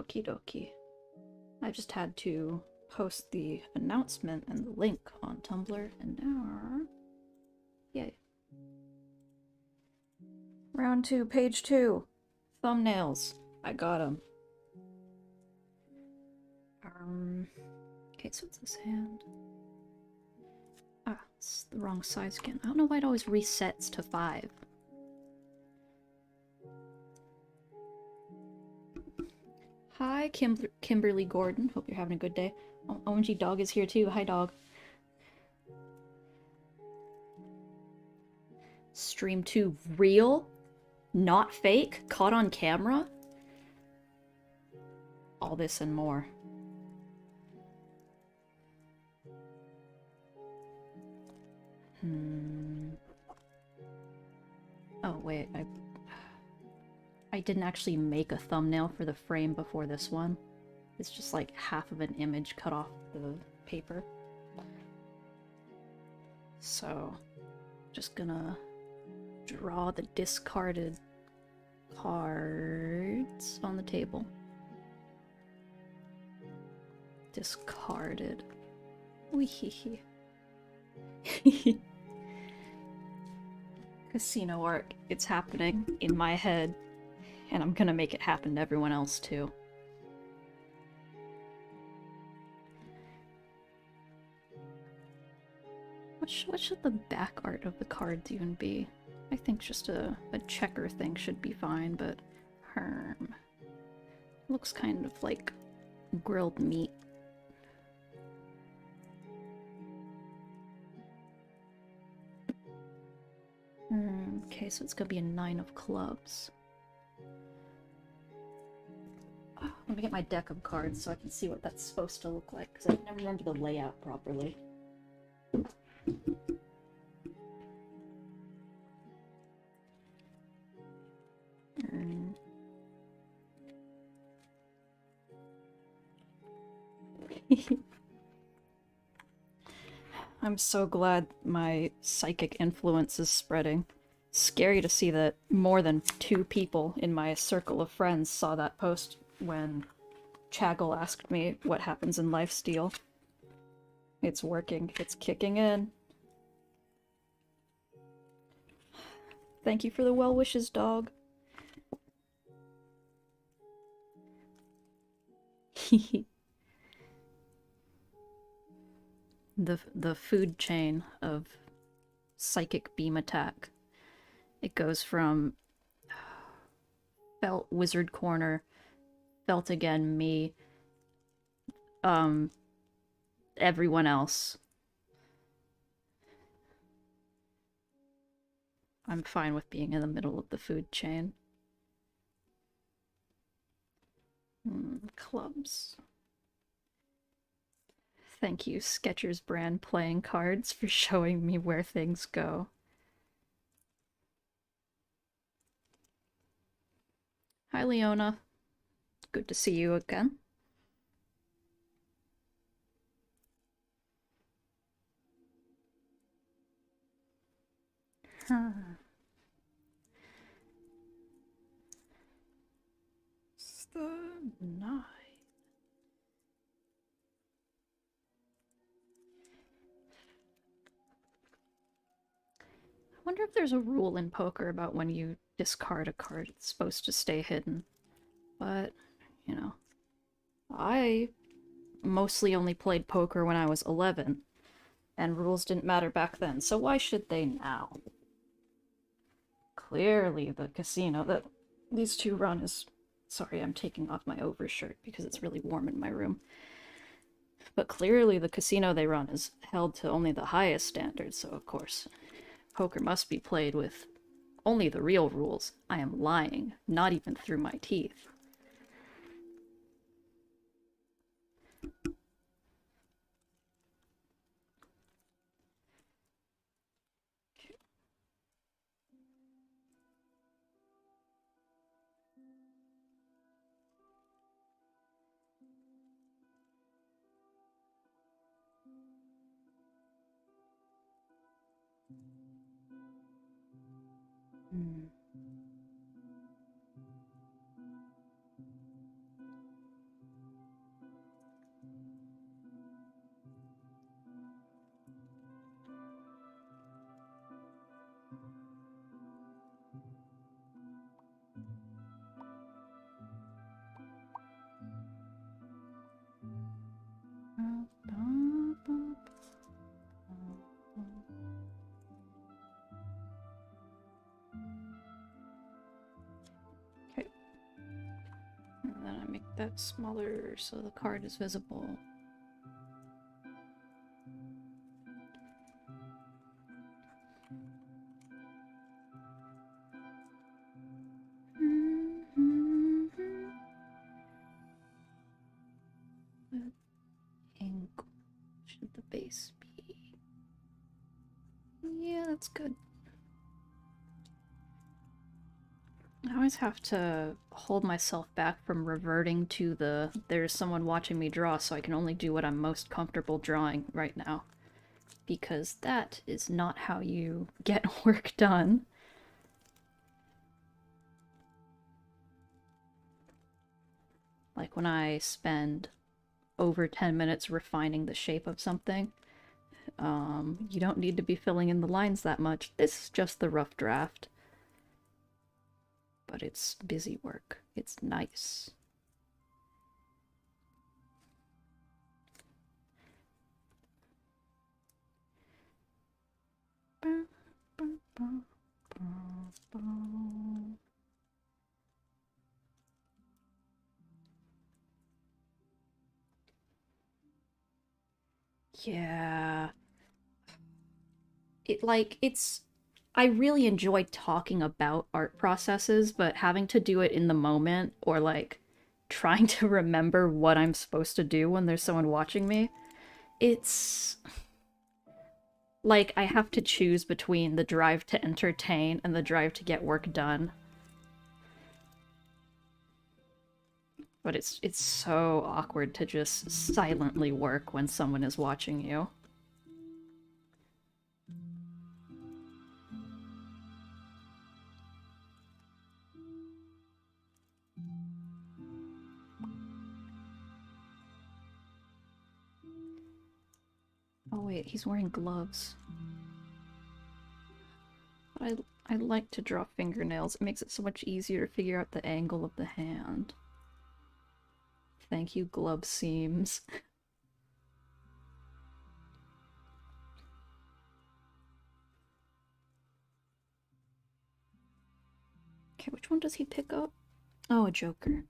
Okie dokie. I just had to post the announcement and the link on Tumblr, and now... Yay. Round 2, page 2. Thumbnails. I got them. Okay, so it's this hand. Ah, it's the wrong size again. I don't know why it always resets to 5. Hi, Kimberly Gordon. Hope you're having a good day. OMG Dog is here too. Hi, Dog. Stream 2 real? Not fake? Caught on camera? All this and more. Oh, wait. I didn't actually make a thumbnail for the frame before this one. It's just like half of an image cut off the paper. So, just gonna draw the discarded cards on the table. Discarded. Weehee. Casino art. It's happening in my head. And I'm gonna make it happen to everyone else, too. What should the back art of the cards even be? I think just a checker thing should be fine, but... Herm. Looks kind of like grilled meat. Okay, so it's gonna be a 9 of clubs. Let me get my deck of cards so I can see what that's supposed to look like, because I never remember the layout properly. I'm so glad my psychic influence is spreading. Scary to see that more than 2 people in my circle of friends saw that post when Chaggle asked me what happens in Lifesteal. It's working. It's kicking in. Thank you for the well wishes, Dog. The food chain of psychic beam attack. It goes from Felt Wizard Corner, Felt again, me, everyone else. I'm fine with being in the middle of the food chain. Clubs. Thank you, Skechers brand playing cards, for showing me where things go. Hi, Leona. Good to see you again. It's the 9. I wonder if there's a rule in poker about when you discard a card, it's supposed to stay hidden. But, you know, I mostly only played poker when I was 11, and rules didn't matter back then, so why should they now? Clearly the casino that these 2 run is... Sorry, I'm taking off my overshirt because it's really warm in my room. But clearly the casino they run is held to only the highest standards, so of course poker must be played with only the real rules. I am lying, not even through my teeth. Okay. And then I make that smaller so the card is visible. What angle should the base be? Yeah, that's good. I always have to hold myself back from reverting to the there's someone watching me draw, so I can only do what I'm most comfortable drawing right now. Because that is not how you get work done. Like when I spend over 10 minutes refining the shape of something, you don't need to be filling in the lines that much. This is just the rough draft. But it's busy work. It's nice. Yeah. I really enjoy talking about art processes, but having to do it in the moment or like trying to remember what I'm supposed to do when there's someone watching me, it's like I have to choose between the drive to entertain and the drive to get work done. But it's so awkward to just silently work when someone is watching you. Oh wait, he's wearing gloves. I like to draw fingernails. It makes it so much easier to figure out the angle of the hand. Thank you, glove seams. Okay, which one does he pick up? Oh, a Joker.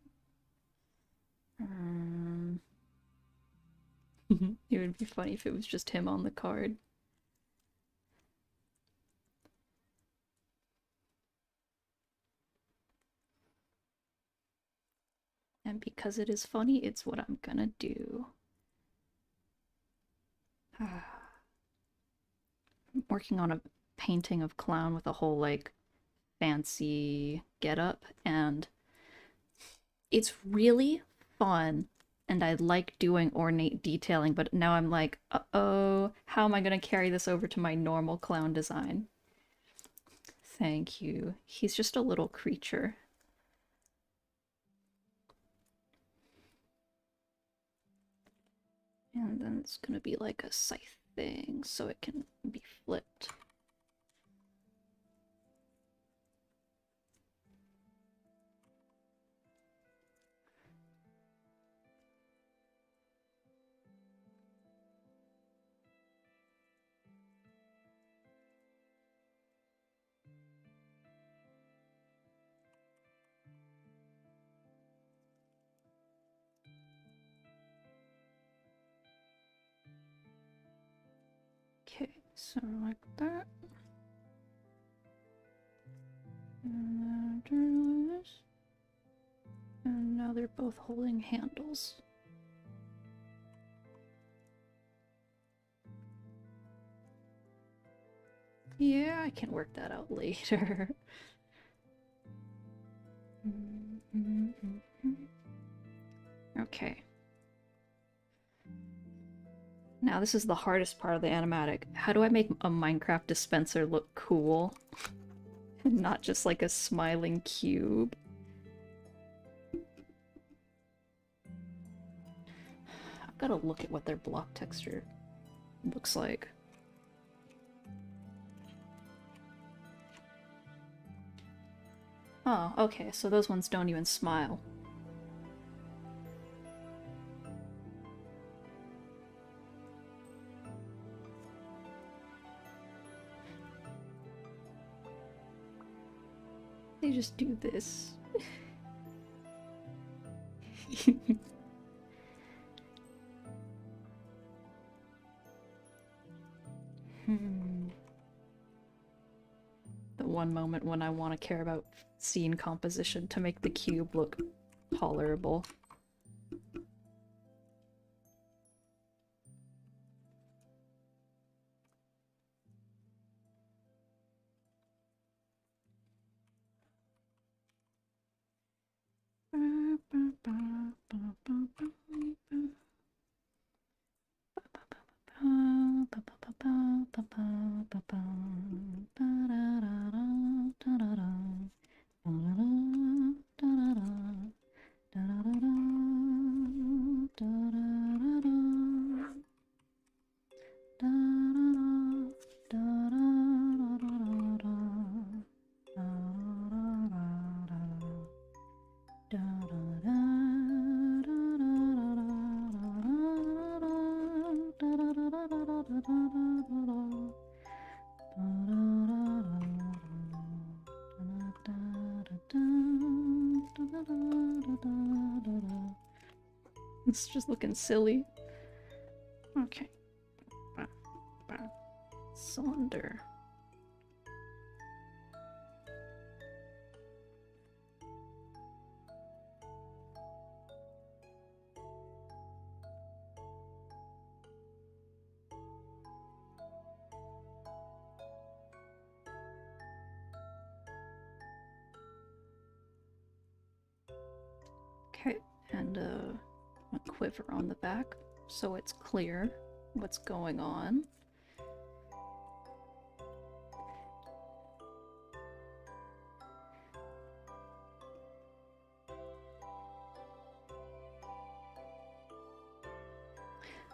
It would be funny if it was just him on the card. And because it is funny, it's what I'm gonna do. I'm working on a painting of Clown with a whole, like, fancy getup, and it's really fun, and I like doing ornate detailing, but now I'm like, uh-oh, how am I gonna carry this over to my normal clown design? Thank you. He's just a little creature. And then it's gonna be like a scythe thing, so it can be flipped. Okay, so like that. And then do this. And now they're both holding handles. Yeah, I can work that out later. Okay. Now this is the hardest part of the animatic. How do I make a Minecraft dispenser look cool? Not just like a smiling cube. I've got to look at what their block texture looks like. Oh, okay, so those ones don't even smile. I just do this? The one moment when I want to care about scene composition to make the cube look tolerable. It's just looking silly. Okay. Cylinder. Okay, and a quiver on the back so it's clear what's going on.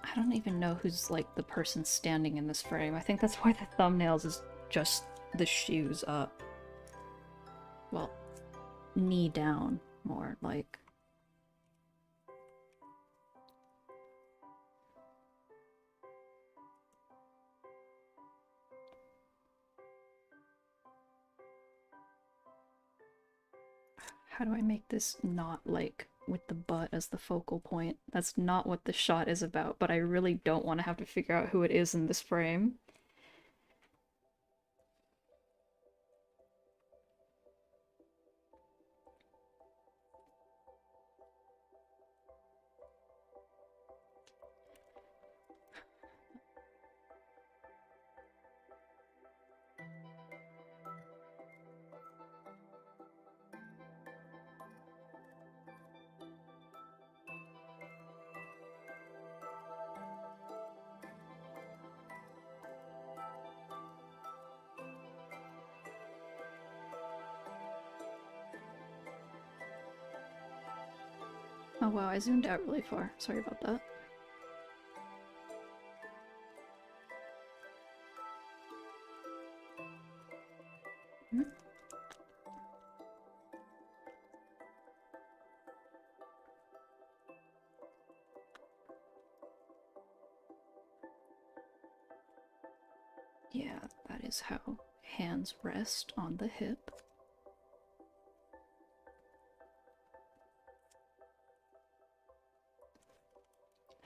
I don't even know who's like the person standing in this frame. I think that's why the thumbnails is just the shoes up. Well, knee down more like. How do I make this not like with the butt as the focal point? That's not what the shot is about, but I really don't want to have to figure out who it is in this frame. Oh wow, I zoomed out really far. Sorry about that. Yeah, that is how hands rest on the hip.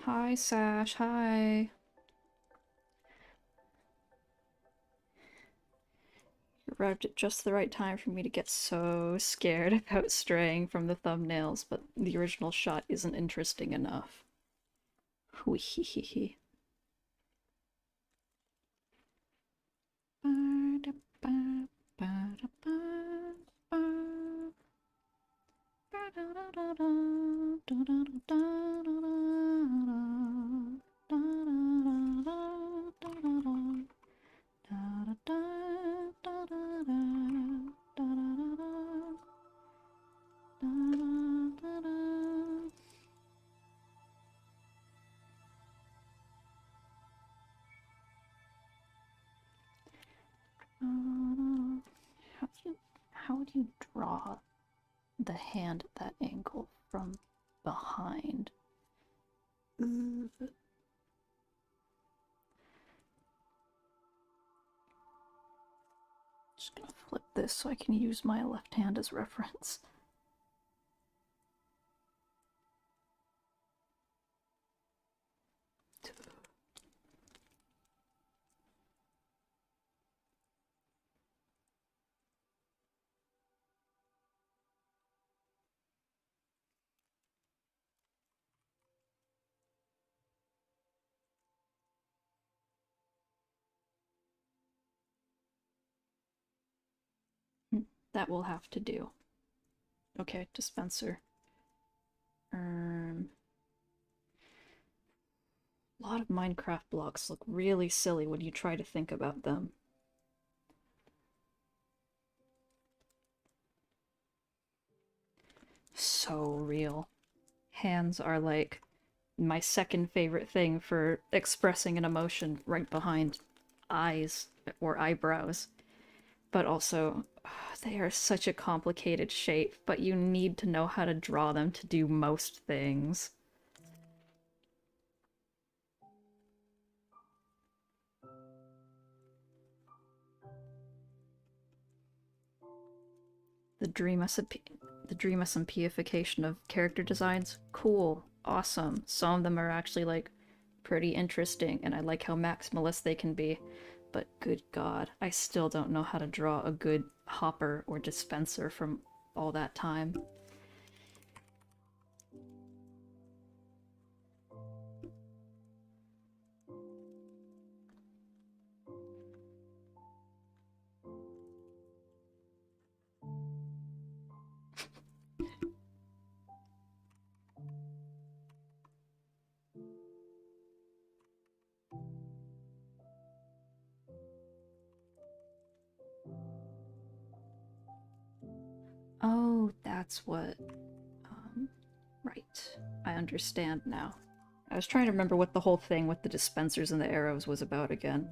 Hi, Sash, hi. You arrived at just the right time for me to get so scared about straying from the thumbnails, but the original shot isn't interesting enough. Whee. How would you draw the hand at that angle from behind? Just gonna flip this so I can use my left hand as reference. That will have to do. Okay, dispenser. A lot of Minecraft blocks look really silly when you try to think about them. So real. Hands are like my second favorite thing for expressing an emotion, right behind eyes or eyebrows. But also, they are such a complicated shape, but you need to know how to draw them to do most things. The dream SMPification of character designs, cool, awesome. Some of them are actually like pretty interesting, and I like how maximalist they can be. But good god, I still don't know how to draw a good hopper or dispenser from all that time. Oh, that's what... right. I understand now. I was trying to remember what the whole thing with the dispensers and the arrows was about again.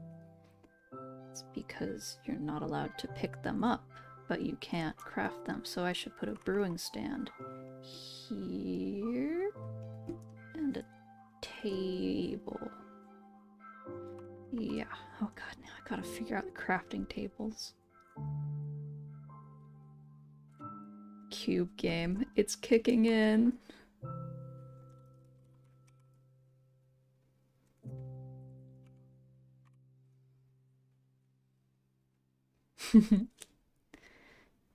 It's because you're not allowed to pick them up, but you can't craft them, so I should put a brewing stand here, and a table. Yeah. Oh god, now I gotta figure out the crafting tables. Cube game. It's kicking in.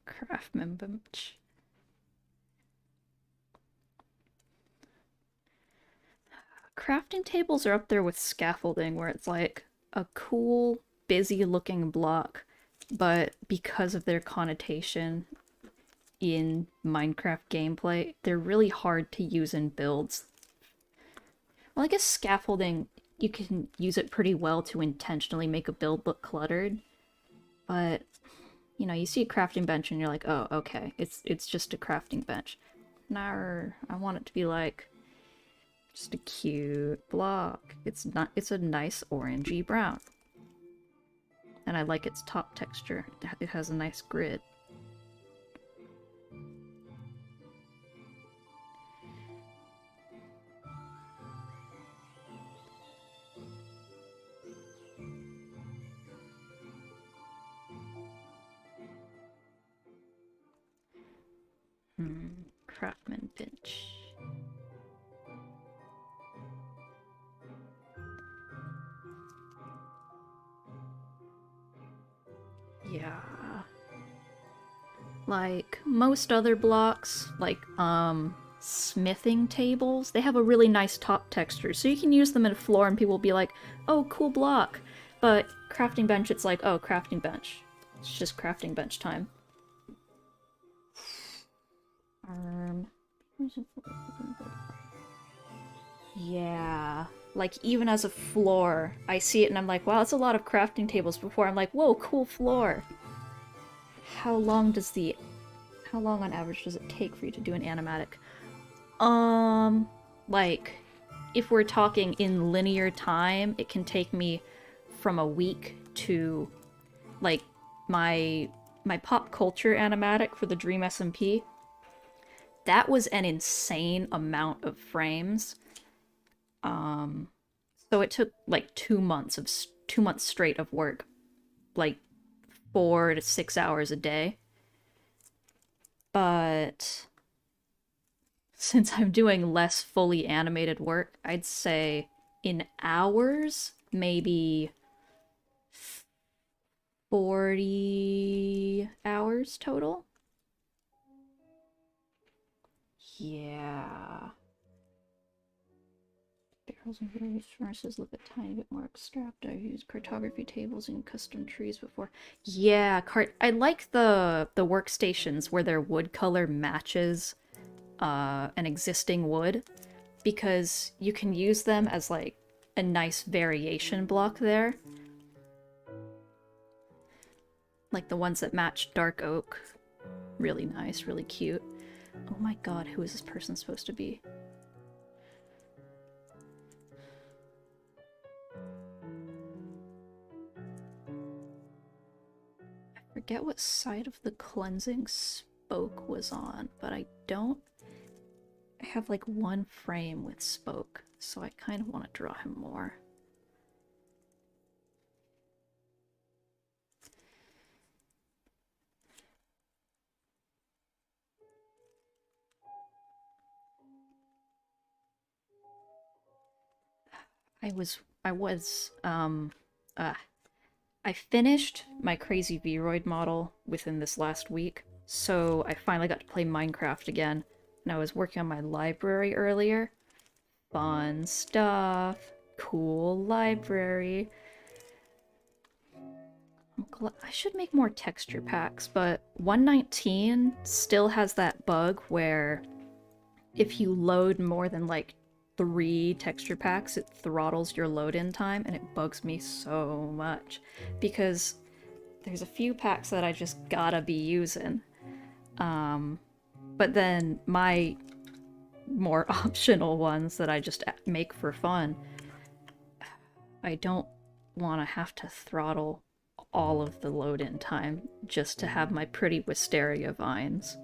Craftsman bench. Crafting tables are up there with scaffolding, where it's like a cool, busy looking block, but because of their connotation in Minecraft gameplay, they're really hard to use in builds. Well, I guess scaffolding, you can use it pretty well to intentionally make a build look cluttered, but you know, you see a crafting bench and you're like, oh, okay, it's just a crafting bench. Nah, I want it to be like just a cute block. It's a nice orangey brown. And I like its top texture. It has a nice grid. Craftsman bench. Yeah. Like most other blocks, like smithing tables, they have a really nice top texture, so you can use them in a floor and people will be like, oh, cool block. But crafting bench, it's like, oh, crafting bench. It's just crafting bench time. Yeah. Like, even as a floor, I see it and I'm like, wow, that's a lot of crafting tables. Before I'm like, whoa, cool floor. How long on average does it take for you to do an animatic? Like, if we're talking in linear time, it can take me from a week to, like, my pop culture animatic for the Dream SMP. That was an insane amount of frames. So it took like 2 months straight of work, like 4 to 6 hours a day. But since I'm doing less fully animated work, I'd say in hours, maybe 40 hours total. Yeah. Barrels and various furnaces look a tiny bit more abstract. I've used cartography tables and custom trees before. Yeah, I like the workstations where their wood color matches an existing wood, because you can use them as like a nice variation block there. Like the ones that match dark oak. Really nice, really cute. Oh my god, who is this person supposed to be? I forget what side of the cleansing spoke was on, but I have like one frame with spoke, so I kind of want to draw him more. I finished my crazy Vroid model within this last week, so I finally got to play Minecraft again, and I was working on my library earlier. Fun stuff. Cool library. I should make more texture packs, but 119 still has that bug where if you load more than like 3 texture packs, it throttles your load-in time, and it bugs me so much because there's a few packs that I just gotta be using. But then my more optional ones that I just make for fun, I don't want to have to throttle all of the load-in time just to have my pretty wisteria vines.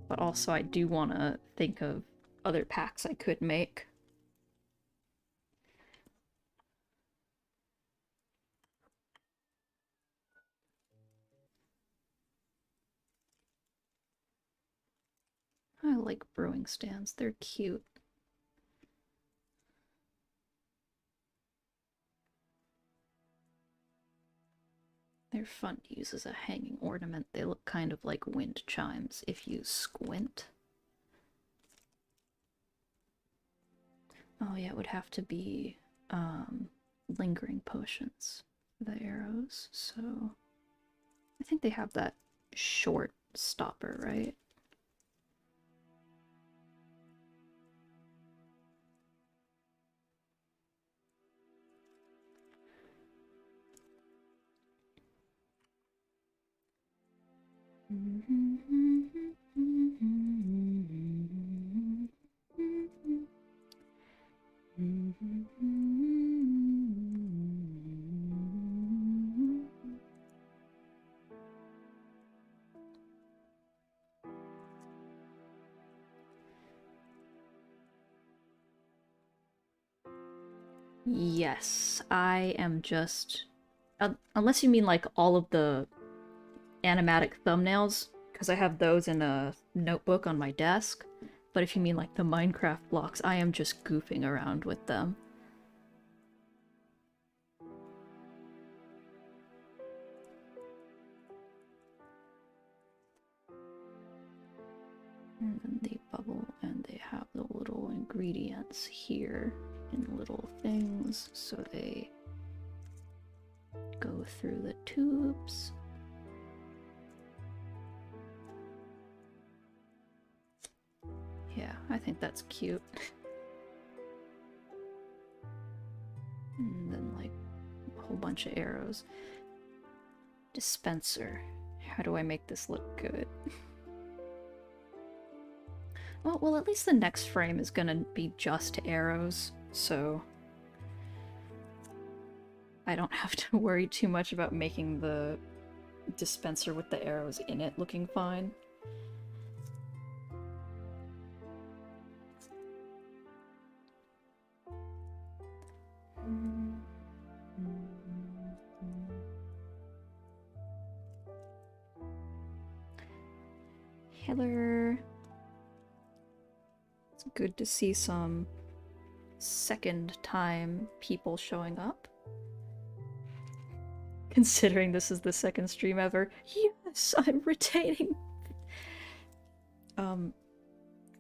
But also I do want to think of other packs I could make. I like brewing stands, they're cute. They're fun to use as a hanging ornament. They look kind of like wind chimes if you squint. Oh yeah, it would have to be lingering potions for the arrows, so I think they have that short stopper, right? Yes, I am just... unless you mean like all of the animatic thumbnails, because I have those in a notebook on my desk. But if you mean like the Minecraft blocks, I am just goofing around with them. And then they bubble and they have the little ingredients here in little things, so they go through the tubes. Yeah, I think that's cute. And then like a whole bunch of arrows. Dispenser. How do I make this look good? Well, at least the next frame is gonna be just arrows, so I don't have to worry too much about making the dispenser with the arrows in it looking fine. Taylor. It's good to see some second time people showing up. Considering this is the second stream ever. Yes, I'm retaining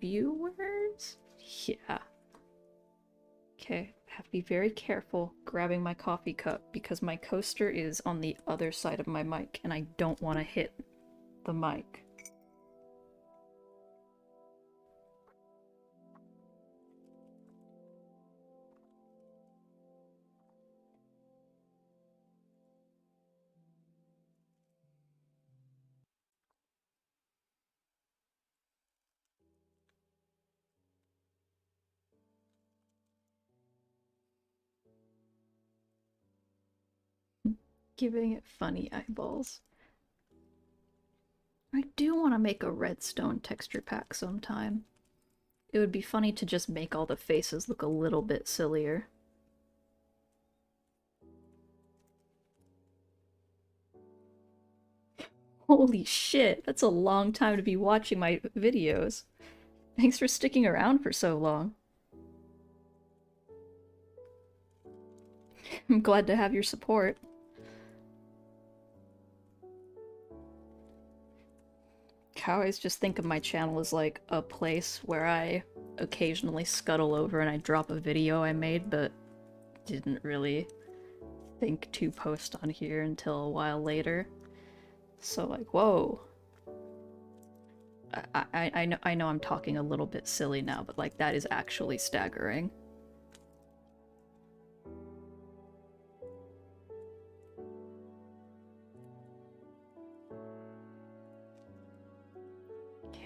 viewers? Yeah. Okay, I have to be very careful grabbing my coffee cup because my coaster is on the other side of my mic and I don't want to hit the mic. Giving it funny eyeballs. I do want to make a redstone texture pack sometime. It would be funny to just make all the faces look a little bit sillier. Holy shit, that's a long time to be watching my videos. Thanks for sticking around for so long. I'm glad to have your support. I always just think of my channel as like a place where I occasionally scuttle over and I drop a video I made, but didn't really think to post on here until a while later. So like, whoa. I know I'm talking a little bit silly now, but like that is actually staggering.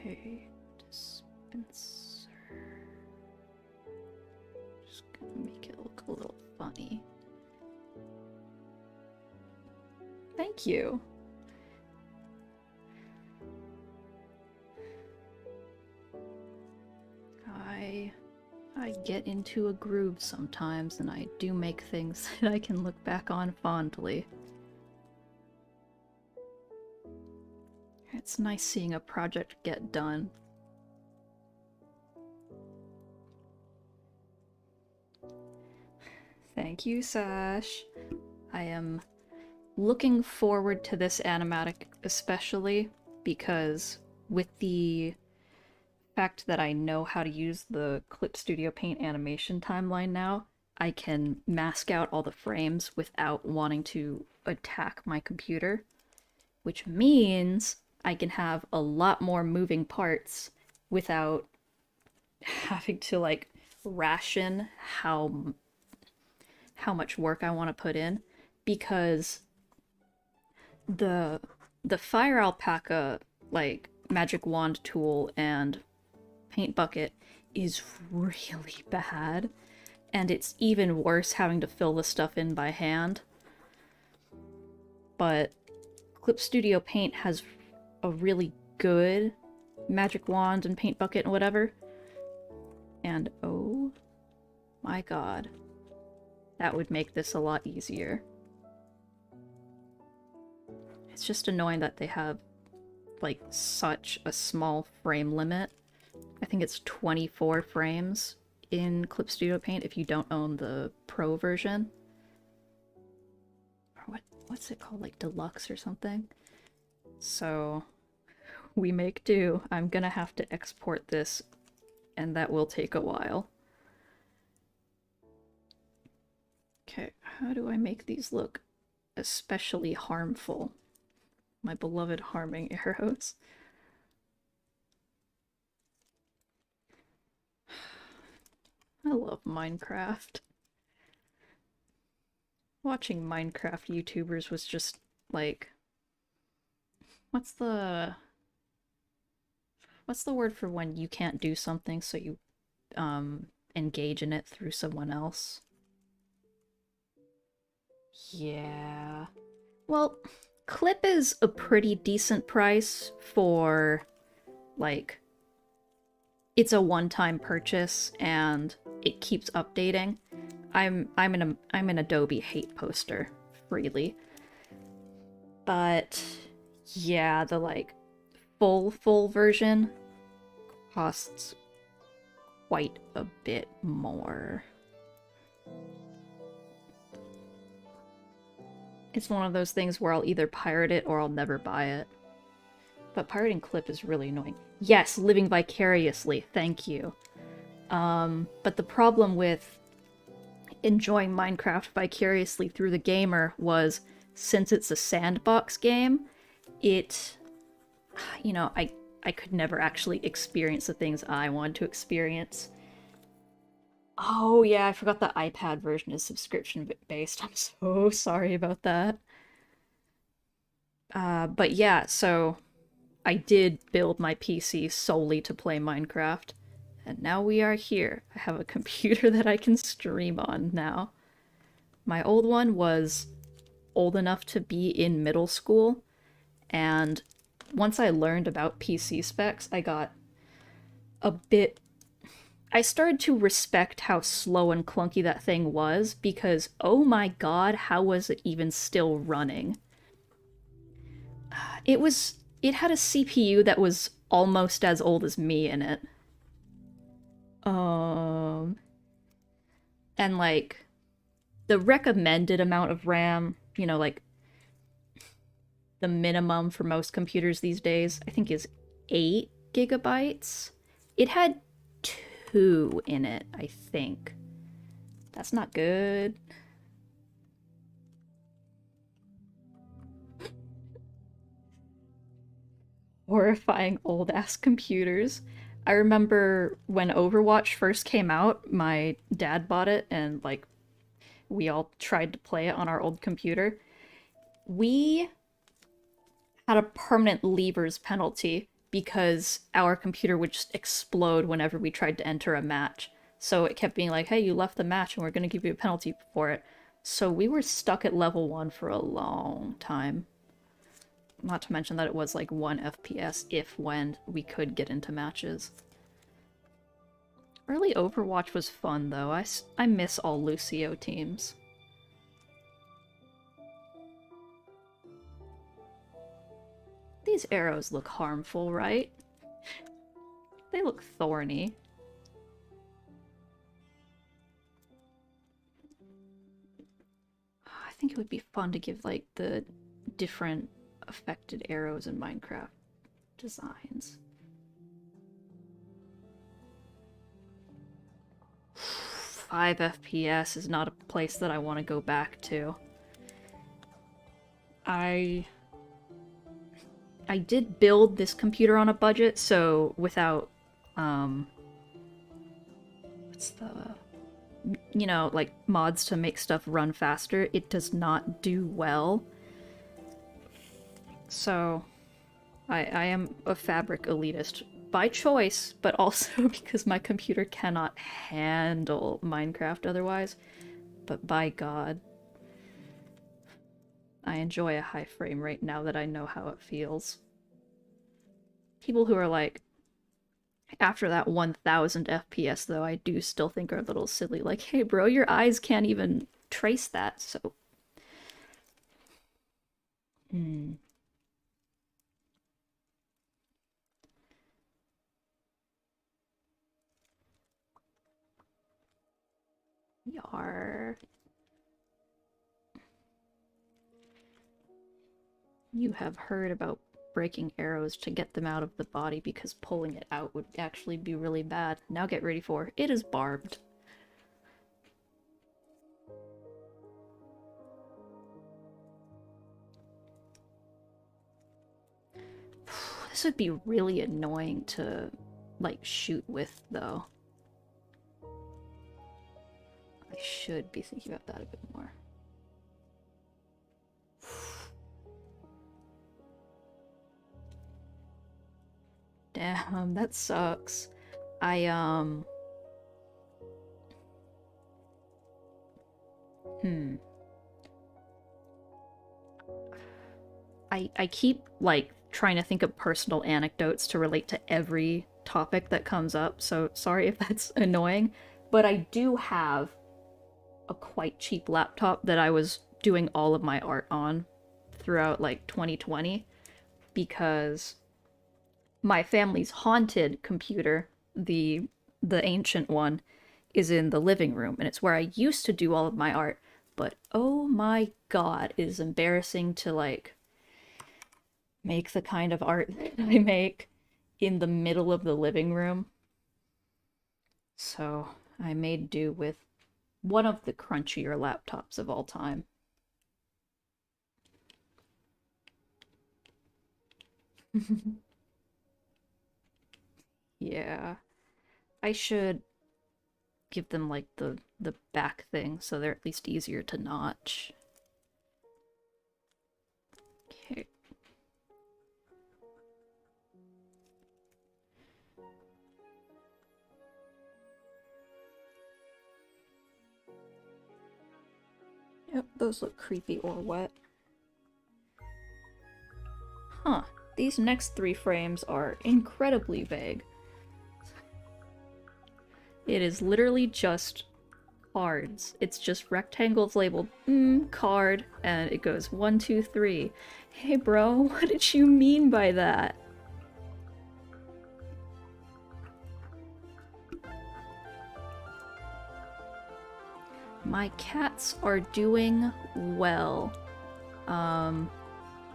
Okay, dispenser. Just gonna make it look a little funny. Thank you. I get into a groove sometimes, and I do make things that I can look back on fondly. It's nice seeing a project get done. Thank you, Sash. I am looking forward to this animatic especially because with the fact that I know how to use the Clip Studio Paint animation timeline now, I can mask out all the frames without wanting to attack my computer, which means I can have a lot more moving parts without having to like ration how much work I want to put in, because the Fire Alpaca like magic wand tool and paint bucket is really bad, and it's even worse having to fill the stuff in by hand. But Clip Studio Paint has a really good magic wand and paint bucket and whatever, and oh my god, that would make this a lot easier. It's just annoying that they have like such a small frame limit. I think it's 24 frames in Clip Studio Paint if you don't own the Pro version. Or what's it called? Like Deluxe or something? So we make do. I'm gonna have to export this, and that will take a while. Okay, how do I make these look especially harmful? My beloved harming arrows. I love Minecraft. Watching Minecraft YouTubers was just like, what's the word for when you can't do something so you engage in it through someone else? Yeah. Well, Clip is a pretty decent price for like, it's a one-time purchase and it keeps updating. I'm an Adobe hate poster freely. But yeah, the like full version costs quite a bit more. It's one of those things where I'll either pirate it or I'll never buy it. But pirating Clip is really annoying. Yes, living vicariously, thank you. But the problem with enjoying Minecraft vicariously through the gamer was, since it's a sandbox game, it, you know, I could never actually experience the things I wanted to experience. Oh yeah, I forgot the iPad version is subscription-based. I'm so sorry about that. But yeah, so I did build my PC solely to play Minecraft. And now we are here. I have a computer that I can stream on now. My old one was old enough to be in middle school, and once I learned about PC specs, I got a bit... I started to respect how slow and clunky that thing was, because oh my god, how was it even still running? It had a CPU that was almost as old as me in it. And like the recommended amount of RAM, you know, like the minimum for most computers these days, I think is 8 gigabytes. It had 2 in it, I think. That's not good. Horrifying old-ass computers. I remember when Overwatch first came out, my dad bought it, and, like, we all tried to play it on our old computer. We had a permanent levers penalty because our computer would just explode whenever we tried to enter a match. So it kept being like, hey, you left the match and we're going to give you a penalty for it. So we were stuck at level 1 for a long time. Not to mention that it was like 1 FPS if when we could get into matches. Early Overwatch was fun though. I miss all Lucio teams. These arrows look harmful, right? They look thorny. I think it would be fun to give like the different affected arrows in Minecraft designs. 5 FPS is not a place that I want to go back to. I did build this computer on a budget, so without, what's the, you know, like mods to make stuff run faster, it does not do well. So, I am a fabric elitist by choice, but also because my computer cannot handle Minecraft otherwise. But by God, I enjoy a high frame rate now that I know how it feels. People who are like, after that 1000 FPS though, I do still think are a little silly. Like, hey bro, your eyes can't even trace that, so... Yar. You have heard about breaking arrows to get them out of the body because pulling it out would actually be really bad. Now get ready for it is barbed. This would be really annoying to, like, shoot with, though. I should be thinking about that a bit more. Damn, that sucks. I keep, like, trying to think of personal anecdotes to relate to every topic that comes up, so sorry if that's annoying, but I do have a quite cheap laptop that I was doing all of my art on throughout, like, 2020, because My family's haunted computer, the ancient one, is in the living room, and it's where I used to do all of my art. But oh my god, it is embarrassing to like make the kind of art that I make in the middle of the living room. So I made do with one of the crunchier laptops of all time. Yeah, I should give them like the back thing so they're at least easier to notch. Okay. Yep, those look creepy or wet. Huh, these next 3 frames are incredibly vague. It is literally just cards. It's just rectangles labeled card, and it goes 1, 2, 3. Hey bro, what did you mean by that? My cats are doing well.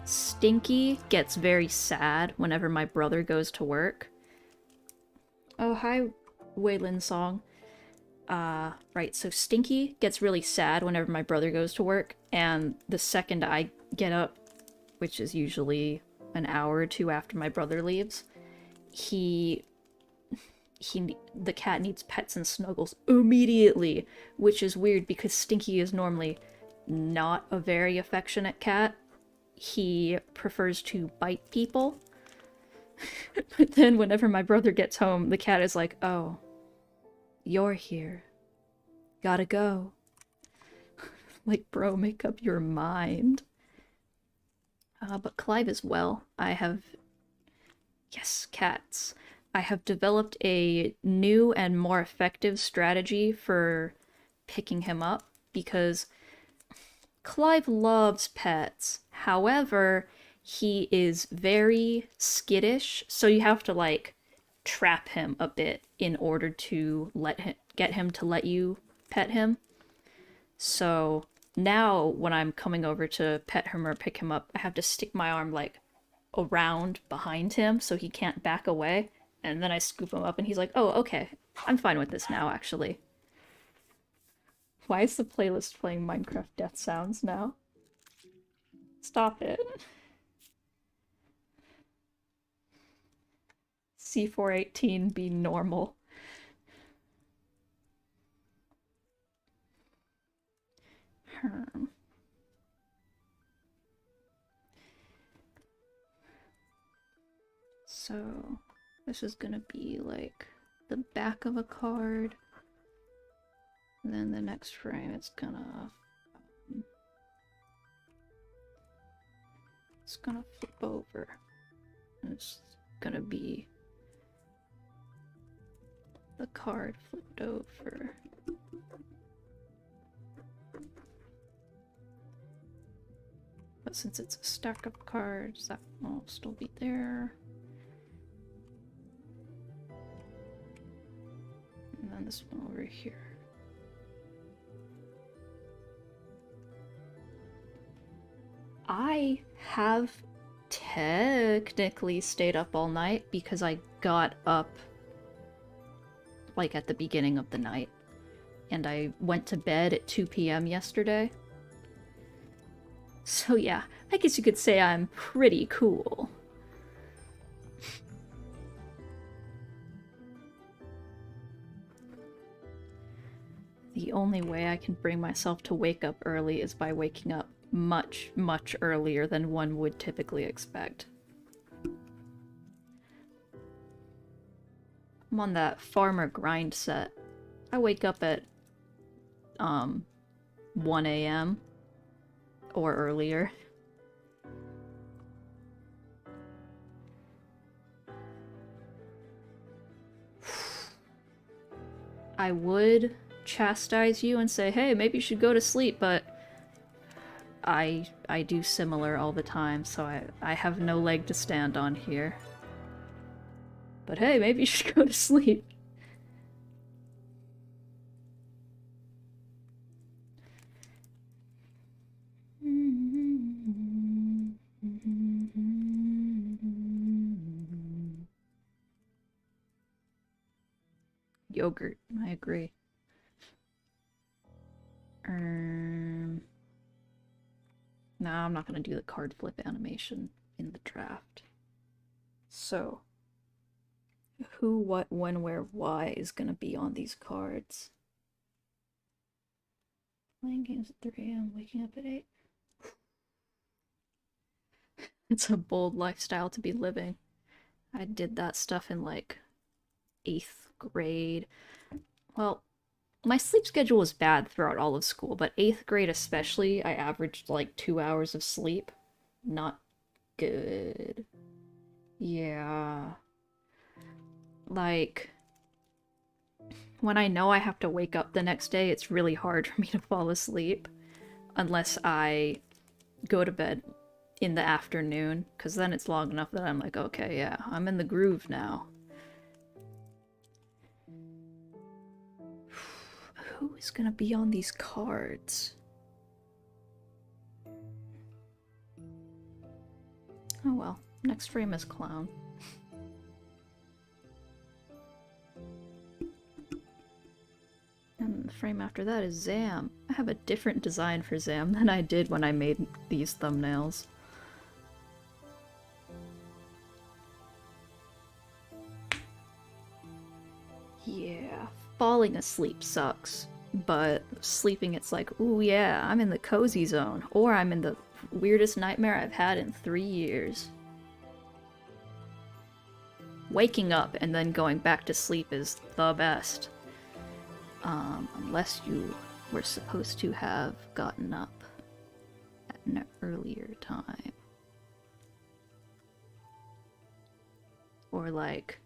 Stinky gets very sad whenever my brother goes to work. Oh, hi, Waylon Song. Right, so Stinky gets really sad whenever my brother goes to work, and the second I get up, which is usually an hour or 2 after my brother leaves, the cat needs pets and snuggles immediately, which is weird because Stinky is normally not a very affectionate cat. He prefers to bite people. But then whenever my brother gets home, the cat is like, oh, you're here. Gotta go. Like, bro, make up your mind. But Clive is well. Yes, cats. I have developed a new and more effective strategy for picking him up because Clive loves pets. However, he is very skittish, so you have to like trap him a bit in order to get him to let you pet him. So now when I'm coming over to pet him or pick him up, I have to stick my arm like around behind him so he can't back away, and then I scoop him up and he's like, oh, okay, I'm fine with this now, actually. Why is the playlist playing Minecraft death sounds now? Stop it. C418 be normal. So this is gonna be like the back of a card. And then the next frame it's gonna flip over. And it's gonna be the card flipped over. But since it's a stack of cards, that will still be there. And then this one over here. I have technically stayed up all night because I got up like at the beginning of the night. And I went to bed at 2 p.m. yesterday. So yeah, I guess you could say I'm pretty cool. The only way I can bring myself to wake up early is by waking up much, much earlier than one would typically expect. I'm on that farmer grind set. I wake up at 1 a.m. or earlier. I would chastise you and say, hey, maybe you should go to sleep, but I do similar all the time, so I have no leg to stand on here. But hey, maybe you should go to sleep. Yogurt, I agree. No, I'm not gonna do the card flip animation in the draft. So, who, what, when, where, why is gonna be on these cards? Playing games at 3 a.m., waking up at 8. It's a bold lifestyle to be living. I did that stuff in like 8th grade. Well, my sleep schedule was bad throughout all of school, but 8th grade especially, I averaged like 2 hours of sleep. Not good. Yeah. Like, when I know I have to wake up the next day, it's really hard for me to fall asleep. Unless I go to bed in the afternoon, because then it's long enough that I'm like, okay, yeah, I'm in the groove now. Who is gonna be on these cards? Oh well, next frame is Clown. And the frame after that is Zam. I have a different design for Zam than I did when I made these thumbnails. Yeah, falling asleep sucks, but sleeping it's like, ooh yeah, I'm in the cozy zone, or I'm in the weirdest nightmare I've had in 3 years. Waking up and then going back to sleep is the best. Unless you were supposed to have gotten up at an earlier time. Or like,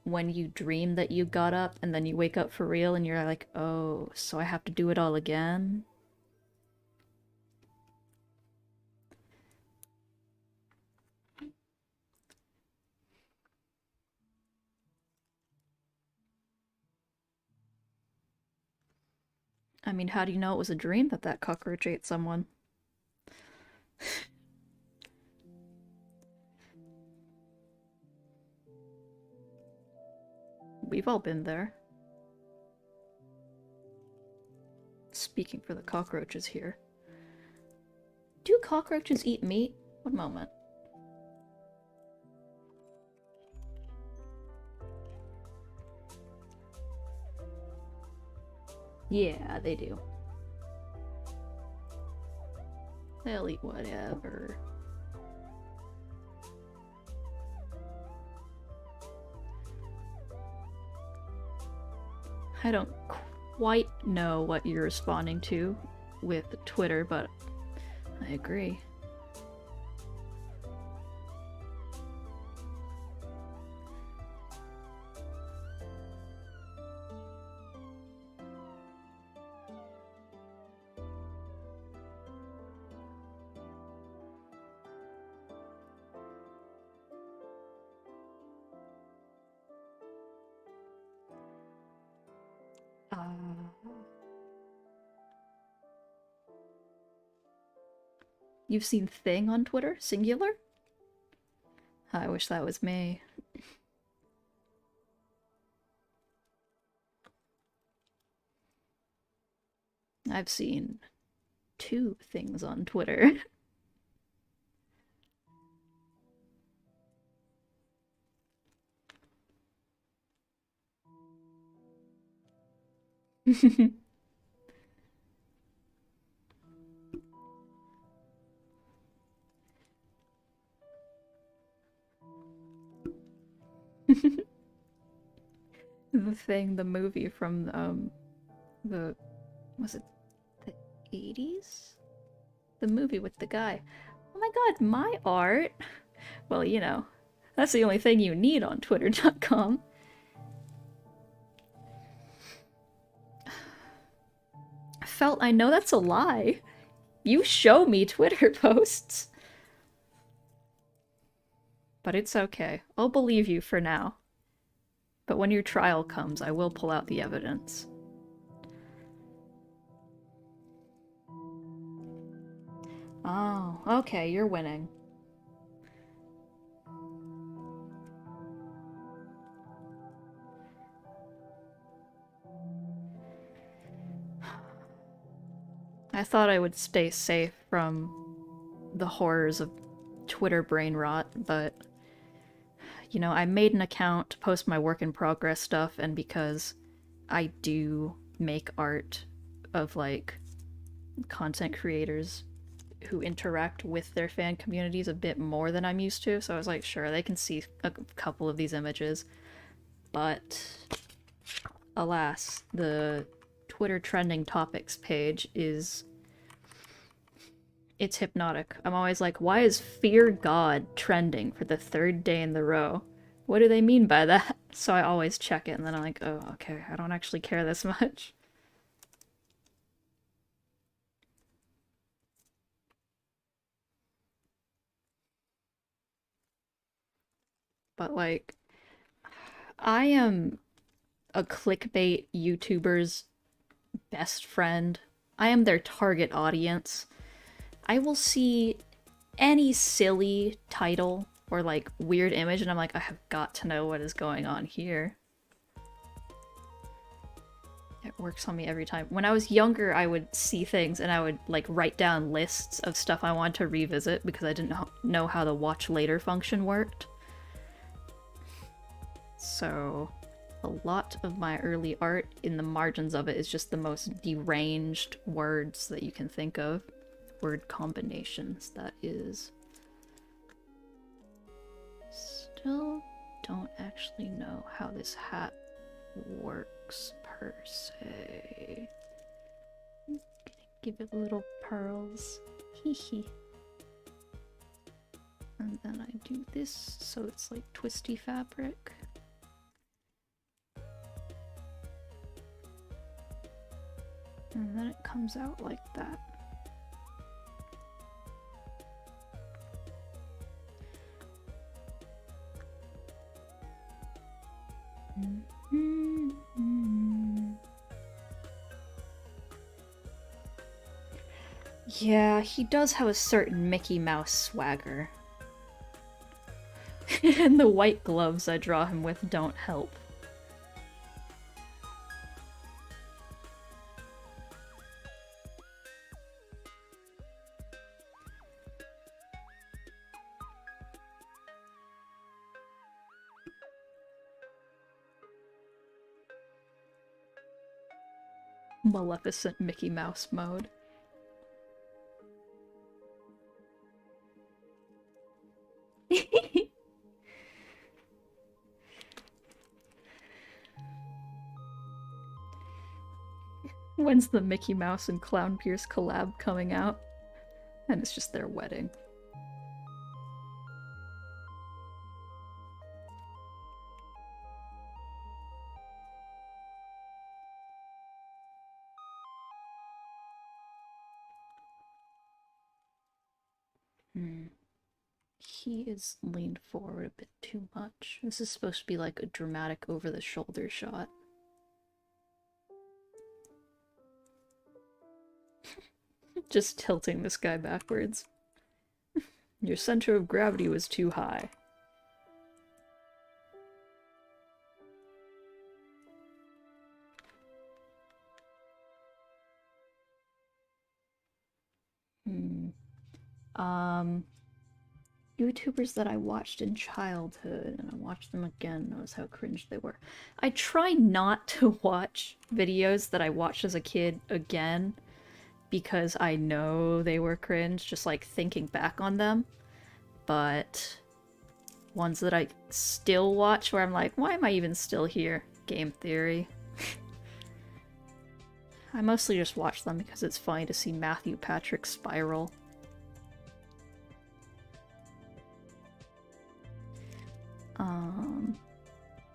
when you dream that you got up and then you wake up for real and you're like, oh, so I have to do it all again? I mean, how do you know it was a dream that that cockroach ate someone? We've all been there. Speaking for the cockroaches here. Do cockroaches eat meat? One moment. Yeah, they do. They'll eat whatever. I don't quite know what you're responding to with Twitter, but I agree. You've seen Thing on Twitter? Singular? I wish that was me. I've seen 2 things on Twitter. The Thing, the movie from was it the 80s? The movie with the guy. Oh my god, my art! Well, you know, that's the only thing you need on twitter.com. I know that's a lie. You show me Twitter posts. But it's okay. I'll believe you for now. But when your trial comes, I will pull out the evidence. Oh, okay, you're winning. I thought I would stay safe from the horrors of Twitter brain rot, but you know, I made an account to post my work in progress stuff, and because I do make art of like content creators who interact with their fan communities a bit more than I'm used to, so I was like, sure, they can see a couple of these images. But alas, the Twitter trending topics page it's hypnotic. I'm always like, why is Fear God trending for the 3rd day in the row? What do they mean by that? So I always check it, and then I'm like, oh, okay, I don't actually care this much. But like, I am a clickbait YouTuber's best friend. I am their target audience. I will see any silly title or like weird image and I'm like, I have got to know what is going on here. It works on me every time. When I was younger, I would see things and I would like write down lists of stuff I wanted to revisit because I didn't know how the watch later function worked. So a lot of my early art in the margins of it is just the most deranged words that you can think of. Word combinations, that is. Still don't actually know how this hat works per se. Gonna give it little pearls. Hee. And then I do this so it's like twisty fabric. And then it comes out like that. Yeah, he does have a certain Mickey Mouse swagger. And the white gloves I draw him with don't help. Maleficent Mickey Mouse mode. When's the Mickey Mouse and Clown Pierce collab coming out? And it's just their wedding. He is leaned forward a bit too much. This is supposed to be like a dramatic over-the-shoulder shot. Just tilting this guy backwards. Your center of gravity was too high. YouTubers that I watched in childhood, and I watched them again, knows how cringe they were. I try not to watch videos that I watched as a kid again, because I know they were cringe, just like thinking back on them. But ones that I still watch where I'm like, why am I even still here? Game Theory. I mostly just watch them because it's funny to see Matthew Patrick spiral.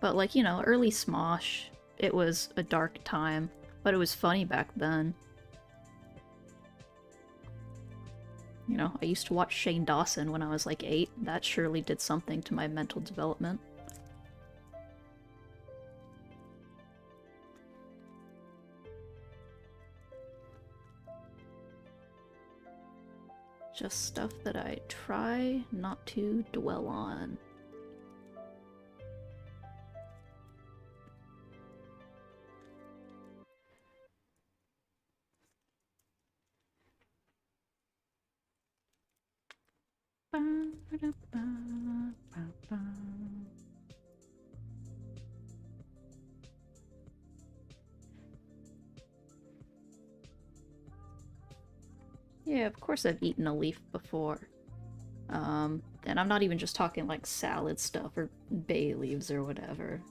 But like, you know, early Smosh, it was a dark time, but it was funny back then. You know, I used to watch Shane Dawson when I was like 8. That surely did something to my mental development. Just stuff that I try not to dwell on. Yeah, of course I've eaten a leaf before. And I'm not even just talking like salad stuff or bay leaves or whatever.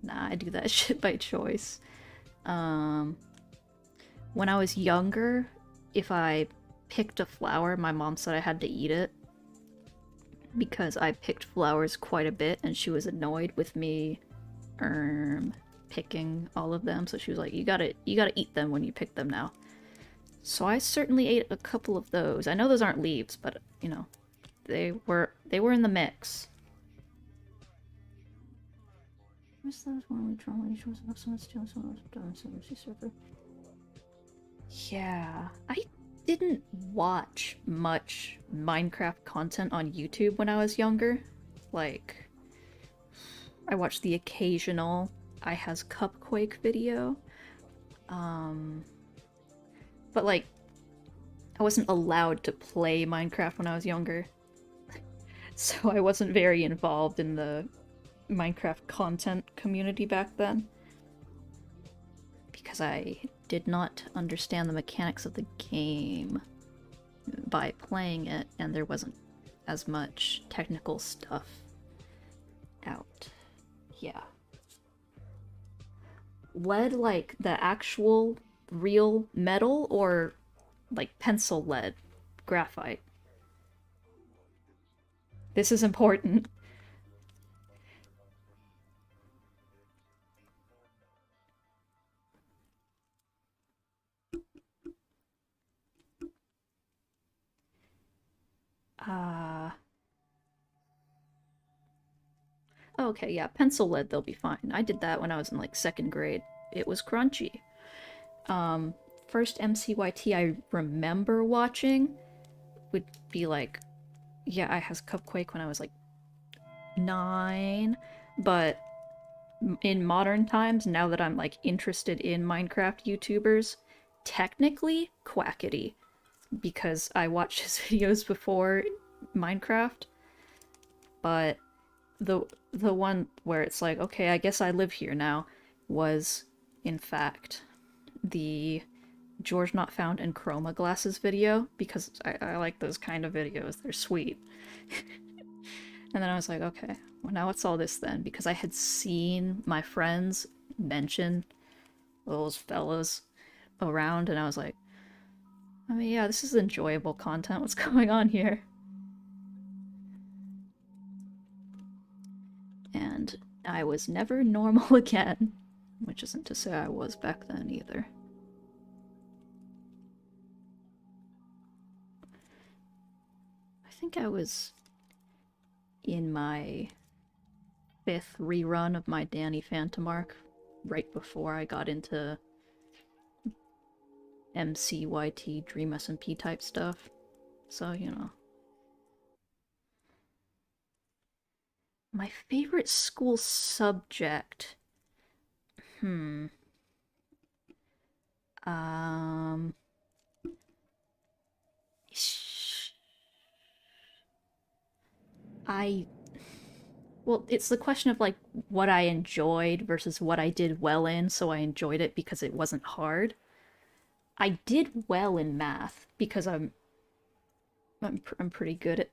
Nah, I do that shit by choice. When I was younger, if I picked a flower, my mom said I had to eat it because I picked flowers quite a bit and she was annoyed with me picking all of them. So she was like, you gotta eat them when you pick them now. So I certainly ate a couple of those. I know those aren't leaves, but you know, they were in the mix. Yeah, I didn't watch much Minecraft content on YouTube when I was younger. Like, I watched the occasional I Has Cupquake video. But like, I wasn't allowed to play Minecraft when I was younger. So I wasn't very involved in the Minecraft content community back then. Because I did not understand the mechanics of the game by playing it, and there wasn't as much technical stuff out. Yeah. Lead, like the actual real metal, or like pencil lead, graphite? This is important. Okay, yeah, pencil lead, they'll be fine. I did that when I was in like second grade. It was crunchy. First MCYT I remember watching would be like, yeah, I has Cupquake when I was like 9, but in modern times, now that I'm like interested in Minecraft YouTubers, technically Quackity, because I watched his videos before Minecraft, but the one where it's like, okay, I guess I live here now, was in fact the George Not Found and Chroma Glasses video, because I like those kind of videos. They're sweet. And then I was like, okay, well, now what's all this then? Because I had seen my friends mention those fellas around, and I was like, I mean, yeah, this is enjoyable content. What's going on here? And I was never normal again, which isn't to say I was back then either. I think I was in my 5th rerun of my Danny Phantom arc, right before I got into MCYT Dream SMP type stuff. So, you know. My favorite school subject. Hmm. Um. I. Well, it's the question of like what I enjoyed versus what I did well in, so I enjoyed it because it wasn't hard. I did well in math because I'm pretty good at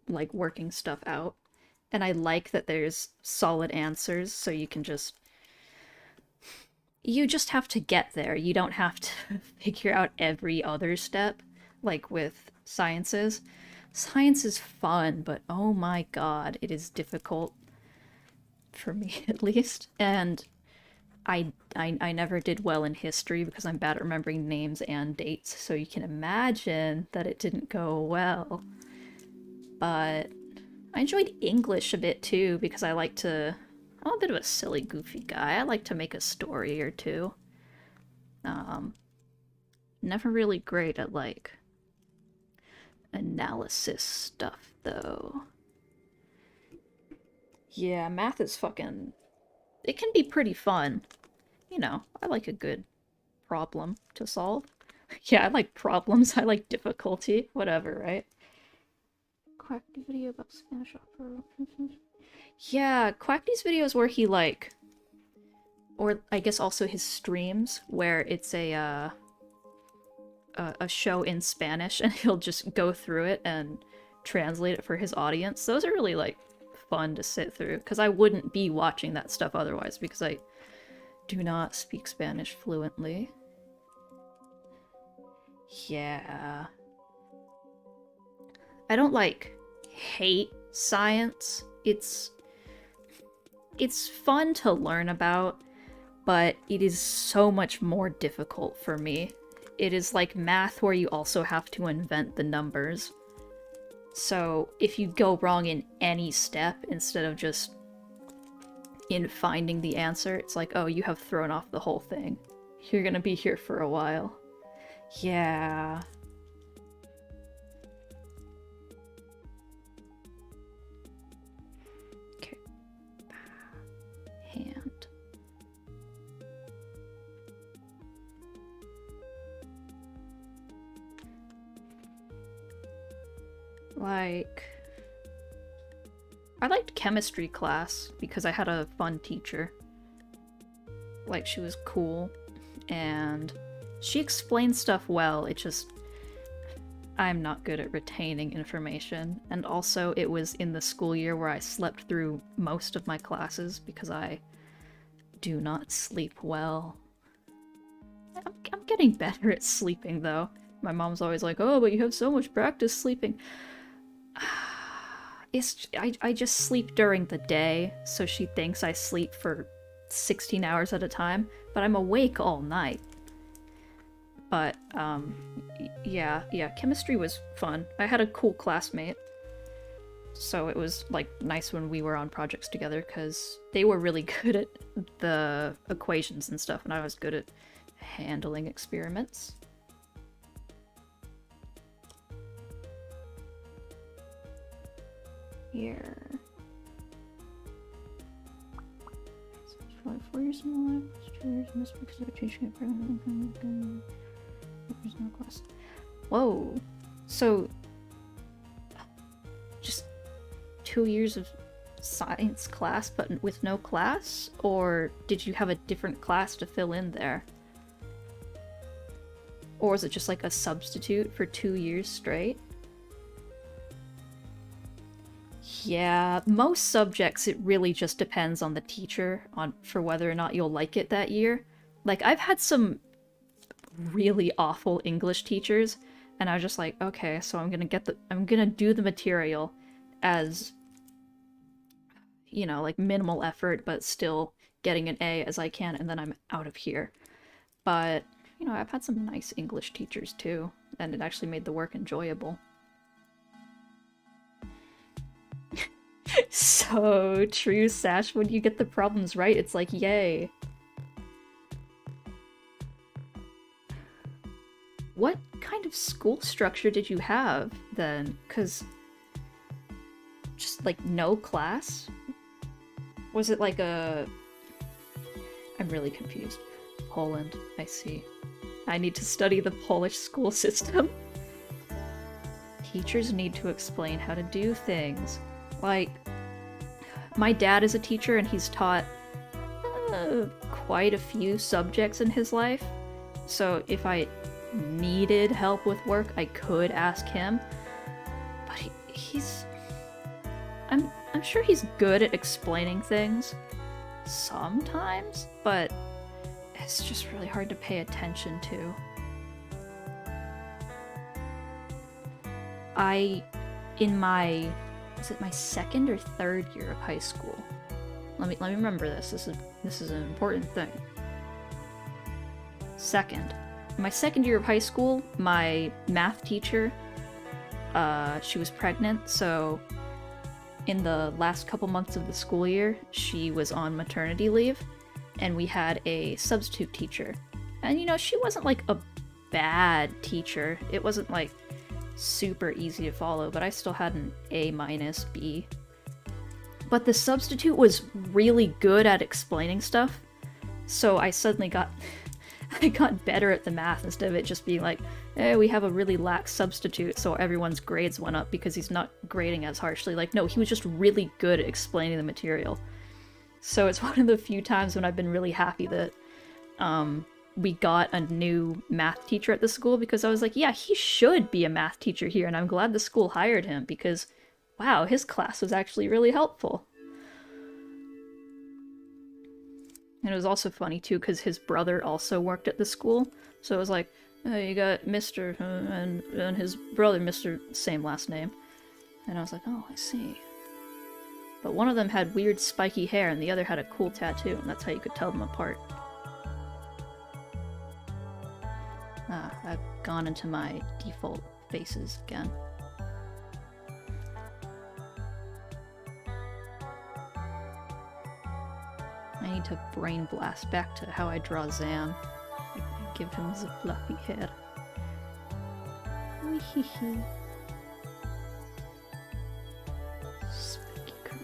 like working stuff out. And I like that there's solid answers, so you just have to get there. You don't have to figure out every other step like with sciences. Science is fun, but oh my god, it is difficult for me at least. And I never did well in history because I'm bad at remembering names and dates, so you can imagine that it didn't go well. But I enjoyed English a bit too because I'm a bit of a silly, goofy guy. I like to make a story or two. Never really great at like analysis stuff, though. Yeah, math is fucking... It can be pretty fun. You know, I like a good problem to solve. Yeah, I like problems. I like difficulty. Whatever, right? Quackly video about Spanish opera. Yeah, Quackly's videos where he, like... Or I guess also his streams, where it's a show in Spanish, and he'll just go through it and translate it for his audience. Those are really, like, fun to sit through, because I wouldn't be watching that stuff otherwise, because I do not speak Spanish fluently. Yeah. I don't, like, hate science. It's fun to learn about, but it is so much more difficult for me. It is like math where you also have to invent the numbers. So if you go wrong in any step instead of just in finding the answer, it's like, oh, you have thrown off the whole thing. You're gonna be here for a while. Yeah. Okay. Hand. Like, I liked chemistry class because I had a fun teacher. Like, she was cool, and she explained stuff well. It just, I'm not good at retaining information, and also it was in the school year where I slept through most of my classes because I do not sleep well. I'm getting better at sleeping, though. My mom's always like, oh, but you have so much practice sleeping. I just sleep during the day, so she thinks I sleep for 16 hours at a time, but I'm awake all night. But, yeah, chemistry was fun. I had a cool classmate, so it was, like, nice when we were on projects together, because they were really good at the equations and stuff, and I was good at handling experiments. Here. 4 years in my life, 2 years in this because I changed it. There's no class. Whoa. So, just 2 years of science class, but with no class? Or did you have a different class to fill in there? Or was it just like a substitute for 2 years straight? Yeah, most subjects it really just depends on the teacher for whether or not you'll like it that year. Like, I've had some really awful English teachers, and I was just like, okay, so I'm gonna do the material as, you know, like minimal effort, but still getting an A as I can, and then I'm out of here. But, you know, I've had some nice English teachers too, and it actually made the work enjoyable. So true, Sash. When you get the problems right, it's like, yay. What kind of school structure did you have then? 'Cause just like no class? Was it like a... I'm really confused. Poland, I see. I need to study the Polish school system. Teachers need to explain how to do things. Like, my dad is a teacher and he's taught quite a few subjects in his life. So if I needed help with work, I could ask him. But he's... I'm sure he's good at explaining things sometimes, but it's just really hard to pay attention to. In my... is it my second or third year of high school? Let me remember this. This is an important thing. Second. In my second year of high school, my math teacher, she was pregnant, so in the last couple months of the school year, she was on maternity leave, and we had a substitute teacher. And, you know, she wasn't like a bad teacher. It wasn't like super easy to follow, but I still had an A minus B. But the substitute was really good at explaining stuff, so I suddenly got I got better at the math instead of it just being like, we have a really lax substitute, so everyone's grades went up because he's not grading as harshly. Like, no, he was just really good at explaining the material. So it's one of the few times when I've been really happy that we got a new math teacher at the school, because I was like, yeah, he should be a math teacher here, and I'm glad the school hired him because, wow, his class was actually really helpful. And it was also funny, too, because his brother also worked at the school. So it was like, oh, you got Mr. and his brother, Mr. same last name. And I was like, oh, I see. But one of them had weird spiky hair and the other had a cool tattoo, and that's how you could tell them apart. Ah, I've gone into my default faces again. I need to brain blast back to how I draw Zam. I give him the fluffy hair. Wee-hee-hee. Spiky curl.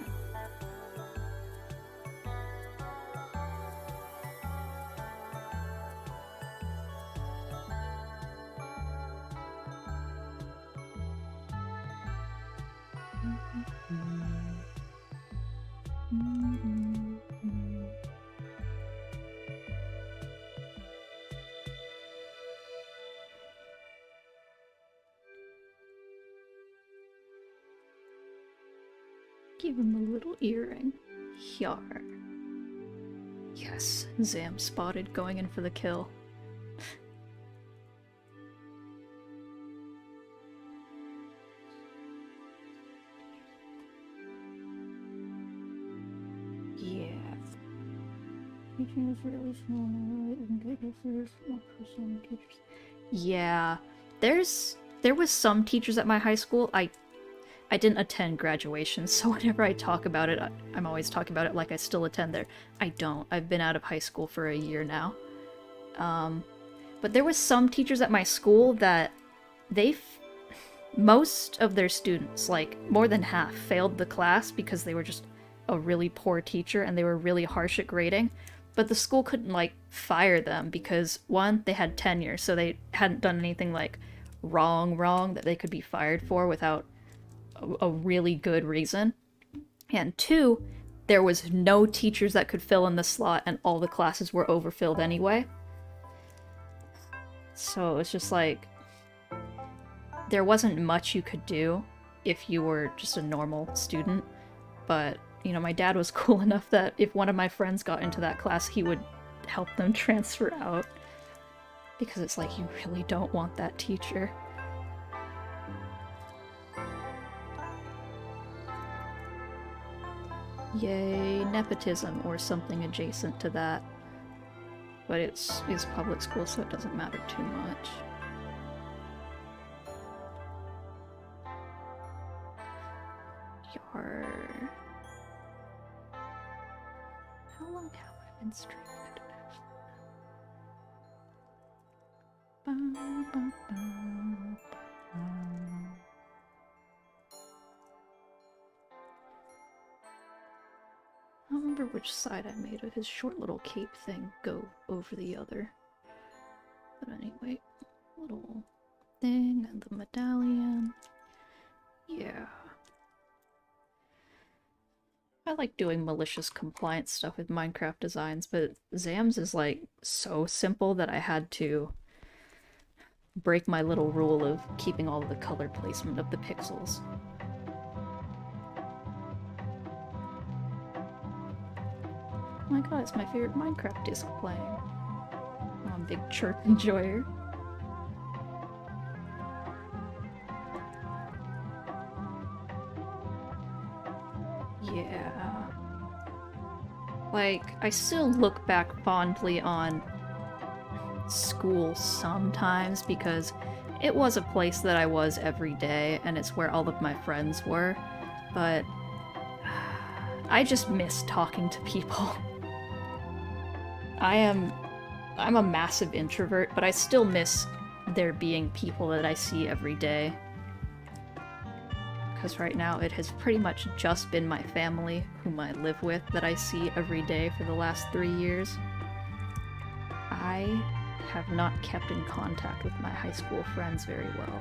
Give him a little earring. Yar. Yes, Zam spotted going in for the kill. Yeah. Teaching is really small and good for some teachers. Yeah. There was some teachers at my high school. I didn't attend graduation, so whenever I talk about it, I'm always talking about it like I still attend there. I don't. I've been out of high school for a year now. But there was some teachers at my school that most of their students, like more than half, failed the class because they were just a really poor teacher and they were really harsh at grading. But the school couldn't, like, fire them because, one, they had tenure, so they hadn't done anything, like, wrong that they could be fired for without a really good reason. And two, there was no teachers that could fill in the slot and all the classes were overfilled anyway. So it's just like, there wasn't much you could do if you were just a normal student. But, you know, my dad was cool enough that if one of my friends got into that class, he would help them transfer out. Because it's like, you really don't want that teacher. Yay, nepotism, or something adjacent to that. But it's public school, so it doesn't matter too much. Yar. How long have I been streaming? I don't remember which side I made of his short little cape thing go over the other. But anyway, little thing and the medallion. Yeah. I like doing malicious compliance stuff with Minecraft designs, but Zam's is like so simple that I had to break my little rule of keeping all of the color placement of the pixels. Oh my god, it's my favorite Minecraft disc playing. I'm a big chirp enjoyer. Yeah. Like, I still look back fondly on school sometimes because it was a place that I was every day and it's where all of my friends were, but I just miss talking to people. I'm a massive introvert, but I still miss there being people that I see every day. because right now it has pretty much just been my family, whom I live with, that I see every day for the last 3 years. I have not kept in contact with my high school friends very well.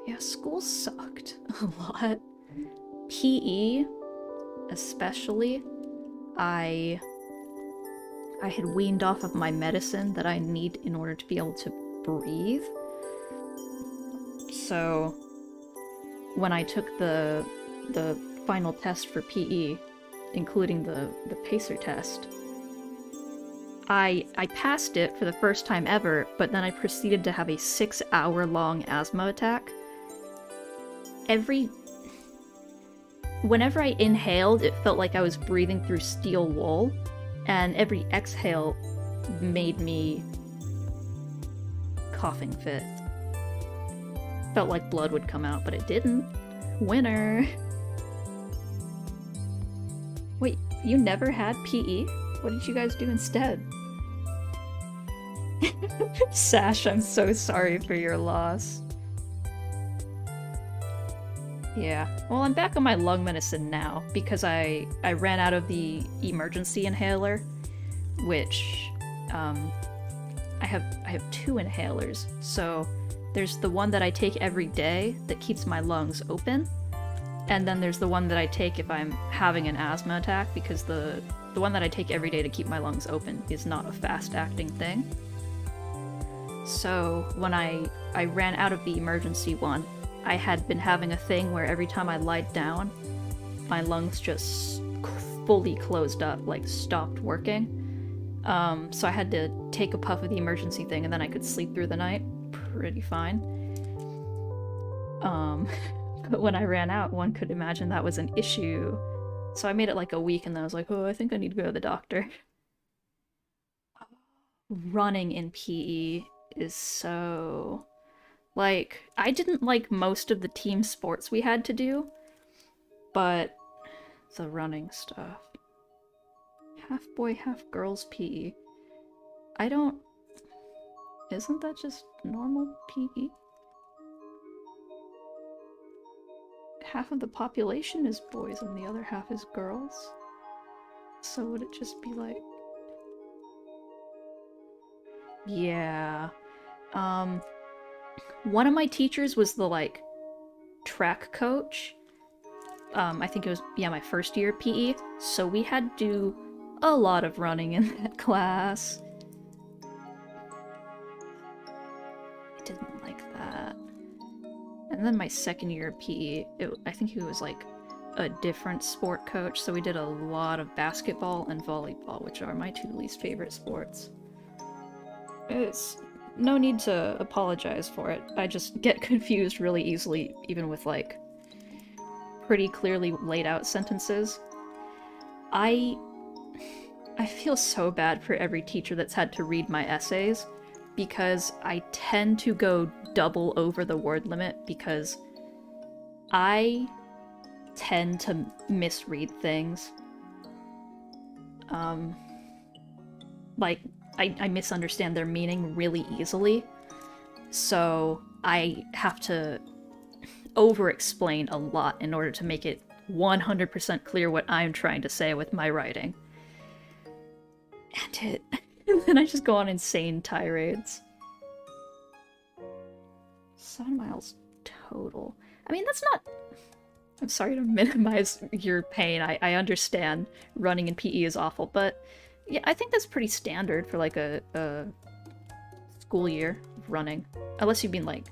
Yeah, school sucked a lot. PE, especially, I had weaned off of my medicine that I need in order to be able to breathe. So when I took the final test for PE, including the pacer test, I passed it for the first time ever, but then I proceeded to have a 6-hour-long asthma attack. Whenever I inhaled, it felt like I was breathing through steel wool, and every exhale made me coughing fit. Felt like blood would come out, but it didn't. Winner! Wait, you never had PE? What did you guys do instead? Sash, I'm so sorry for your loss. Yeah, well, I'm back on my lung medicine now because I ran out of the emergency inhaler, which I have 2 inhalers. So there's the one that I take every day that keeps my lungs open, and then there's the one that I take if I'm having an asthma attack, because the one that I take every day to keep my lungs open is not a fast-acting thing. So when I ran out of the emergency one, I had been having a thing where every time I lied down, my lungs just fully closed up, like stopped working. So I had to take a puff of the emergency thing and then I could sleep through the night pretty fine. But when I ran out, one could imagine that was an issue. So I made it like a week and then I was like, oh, I think I need to go to the doctor. Running in PE is so... Like, I didn't like most of the team sports we had to do, but the running stuff. Half boy, half girls PE. I don't... Isn't that just normal PE? Half of the population is boys and the other half is girls. So would it just be like... Yeah. One of my teachers was the, like, track coach. I think it was, yeah, my first year PE. So we had to do a lot of running in that class. I didn't like that. And then my second year PE, I think he was, like, a different sport coach. So we did a lot of basketball and volleyball, which are my 2 least favorite sports. It's... No need to apologize for it. I just get confused really easily, even with, like, pretty clearly laid out sentences. I feel so bad for every teacher that's had to read my essays, because I tend to go double over the word limit, because I tend to misread things. Like, I misunderstand their meaning really easily, so I have to over-explain a lot in order to make it 100% clear what I'm trying to say with my writing. And then I just go on insane tirades. 7 miles total. I mean, that's not... I'm sorry to minimize your pain. I understand running in PE is awful, but... Yeah, I think that's pretty standard for, like, a school year of running. Unless you mean, like...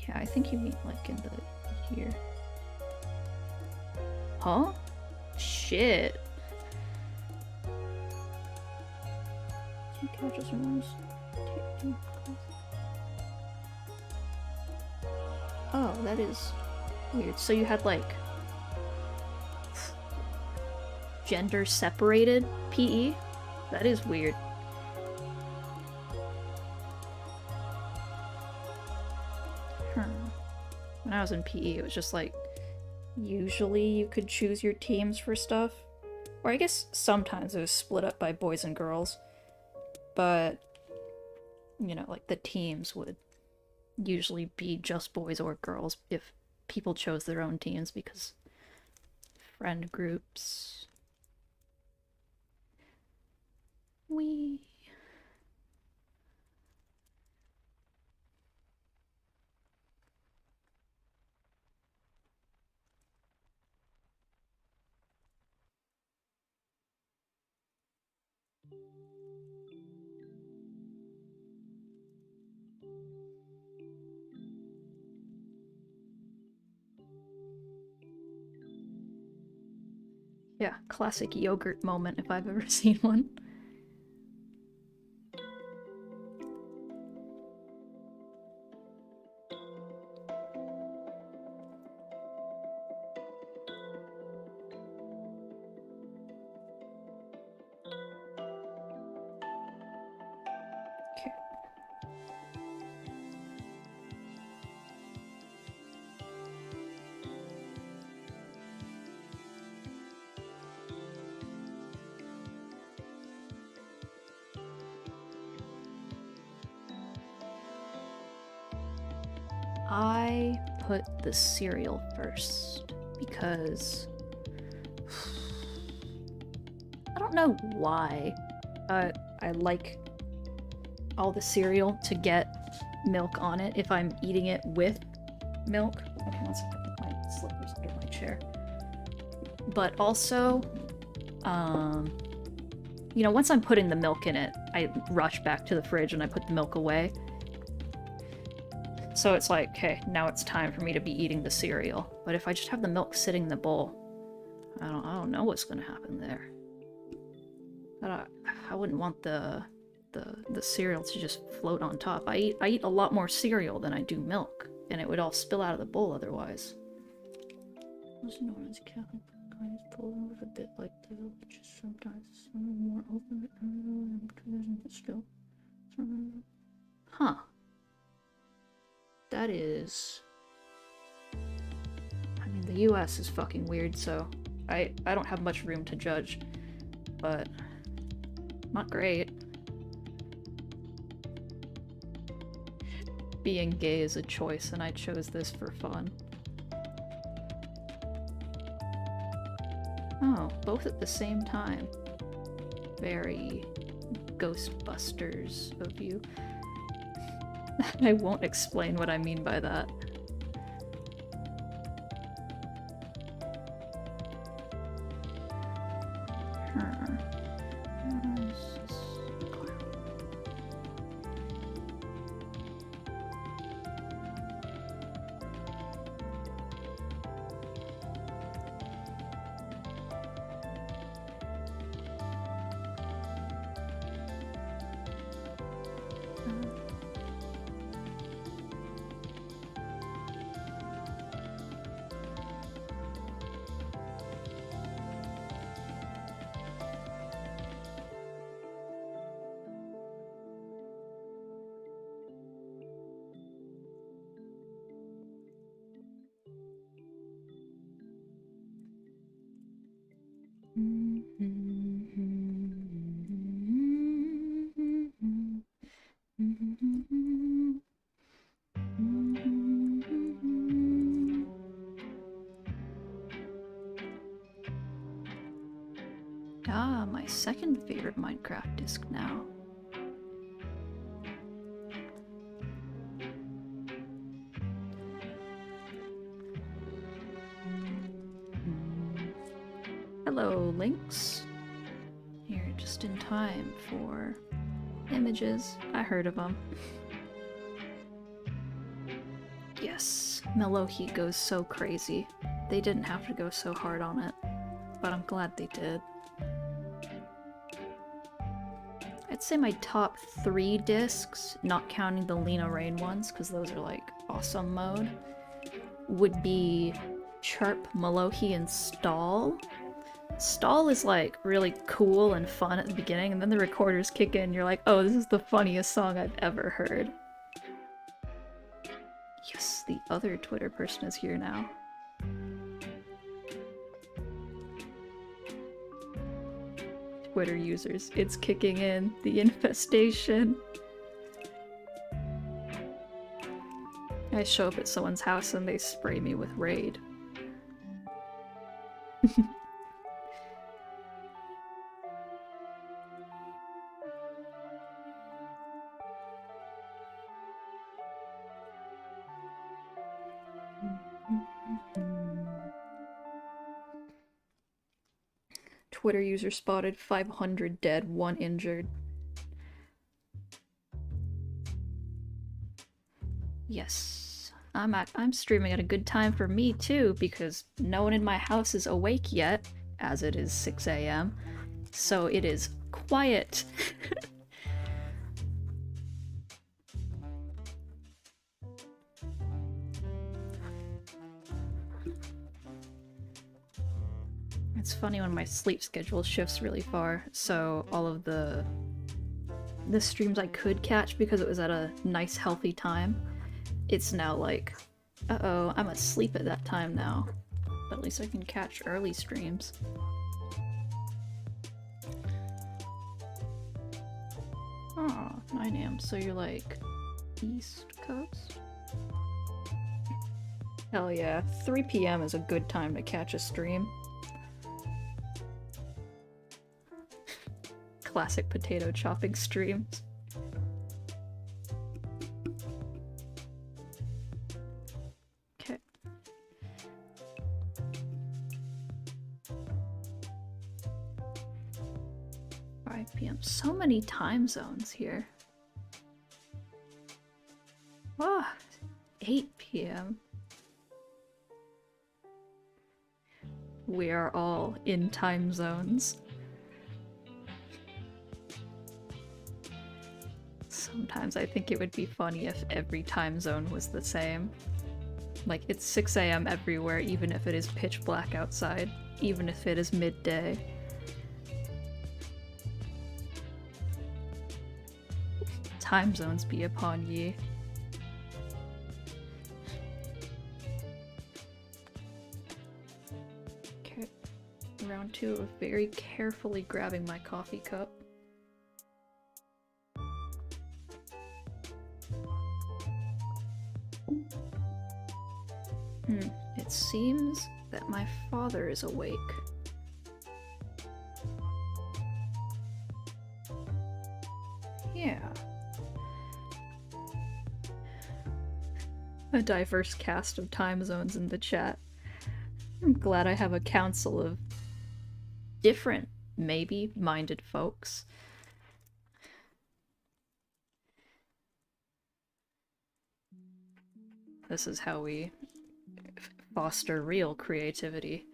Yeah, I think you mean, like, in the year. Huh? Shit. Oh, that is weird. So you had, like... gender-separated PE? That is weird. When I was in PE, it was just like, usually you could choose your teams for stuff, Or I guess sometimes it was split up by boys and girls, but, you know, like the teams would usually be just boys or girls if people chose their own teams because friend groups. We. Yeah, classic yogurt moment if I've ever seen one. Okay. I put the cereal first because I don't know why. I like all the cereal to get milk on it if I'm eating it with milk. Okay, one second, put my slippers under my chair. But also, you know, once I'm putting the milk in it, I rush back to the fridge and I put the milk away. So it's like, okay, now it's time for me to be eating the cereal. But if I just have the milk sitting in the bowl, I don't know what's gonna happen there. I wouldn't want the cereal to just float on top. I eat a lot more cereal than I do milk, and it would all spill out of the bowl otherwise. Most Norman's Catholic kind is pulled over a bit like the villages sometimes. Some more open and still. Huh. That is. I mean, the US is fucking weird, so I don't have much room to judge, but not great. Being gay is a choice, and I chose this for fun. Oh, both at the same time. Very Ghostbusters of you. I won't explain what I mean by that. Ah, my second favorite Minecraft disc now. Hello, Lynx. Here, just in time for images. I heard of them. Yes, Melohi goes so crazy. They didn't have to go so hard on it, but I'm glad they did. I'd say my top 3 discs, not counting the Lena Rain ones, because those are like awesome mode, would be Sharp, Melohi, and Stall. Stall is like really cool and fun at the beginning, and then the recorders kick in and you're like, oh, this is the funniest song I've ever heard. Yes, the other Twitter person is here now. Twitter users. It's kicking in. The infestation. I show up at someone's house and they spray me with Raid. Twitter user spotted, 500 dead, 1 injured. Yes, I'm streaming at a good time for me too, because no one in my house is awake yet, as it is 6 a.m. So it is quiet. It's funny when my sleep schedule shifts really far, so all of the streams I could catch because it was at a nice healthy time, it's now like, uh-oh, I'm asleep at that time now. But at least I can catch early streams. Oh, 9 a.m. So you're like East Coast? Hell yeah, 3 p.m. is a good time to catch a stream. Classic potato chopping streams. Okay. 5 p.m. So many time zones here. Ah, 8 p.m. We are all in time zones. Sometimes I think it would be funny if every time zone was the same. Like, it's 6 a.m. everywhere, even if it is pitch black outside, even if it is midday. Time zones be upon ye. Okay, round 2 of very carefully grabbing my coffee cup. It seems that my father is awake. Yeah. A diverse cast of time zones in the chat. I'm glad I have a council of different, maybe, minded folks. This is how we foster real creativity.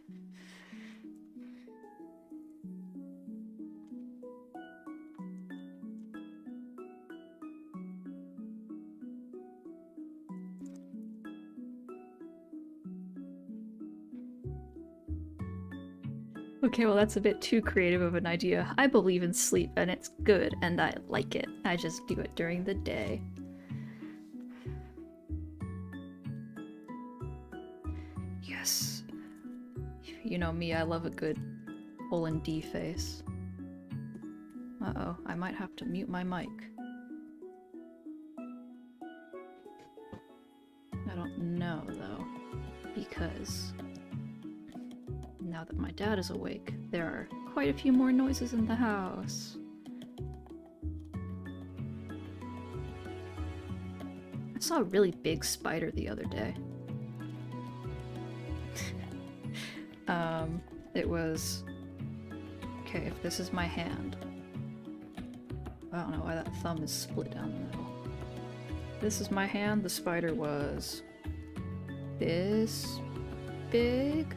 Okay, well that's a bit too creative of an idea. I believe in sleep and it's good and I like it. I just do it during the day. Yes. You know me, I love a good Olin-D face. Uh-oh, I might have to mute my mic. I don't know, though, because now that my dad is awake, there are quite a few more noises in the house. I saw a really big spider the other day. It was... Okay, if this is my hand... I don't know why that thumb is split down the middle. This is my hand, the spider was... this... big?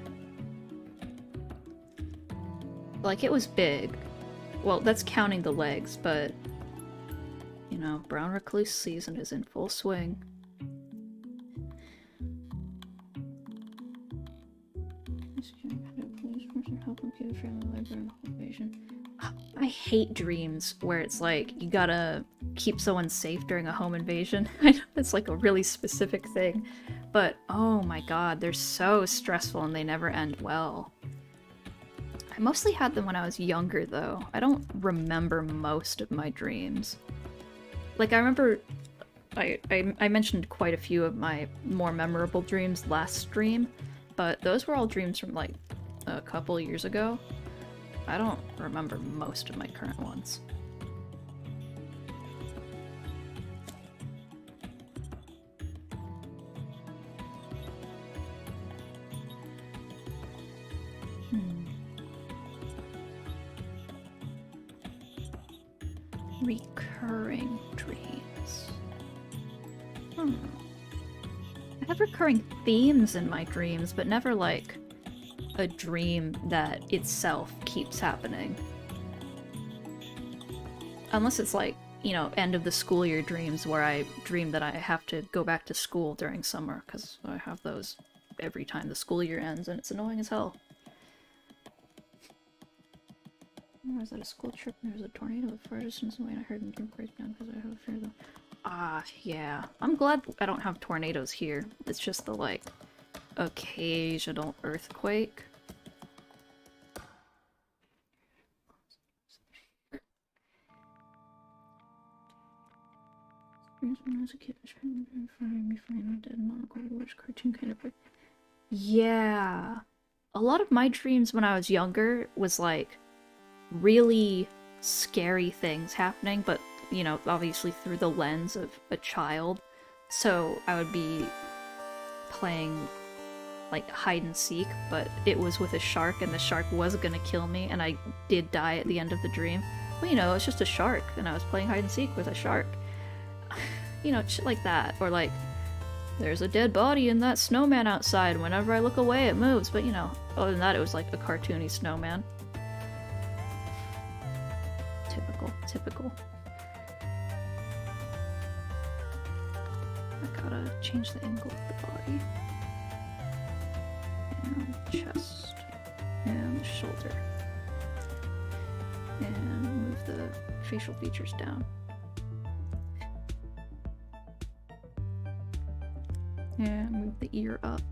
Like, it was big. Well, that's counting the legs, but... You know, brown recluse season is in full swing. I hate dreams where it's like, you gotta keep someone safe during a home invasion. I know that's like a really specific thing, but oh my god, they're so stressful and they never end well. I mostly had them when I was younger, though. I don't remember most of my dreams. Like, I remember I mentioned quite a few of my more memorable dreams last stream, but those were all dreams from, like, a couple years ago. I don't remember most of my current ones. Recurring dreams. I have recurring themes in my dreams, but never, like, a dream that itself keeps happening. Unless it's like, you know, end of the school year dreams where I dream that I have to go back to school during summer, because I have those every time the school year ends, and it's annoying as hell. Was that a school trip? There was a tornado at far distance away, and I heard them break down because I have a fear of them. Ah, yeah. I'm glad I don't have tornadoes here. It's just the, like, occasional earthquake. When I was a kid, I tried to find a dead monocle to watch cartoon kind of. Yeah. A lot of my dreams when I was younger was, like, really scary things happening, but, you know, obviously through the lens of a child. So I would be playing, like, hide and seek, but it was with a shark, and the shark was gonna kill me, and I did die at the end of the dream. Well, you know, it's just a shark, and I was playing hide and seek with a shark. You know, shit like that. Or, like, there's a dead body in that snowman outside. Whenever I look away, it moves. But, you know, other than that, it was like a cartoony snowman. Typical. I gotta change the angle of the body. And chest. And the shoulder. And move the facial features down. And move the ear up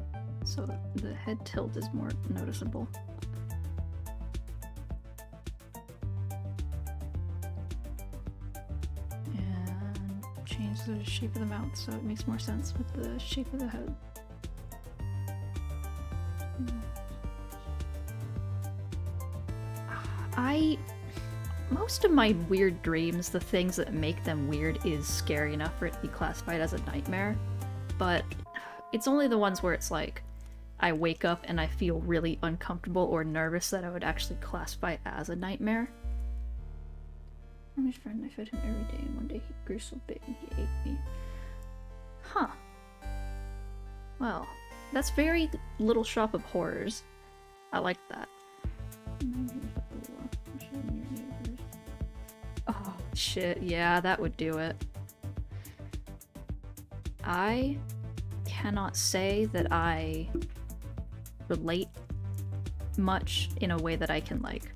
so that the head tilt is more noticeable. Change the shape of the mouth so it makes more sense with the shape of the head. Most of my weird dreams, the things that make them weird is scary enough for it to be classified as a nightmare, but it's only the ones where it's like I wake up and I feel really uncomfortable or nervous that I would actually classify as a nightmare. I'm his friend, I fed him every day, and one day he grew so big and he ate me. Huh. Well, that's very Little Shop of Horrors. I like that. Oh, shit, yeah, that would do it. I cannot say that I relate much in a way that I can, like,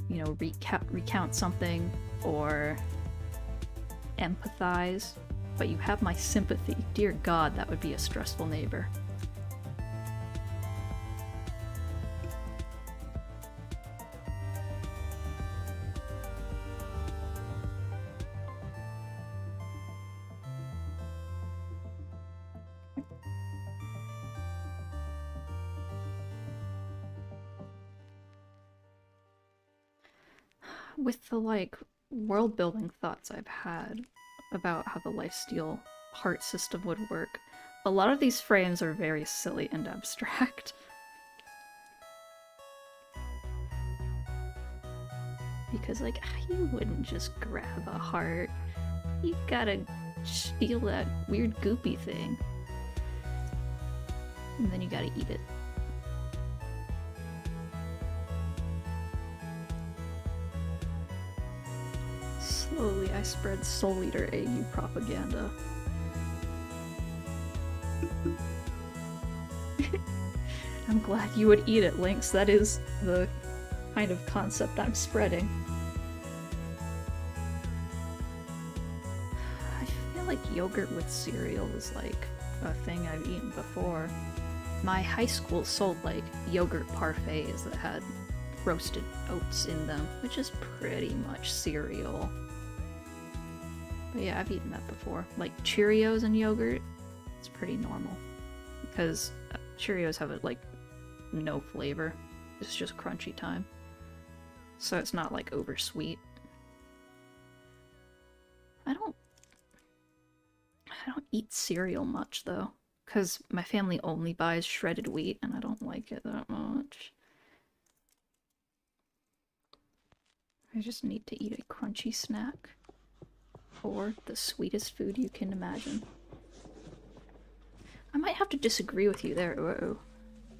you know, recount something or empathize, but you have my sympathy. Dear God, that would be a stressful neighbor. With the, like, world-building thoughts I've had about how the Lifesteal heart system would work, a lot of these frames are very silly and abstract. Because, like, you wouldn't just grab a heart. You gotta steal that weird goopy thing. And then you gotta eat it. Slowly, I spread Soul Eater AU propaganda. I'm glad you would eat it, Lynx. That is the kind of concept I'm spreading. I feel like yogurt with cereal is like a thing I've eaten before. My high school sold like yogurt parfaits that had roasted oats in them, which is pretty much cereal. But yeah, I've eaten that before. Like Cheerios and yogurt, it's pretty normal. Because Cheerios have like no flavor. It's just crunchy time. So it's not like over sweet. I don't eat cereal much though, because my family only buys shredded wheat and I don't like it that much. I just need to eat a crunchy snack. Or the sweetest food you can imagine. I might have to disagree with you there. Whoa.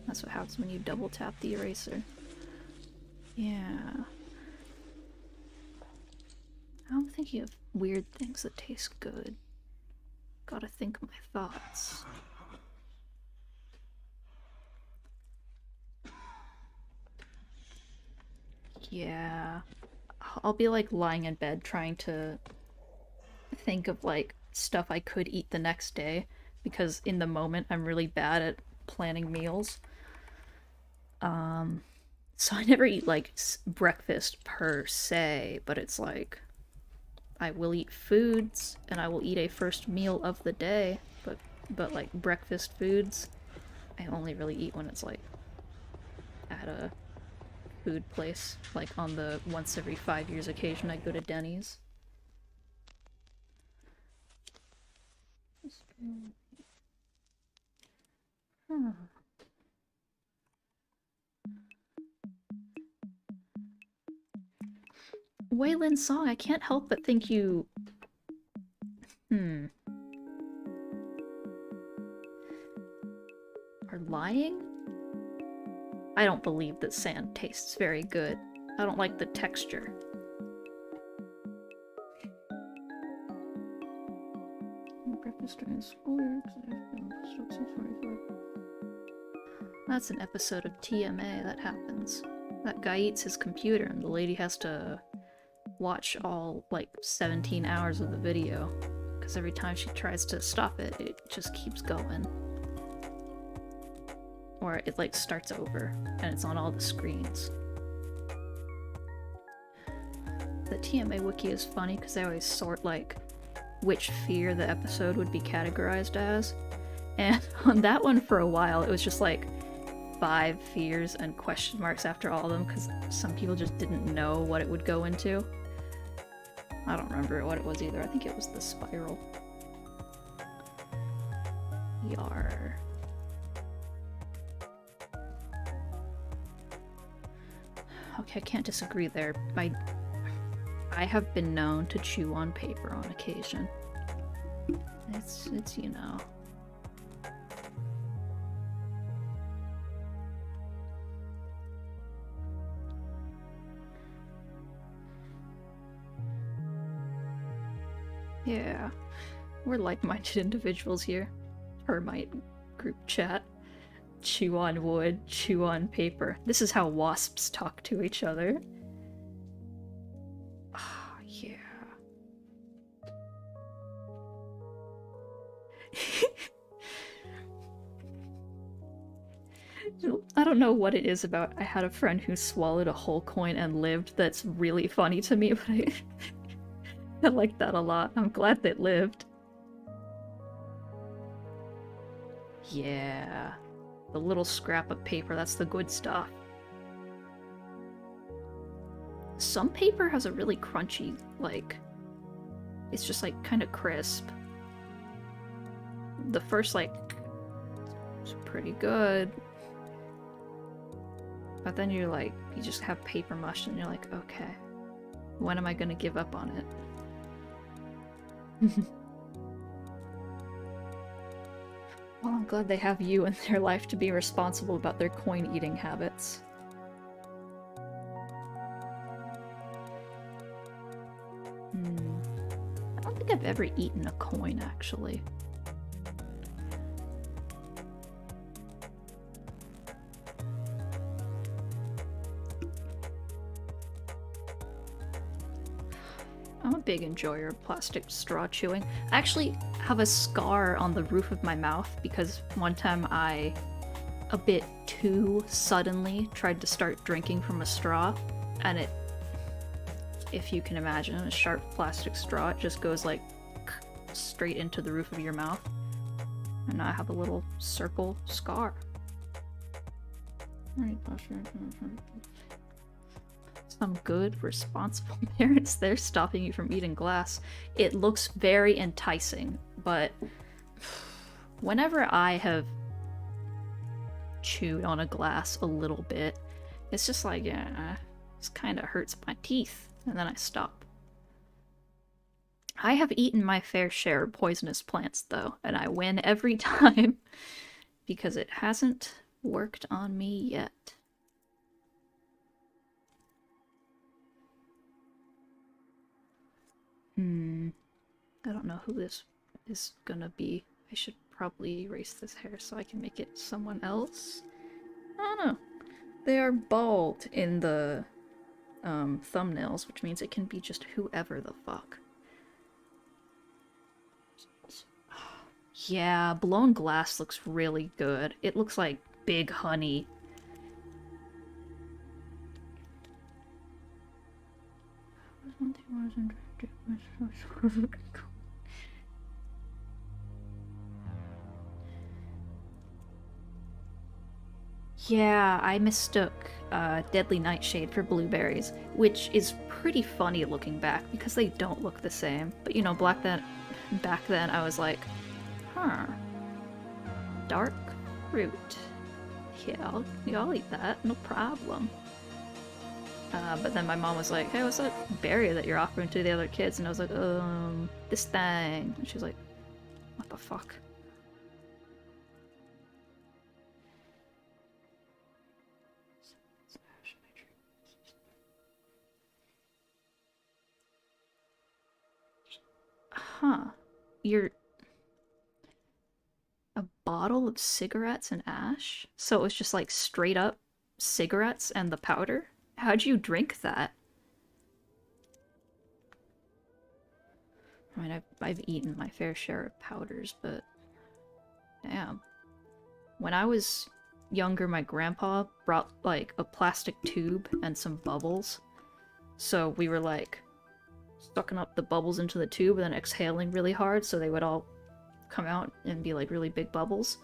That's what happens when you double tap the eraser. Yeah. I'm thinking of weird things that taste good. Gotta think of my thoughts. Yeah. I'll be like lying in bed trying to think of like stuff I could eat the next day, because in the moment I'm really bad at planning meals. So I never eat like breakfast per se, but it's like I will eat foods and I will eat a first meal of the day, but like breakfast foods I only really eat when it's like at a food place, like on the once every 5 years occasion I go to Denny's. Waylon Song, I can't help but think you... are lying? I don't believe that sand tastes very good. I don't like the texture. That's an episode of TMA that happens. That guy eats his computer and the lady has to watch all, like, 17 hours of the video. Because every time she tries to stop it, it just keeps going. Or it, like, starts over, and it's on all the screens. The TMA wiki is funny because they always sort, like, which fear the episode would be categorized as. And on that one for a while, it was just, like, 5 fears and question marks after all of them, because some people just didn't know what it would go into. I don't remember what it was either. I think it was the spiral. Yar. Okay, I can't disagree there. I have been known to chew on paper on occasion. It's you know. Yeah, we're like-minded individuals here. Termite group chat. Chew on wood, chew on paper. This is how wasps talk to each other. Ah, oh, yeah. I don't know what it is about. I had a friend who swallowed a whole coin and lived that's really funny to me, but I like that a lot. I'm glad that lived. Yeah. The little scrap of paper, that's the good stuff. Some paper has a really crunchy, like... it's just, like, kind of crisp. The first, like... it's pretty good. But then you're like, you just have paper mush and you're like, okay. When am I gonna give up on it? Well, I'm glad they have you in their life to be responsible about their coin eating habits. I don't think I've ever eaten a coin, actually. I'm a big enjoyer of plastic straw chewing. I actually have a scar on the roof of my mouth because one time I a bit too suddenly tried to start drinking from a straw, and it, if you can imagine, a sharp plastic straw, it just goes like straight into the roof of your mouth. And I have a little circle scar. Some good, responsible parents there stopping you from eating glass. It looks very enticing, but whenever I have chewed on a glass a little bit, it's just like, yeah, this kind of hurts my teeth, and then I stop. I have eaten my fair share of poisonous plants, though, and I win every time because it hasn't worked on me yet. I don't know who this is gonna be. I should probably erase this hair so I can make it someone else. I don't know. They are bald in the thumbnails, which means it can be just whoever the fuck. Yeah, blown glass looks really good. It looks like big honey. Yeah, I mistook Deadly Nightshade for blueberries, which is pretty funny looking back because they don't look the same. But you know, back then I was like, huh, dark fruit. Yeah, I'll eat that, no problem. But then my mom was like, hey, what's that berry that you're offering to the other kids? And I was like, this thing. And she was like, what the fuck? Huh. You're a bottle of cigarettes and ash? So it was just like straight up cigarettes and the powder? How'd you drink that? I mean, I've eaten my fair share of powders, but damn. When I was younger, my grandpa brought like a plastic tube and some bubbles. So we were like sucking up the bubbles into the tube and then exhaling really hard so they would all come out and be like really big bubbles.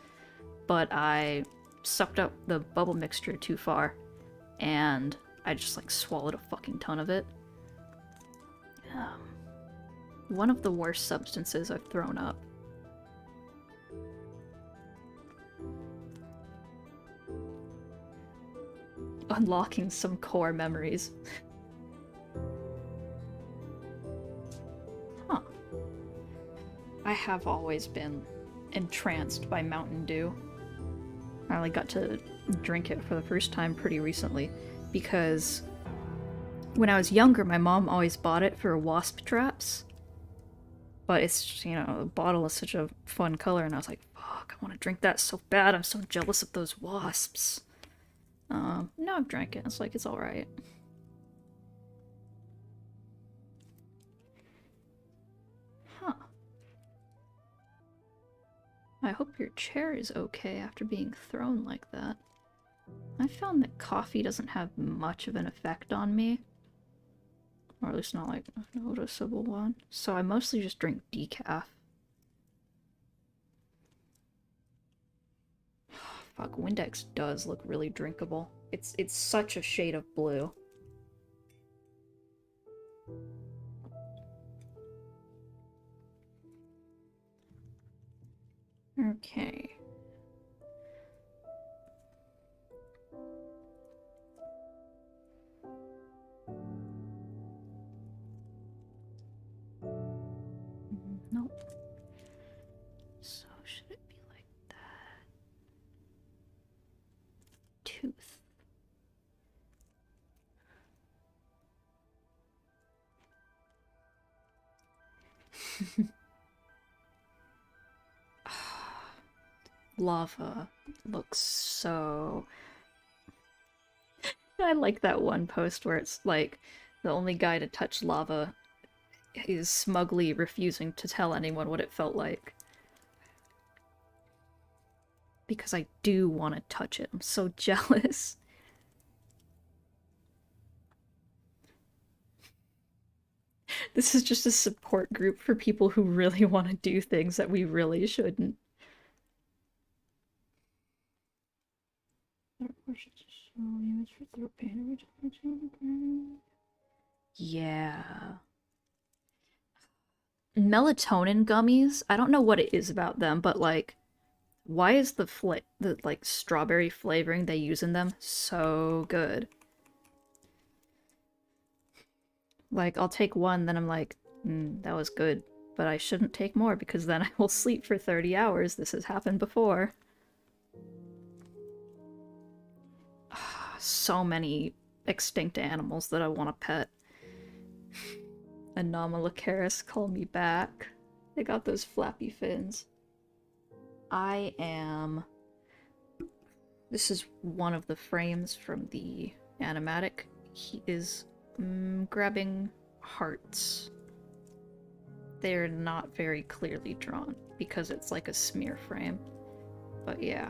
But I sucked up the bubble mixture too far and I just like swallowed a fucking ton of it. One of the worst substances I've thrown up. Unlocking some core memories. Huh. I have always been entranced by Mountain Dew. I only got to drink it for the first time pretty recently because when I was younger, my mom always bought it for wasp traps. But it's, you know, the bottle is such a fun color, and I was like, fuck, I want to drink that so bad. I'm so jealous of those wasps. Now I've drank it. It's like, it's alright. Huh. I hope your chair is okay after being thrown like that. I found that coffee doesn't have much of an effect on me. Or at least not like a noticeable one. So I mostly just drink decaf. Fuck, Windex does look really drinkable. It's such a shade of blue. Okay. Nope. So should it be like that? Tooth. Lava looks so... I like that one post where it's like the only guy to touch lava is smugly refusing to tell anyone what it felt like. because I do want to touch it. I'm so jealous. This is just a support group for people who really want to do things that we really shouldn't. Yeah. Melatonin gummies, I don't know what it is about them, but like, why is the like strawberry flavoring they use in them so good? Like, I'll take one, then I'm like, that was good, but I shouldn't take more because then I will sleep for 30 hours. This has happened before. So many extinct animals that I want to pet. Anomalocaris, call me back. They got those flappy fins. I am... This is one of the frames from the Animatic. He is grabbing hearts. They're not very clearly drawn because it's like a smear frame. But yeah.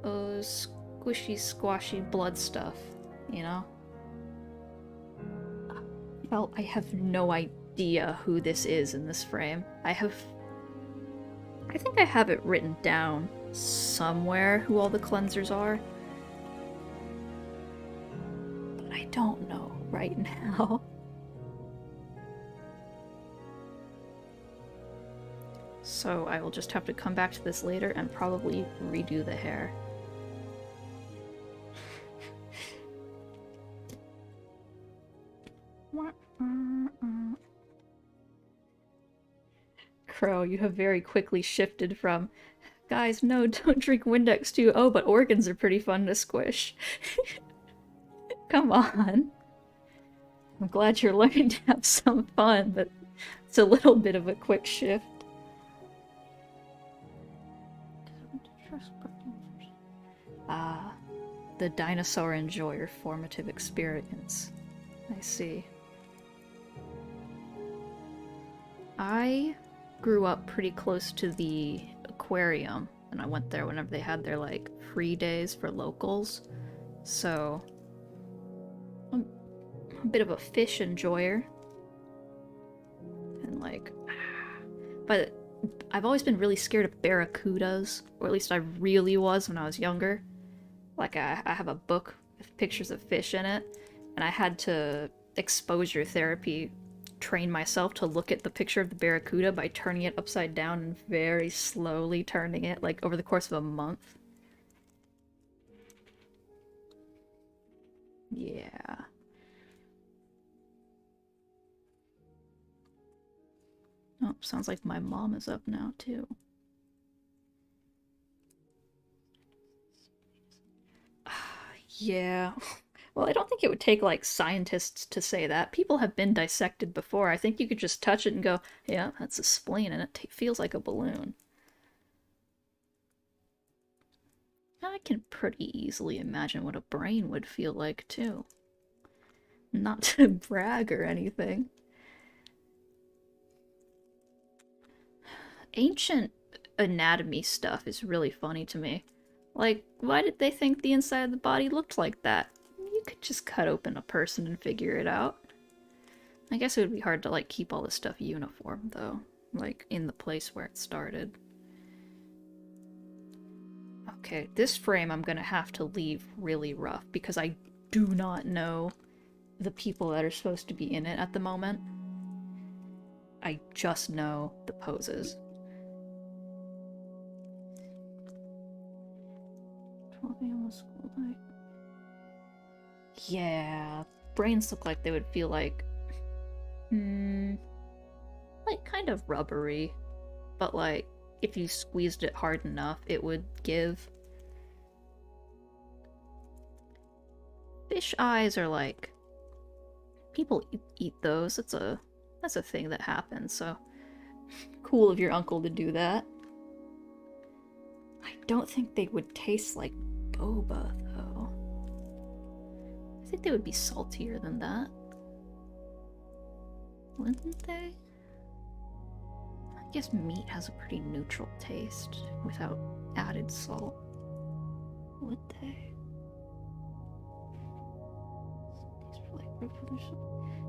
Oh, squishy, squashy blood stuff, you know? Well, I have no idea who this is in this frame. I think I have it written down somewhere who all the cleansers are. But I don't know right now. So I will just have to come back to this later and probably redo the hair. Crow, you have very quickly shifted from, guys, no, don't drink Windex too. Oh, but organs are pretty fun to squish. Come on. I'm glad you're learning to have some fun, but it's a little bit of a quick shift. Ah, the dinosaur enjoyer formative experience. I see. I grew up pretty close to the aquarium, and I went there whenever they had their, like, free days for locals. So, I'm a bit of a fish enjoyer. And, like, but I've always been really scared of barracudas, or at least I really was when I was younger. Like, I have a book with pictures of fish in it, and I had to exposure therapy train myself to look at the picture of the barracuda by turning it upside down and very slowly turning it, like, over the course of a month. Yeah. Oh, sounds like my mom is up now, too. Yeah. Well, I don't think it would take, like, scientists to say that. People have been dissected before. I think you could just touch it and go, yeah, that's a spleen, and it feels like a balloon. I can pretty easily imagine what a brain would feel like, too. Not to brag or anything. Ancient anatomy stuff is really funny to me. Like, why did they think the inside of the body looked like that? You could just cut open a person and figure it out. I guess it would be hard to, like, keep all this stuff uniform, though. Like, in the place where it started. Okay, this frame I'm gonna have to leave really rough, because I do not know the people that are supposed to be in it at the moment. I just know the poses. 12 a.m. school night. Yeah, brains look like they would feel like, like kind of rubbery, but like if you squeezed it hard enough, it would give. Fish eyes are like, people eat those. That's a thing that happens. So cool of your uncle to do that. I don't think they would taste like boba, though. I think they would be saltier than that. Wouldn't they? I guess meat has a pretty neutral taste without added salt. Would they?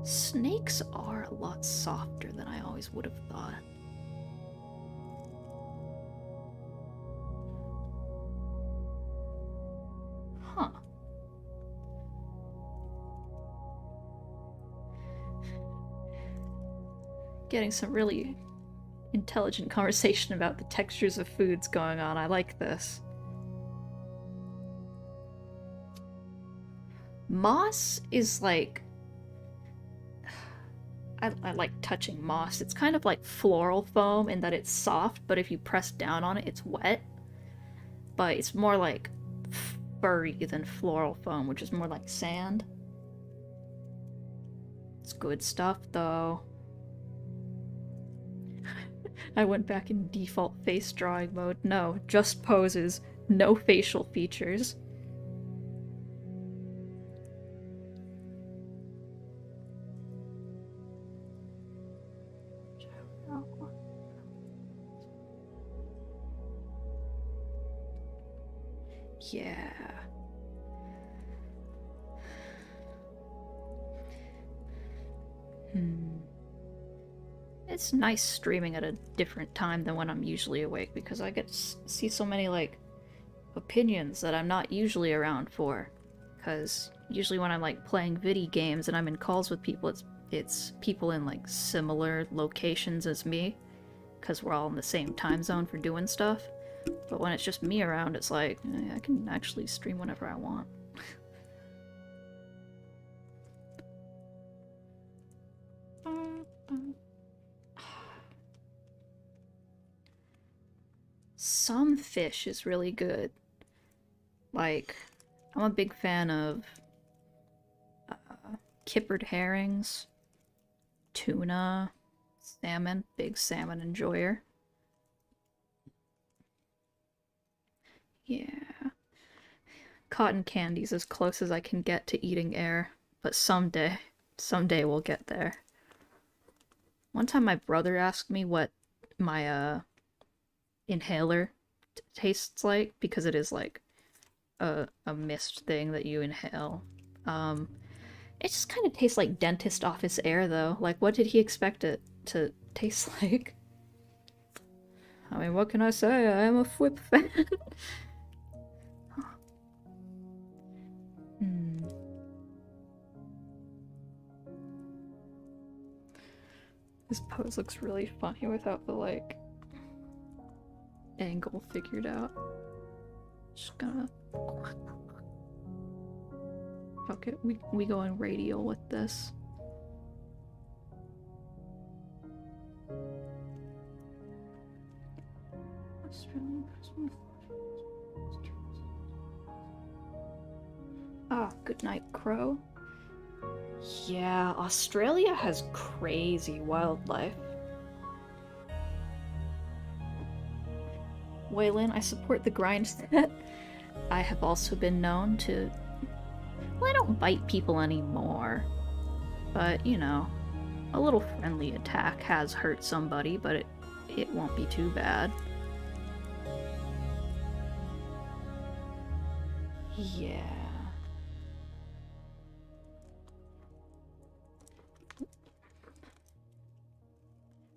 Snakes are a lot softer than I always would have thought. Huh. Getting some really intelligent conversation about the textures of foods going on. I like this. Moss is like... I like touching moss. It's kind of like floral foam in that it's soft, but if you press down on it, it's wet. But it's more like furry than floral foam, which is more like sand. It's good stuff, though. I went back in default face drawing mode. No, just poses. No facial features. Yeah. It's nice streaming at a different time than when I'm usually awake, because I get to see so many, like, opinions that I'm not usually around for. Because usually when I'm, like, playing video games and I'm in calls with people, it's people in, like, similar locations as me, because we're all in the same time zone for doing stuff. But when it's just me around, it's like, I can actually stream whenever I want. Some fish is really good. Like, I'm a big fan of kippered herrings, tuna, salmon, big salmon enjoyer. Yeah. Cotton candy's as close as I can get to eating air, but someday we'll get there. One time my brother asked me what my inhaler tastes like, because it is like a mist thing that you inhale. It just kind of tastes like dentist office air, though. Like, what did he expect it to taste like? I mean, what can I say? I am a Flip fan. This pose looks really funny without the, like, angle figured out. Just gonna... Fuck it, we go in radial with this. Ah, good night, Crow. Yeah, Australia has crazy wildlife. Waylon, I support the grind set. I have also been known to... Well, I don't bite people anymore. But, you know, a little friendly attack has hurt somebody, but it won't be too bad. Yeah.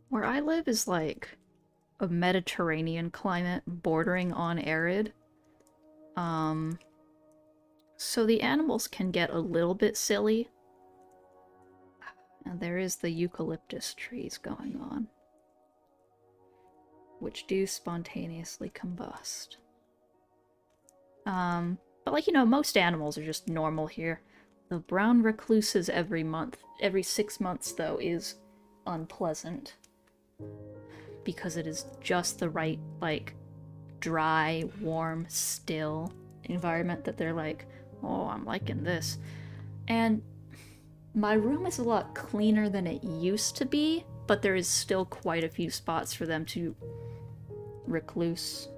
Where I live is like a Mediterranean climate bordering on arid. So the animals can get a little bit silly. And there is the eucalyptus trees going on, which do spontaneously combust. But like, you know, most animals are just normal here. The brown recluses every 6 months, though, is unpleasant. Because it is just the right, like, dry, warm, still environment that they're like, oh, I'm liking this. And my room is a lot cleaner than it used to be, but there is still quite a few spots for them to recluse.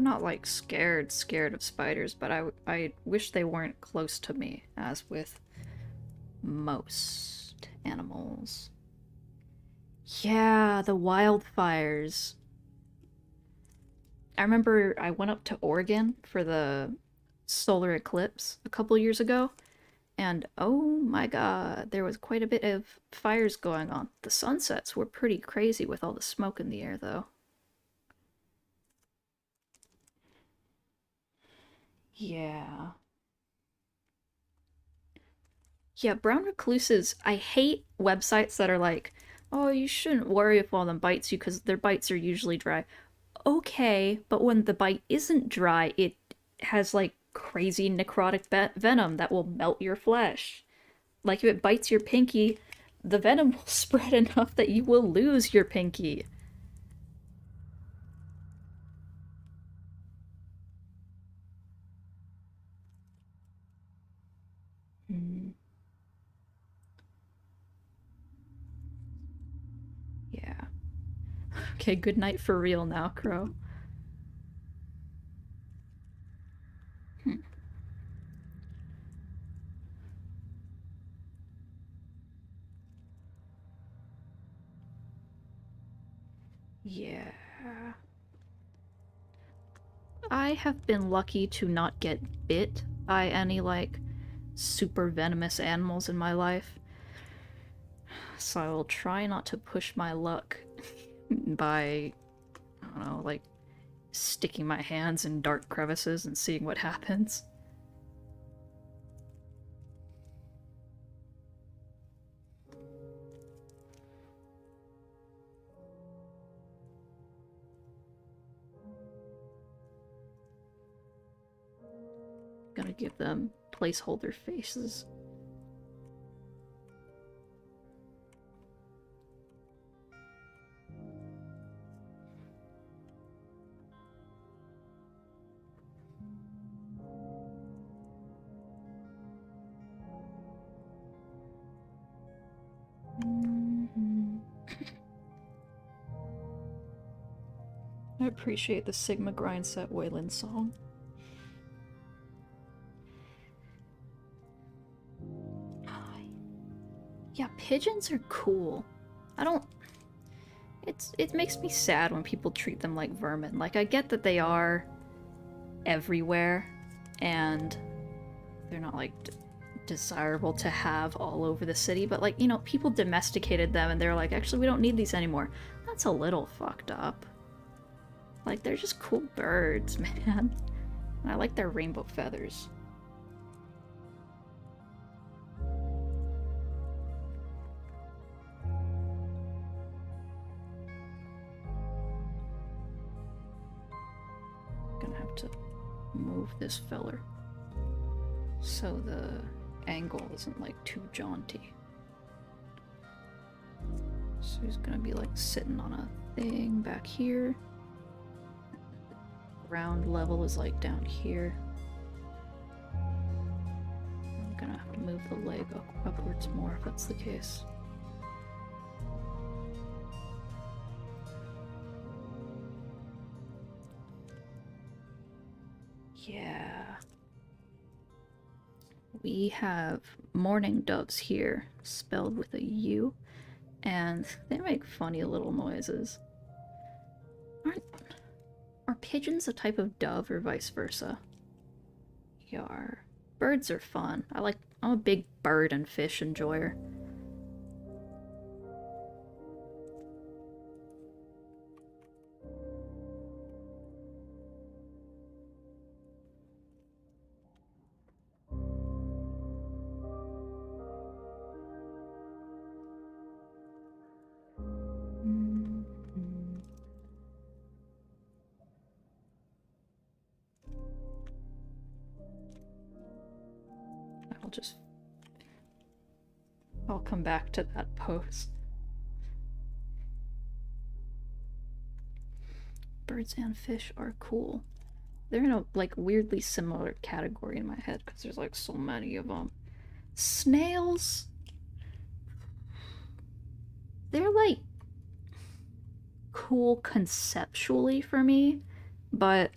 I'm not like scared of spiders, but I wish they weren't close to me, as with most animals. Yeah, the wildfires. I remember I went up to Oregon for the solar eclipse a couple years ago, and oh my god, there was quite a bit of fires going on. The sunsets were pretty crazy with all the smoke in the air, though. Yeah. Yeah, brown recluses, I hate websites that are like, oh, you shouldn't worry if one of them bites you because their bites are usually dry. Okay, but when the bite isn't dry, it has like crazy necrotic venom that will melt your flesh. Like if it bites your pinky, the venom will spread enough that you will lose your pinky. Mm, yeah. Okay, good night for real now, Crow. Hmm. Yeah. I have been lucky to not get bit by any like super venomous animals in my life, so I will try not to push my luck by, I don't know, like sticking my hands in dark crevices and seeing what happens. Gonna give them placeholder faces. I appreciate the Sigma Grindset Wayland song. Yeah, pigeons are cool. I don't. It makes me sad when people treat them like vermin. Like I get that they are everywhere, and they're not like desirable to have all over the city. But like people domesticated them, and they're like, actually, we don't need these anymore. That's a little fucked up. Like they're just cool birds, man. And I like their rainbow feathers. Gonna have to move this feller so the angle isn't like too jaunty. So he's gonna be like sitting on a thing back here. Ground level is like down here. I'm gonna have to move the leg upwards more if that's the case. Yeah. We have mourning doves here, spelled with a U, and they make funny little noises. Are pigeons a type of dove or vice versa? Yar. Birds are fun. I'm a big bird and fish enjoyer. I'll come back to that pose. Birds and fish are cool. They're in a like weirdly similar category in my head because there's like so many of them. Snails, they're like cool conceptually for me, but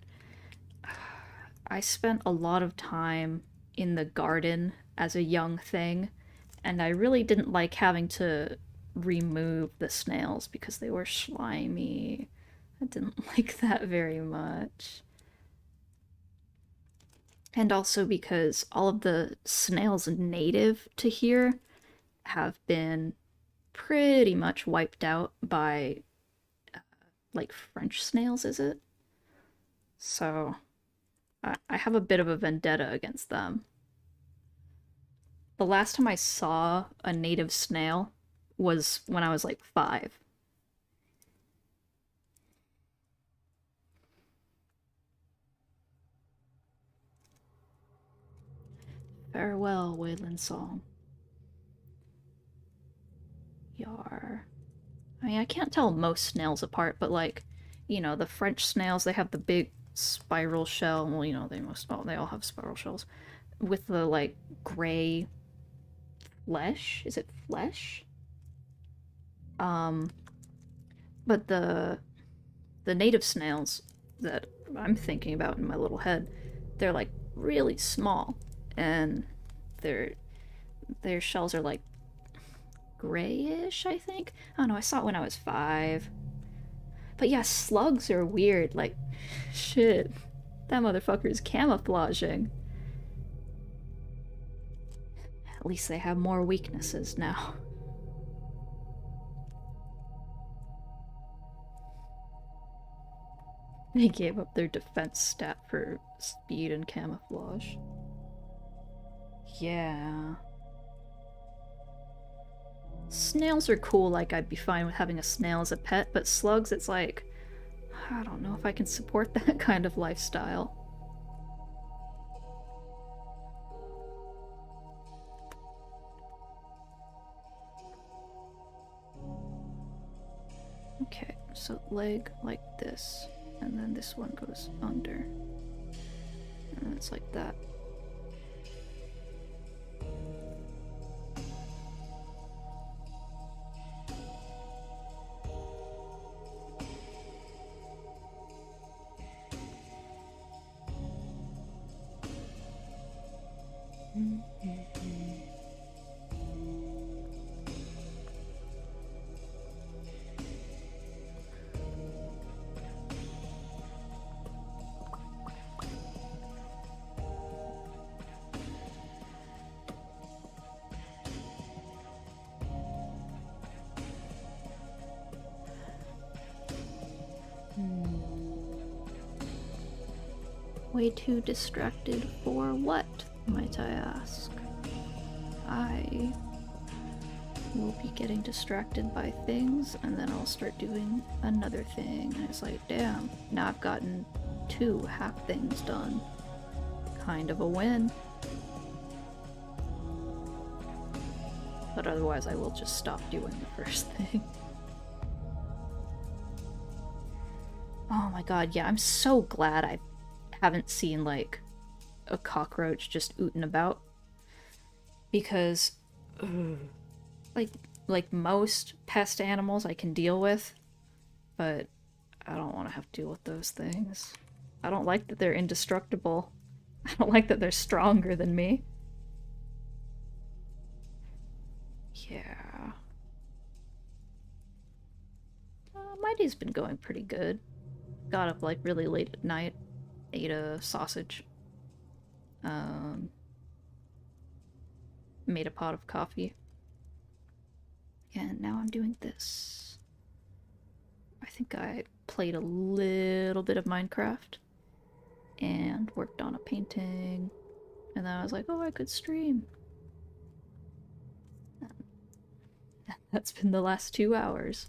I spent a lot of time in the garden as a young thing, and I really didn't like having to remove the snails because they were slimy. I didn't like that very much. And also because all of the snails native to here have been pretty much wiped out by, like, French snails, is it? So I have a bit of a vendetta against them. The last time I saw a native snail was when I was like 5. Farewell, Wayland Song. Yar. I mean, I can't tell most snails apart, but like, the French snails, they have the big spiral shell. Well, they all have spiral shells with the like gray flesh. Is it flesh? Um, but the native snails that I'm thinking about in my little head, they're like really small, and their their shells are like grayish, I think. I don't know, I saw it when I was 5. But yeah, slugs are weird. Like, shit. That motherfucker is camouflaging. At least they have more weaknesses now. They gave up their defense stat for speed and camouflage. Yeah. Snails are cool, like I'd be fine with having a snail as a pet, but slugs, it's like, I don't know if I can support that kind of lifestyle. Okay, so leg like this, and then this one goes under. And it's like that. Way too distracted for what, might I ask? I will be getting distracted by things, and then I'll start doing another thing. And it's like, damn, now I've gotten 2 half things done. Kind of a win. But otherwise I will just stop doing the first thing. Oh my god, yeah, I'm so glad I haven't seen, like, a cockroach just ooting about. Because, like, most pest animals I can deal with, but I don't want to have to deal with those things. I don't like that they're indestructible. I don't like that they're stronger than me. Yeah. My day's been going pretty good. Got up like really late at night, ate a sausage, made a pot of coffee, and now I'm doing this. I think I played a little bit of Minecraft and worked on a painting, and then I was like, oh, I could stream. That's been the last 2 hours.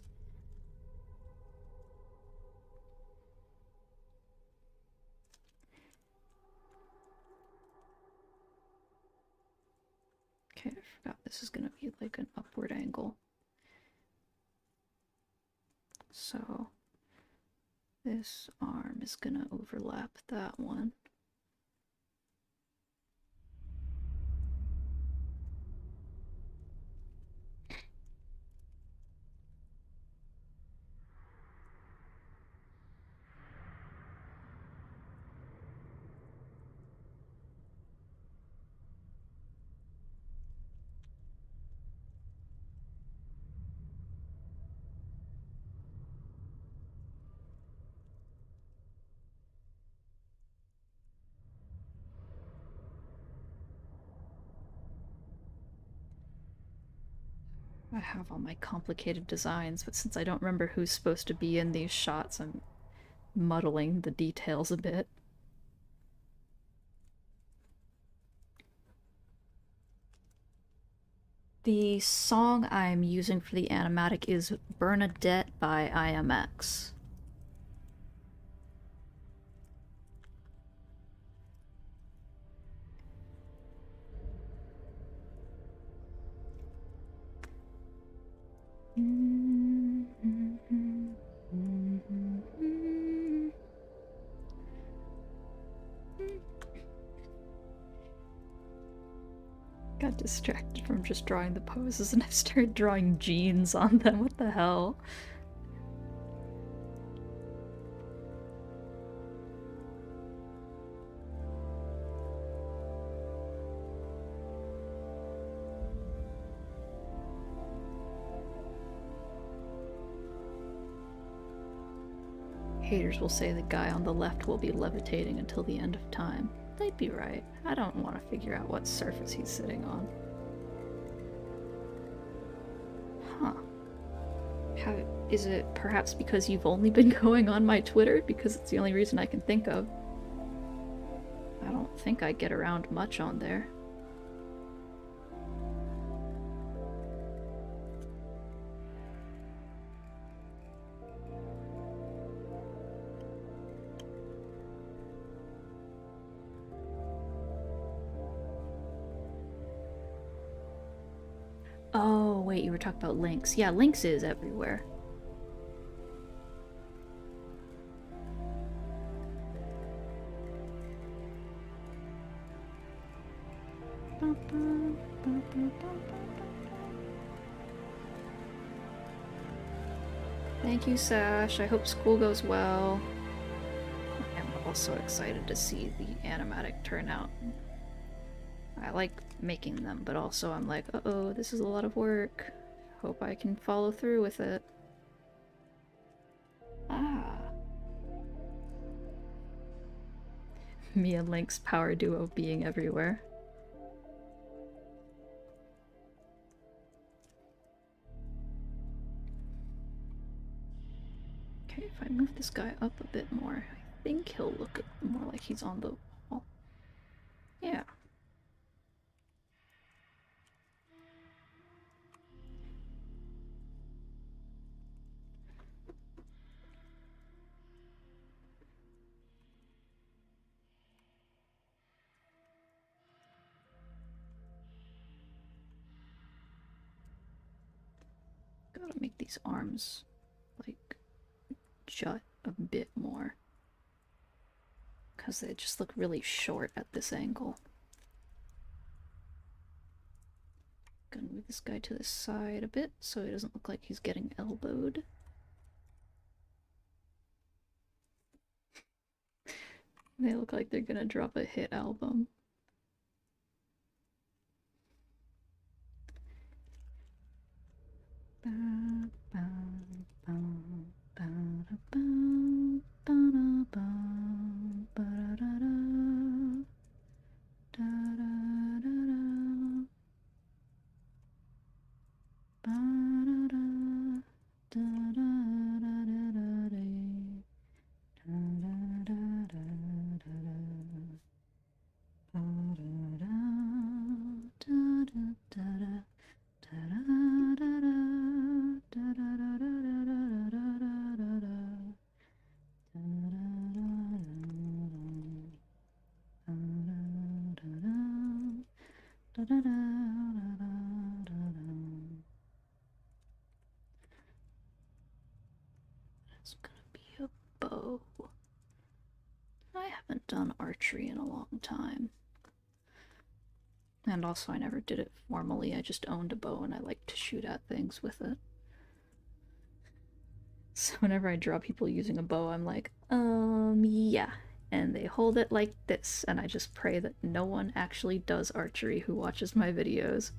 Okay, I forgot this is gonna be like an upward angle. So this arm is gonna overlap that one. I have all my complicated designs, but since I don't remember who's supposed to be in these shots, I'm muddling the details a bit. The song I'm using for the animatic is Bernadette by IMX. Got distracted from just drawing the poses and I started drawing jeans on them. What the hell? Haters will say the guy on the left will be levitating until the end of time. They'd be right. I don't want to figure out what surface he's sitting on. Huh. How is it perhaps because you've only been going on my Twitter? Because it's the only reason I can think of. I don't think I get around much on there. Oh, wait, you were talking about links. Yeah, links is everywhere. Thank you, Sash. I hope school goes well. I'm also excited to see the animatic turn out. I like making them, but also I'm like, uh-oh, this is a lot of work. Hope I can follow through with it. Ah. Me and Link's power duo being everywhere. Okay, if I move this guy up a bit more, I think he'll look more like he's on the wall. Yeah. Gotta make these arms, like, jut a bit more. Because they just look really short at this angle. Gonna move this guy to the side a bit so he doesn't look like he's getting elbowed. They look like they're gonna drop a hit album. It's gonna be a bow. I haven't done archery in a long time. And also I never did it formally, I just owned a bow and I like to shoot at things with it. So whenever I draw people using a bow, I'm like, yeah. And they hold it like this, and I just pray that no one actually does archery who watches my videos.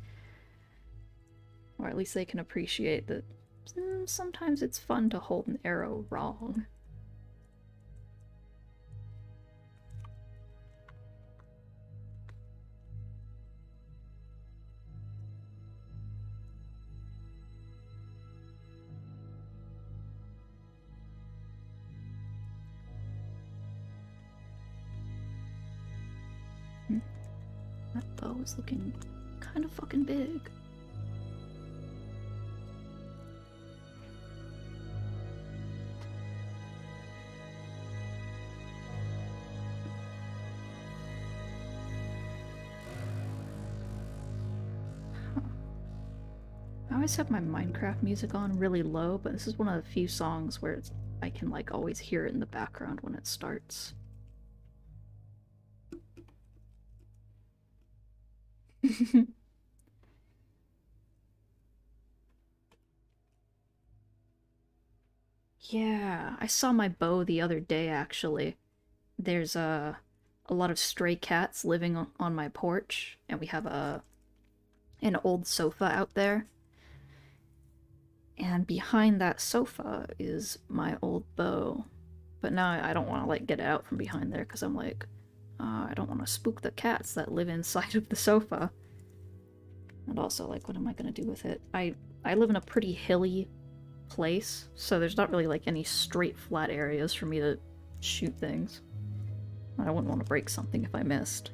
Or at least they can appreciate that sometimes it's fun to hold an arrow wrong. bow is looking kind of fucking big. I always have my Minecraft music on really low, but this is one of the few songs where I can like always hear it in the background when it starts. Yeah, I saw my bow the other day actually. There's a lot of stray cats living on my porch, and we have an old sofa out there. And behind that sofa is my old bow. But now I don't want to like get it out from behind there because I'm like, I don't want to spook the cats that live inside of the sofa. And also, like, what am I gonna do with it? I live in a pretty hilly place, so there's not really like any straight flat areas for me to shoot things. I wouldn't want to break something if I missed.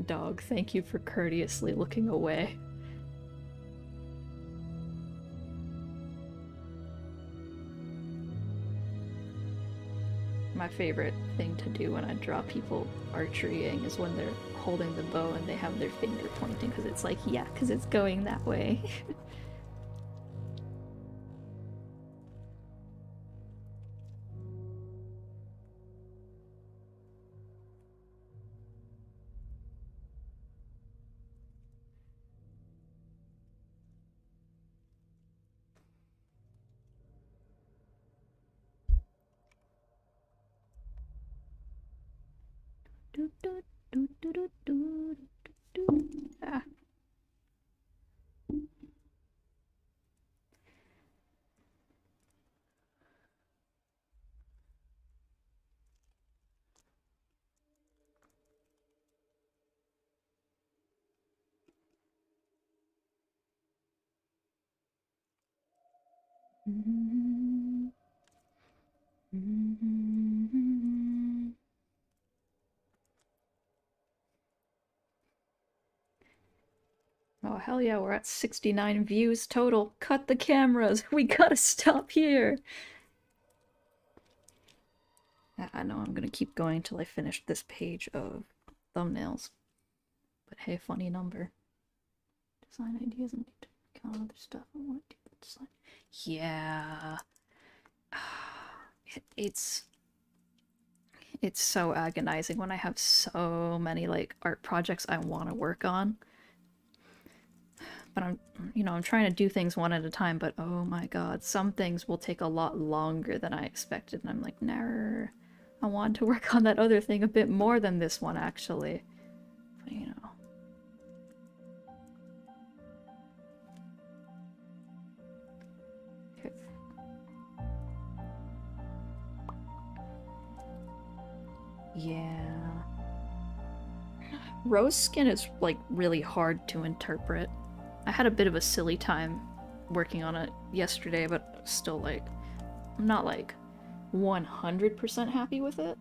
Dog, thank you for courteously looking away. My favorite thing to do when I draw people archerying is when they're holding the bow and they have their finger pointing, because it's like, yeah, because it's going that way. Ah. Oh, hell yeah, we're at 69 views total. Cut the cameras. We gotta stop here. I know I'm gonna keep going till I finish this page of thumbnails. But hey, funny number. Design ideas and count other stuff. I want to do the design. Yeah. It's so agonizing when I have so many like art projects I want to work on. But I'm trying to do things one at a time, but oh my god, some things will take a lot longer than I expected, and I'm like, nah, I want to work on that other thing a bit more than this one, actually. But, Okay. Yeah. Rose skin is, like, really hard to interpret. I had a bit of a silly time working on it yesterday, but still, like, I'm not, like, 100% happy with it.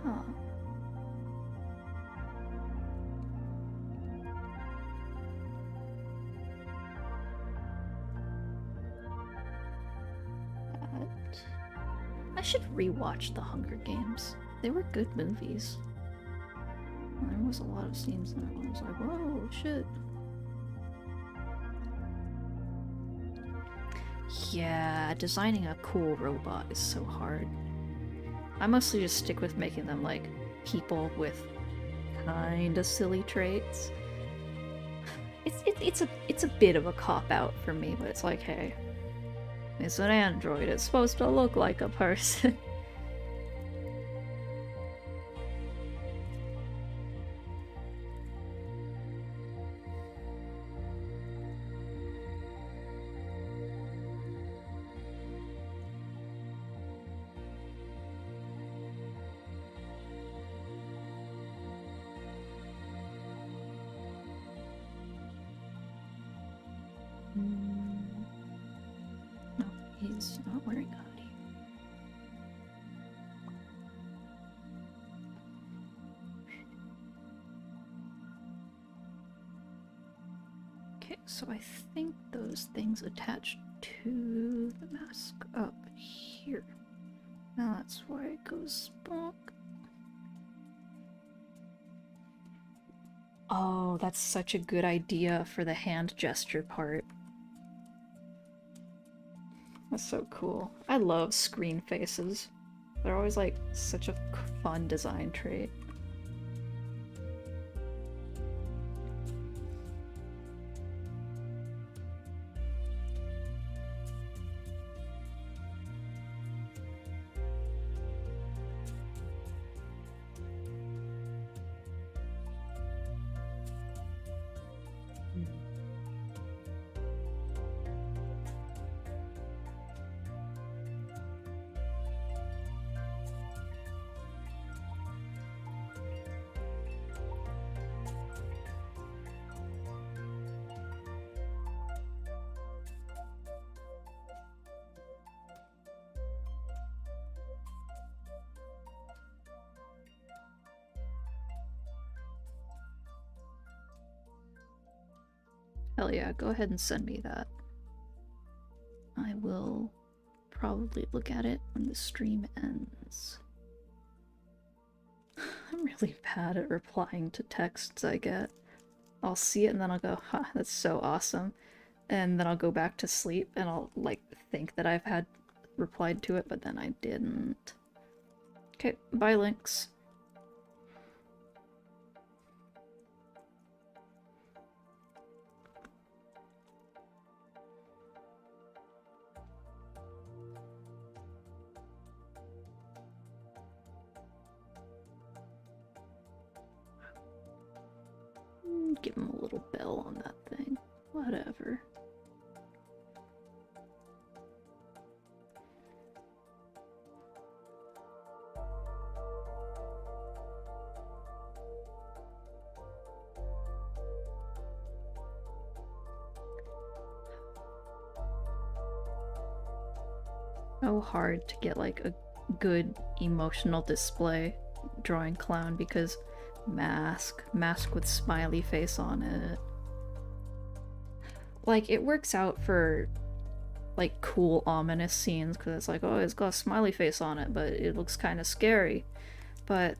Huh. I should rewatch The Hunger Games. They were good movies. There was a lot of scenes in it where I was like, whoa, shit. Yeah, designing a cool robot is so hard. I mostly just stick with making them like people with kinda silly traits. It's a bit of a cop-out for me, but it's like, hey, it's an android, it's supposed to look like a person. is not wearing a hoodie. Okay, so I think those things attach to the mask up here. Now that's why it goes bonk. Oh, that's such a good idea for the hand gesture part. That's so cool. I love screen faces. They're always like such a fun design trait. Hell yeah, go ahead and send me that. I will probably look at it when the stream ends. I'm really bad at replying to texts I get. I'll see it and then I'll go, huh, that's so awesome. And then I'll go back to sleep and I'll like think that I've had replied to it, but then I didn't. Okay, bye links. Give him a little bell on that thing. Whatever. So hard to get like a good emotional display drawing clown because mask with smiley face on it. Like, it works out for like cool ominous scenes because it's like, oh, it's got a smiley face on it, but it looks kind of scary. But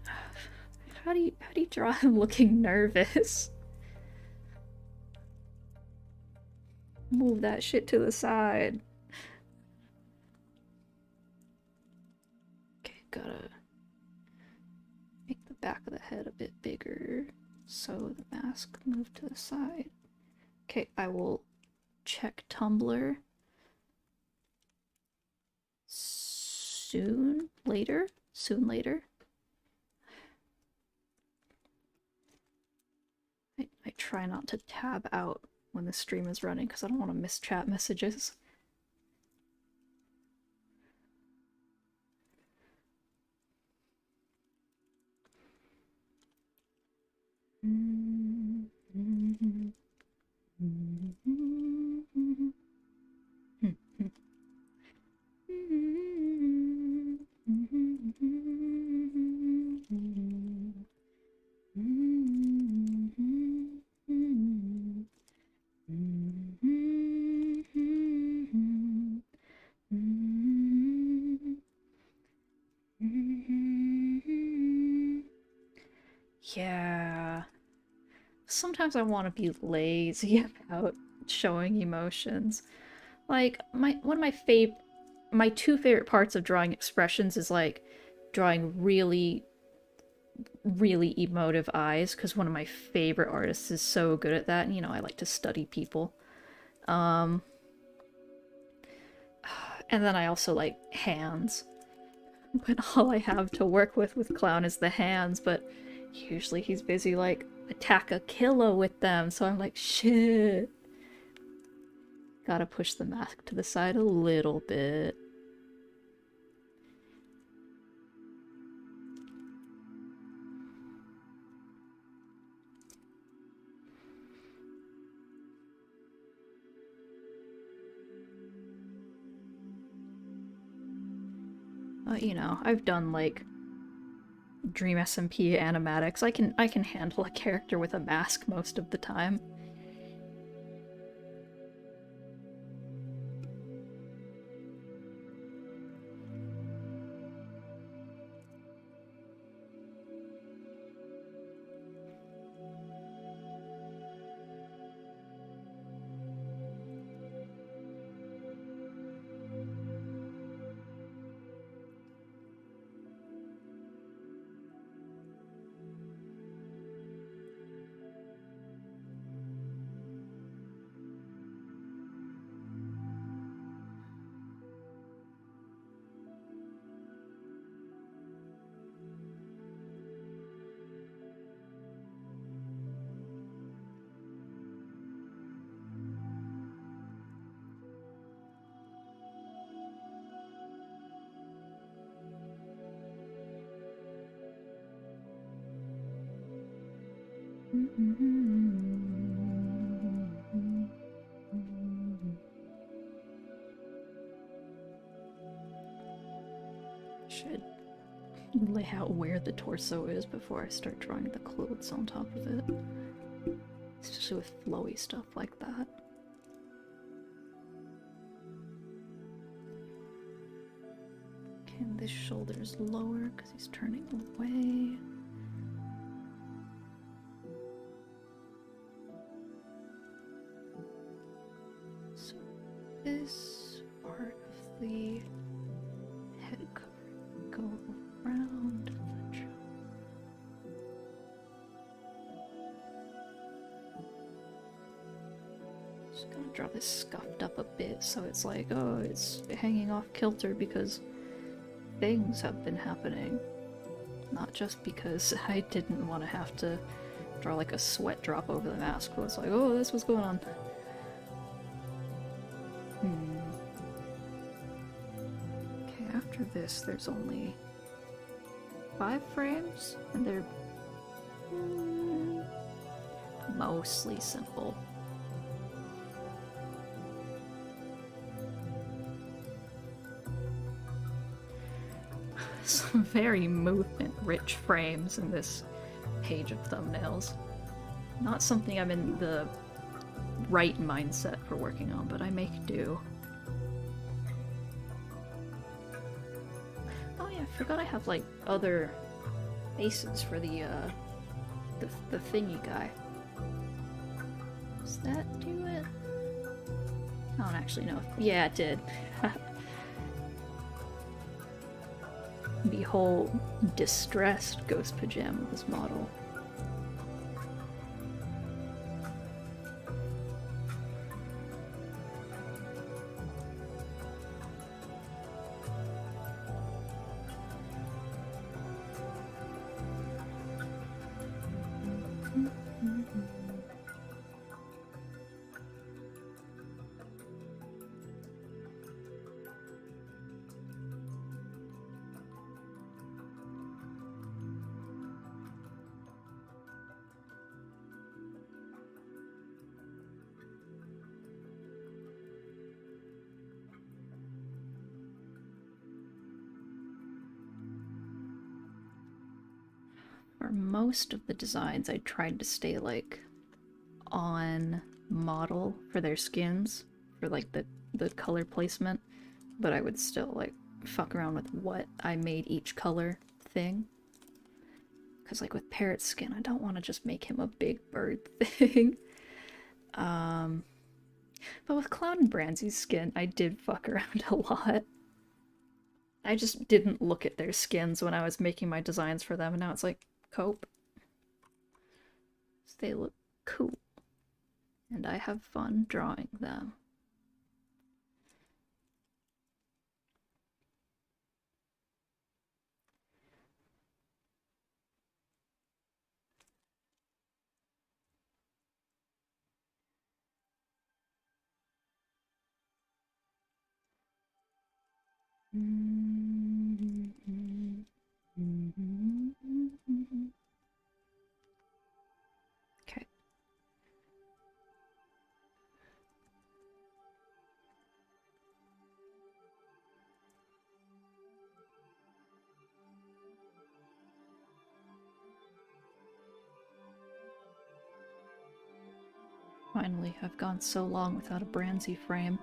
how do you draw him looking nervous? Move that shit to the side. Okay, gotta make the back of the head a bit bigger so the mask move to the side. Okay, I will check Tumblr soon later. I try not to tab out when the stream is running because I don't want to miss chat messages. Yeah. Sometimes I want to be lazy about showing emotions. Like, my two favorite parts of drawing expressions is like drawing really emotive eyes, because one of my favorite artists is so good at that, and you know, I like to study people. And then I also like hands. But all I have to work with Clown is the hands, but usually he's busy like attack a killer with them, so I'm like, shit. Gotta push the mask to the side a little bit. You know, I've done like Dream SMP animatics. I can handle a character with a mask most of the time. Should lay out where the torso is before I start drawing the clothes on top of it. Especially with flowy stuff like that. Okay, and this shoulder's lower because he's turning away. So this part of the head cover go around the jaw. Just gonna draw this scuffed up a bit so it's like, oh, it's hanging off kilter because things have been happening. Not just because I didn't want to have to draw like a sweat drop over the mask, but it's like, oh, that's what's going on. Okay, after this, there's only 5 frames, and they're mostly simple. Some very movement-rich frames in this page of thumbnails. Not something I'm in the right mindset for working on, but I make do. Oh yeah, I forgot I have like other faces for the thingy guy. Does that do it? I don't actually know. Yeah, it did. The whole distressed ghost pajama of this model. For most of the designs, I tried to stay like on model for their skins, for like the color placement, but I would still like fuck around with what I made each color thing. Because like with Parrot's skin, I don't want to just make him a big bird thing. But with Cloud and Branzy's skin, I did fuck around a lot. I just didn't look at their skins when I was making my designs for them, and now it's like, cope. So they look cool. And I have fun drawing them. Okay. Finally, I've gone so long without a Branzy frame.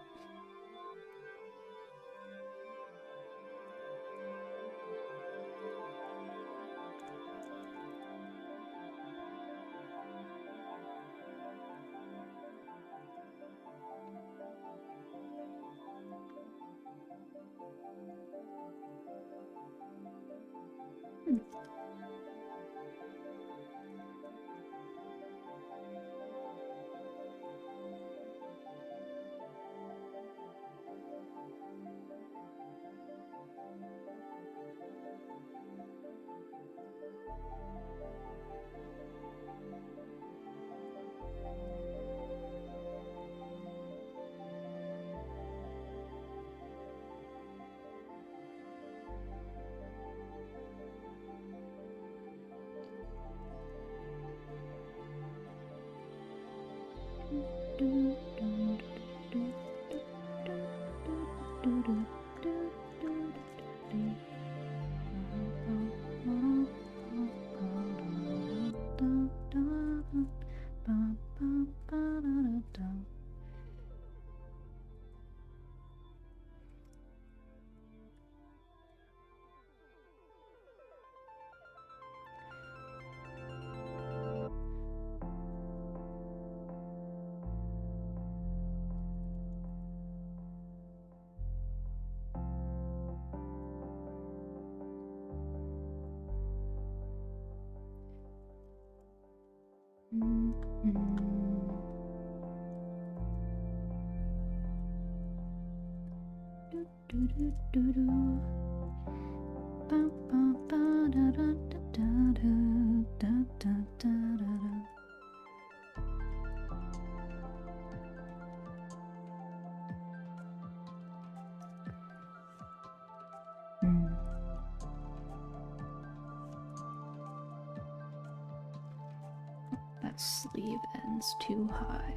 That sleeve ends too high.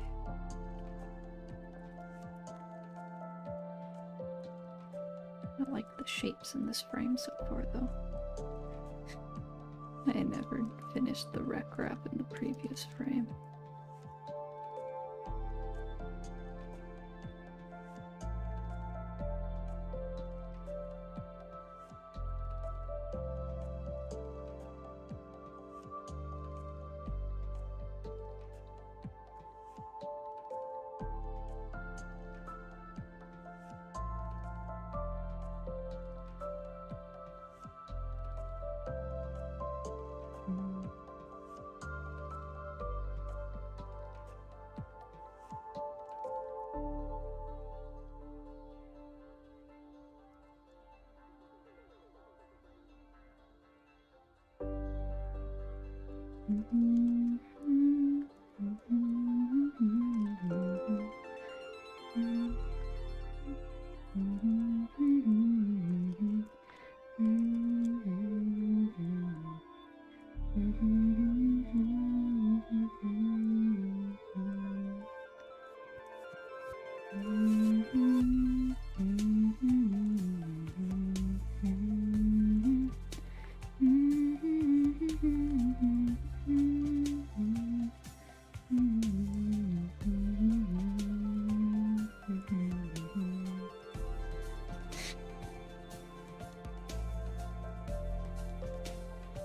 I like the shapes in this frame so far, though. I never finished the rec wrap in the previous frame.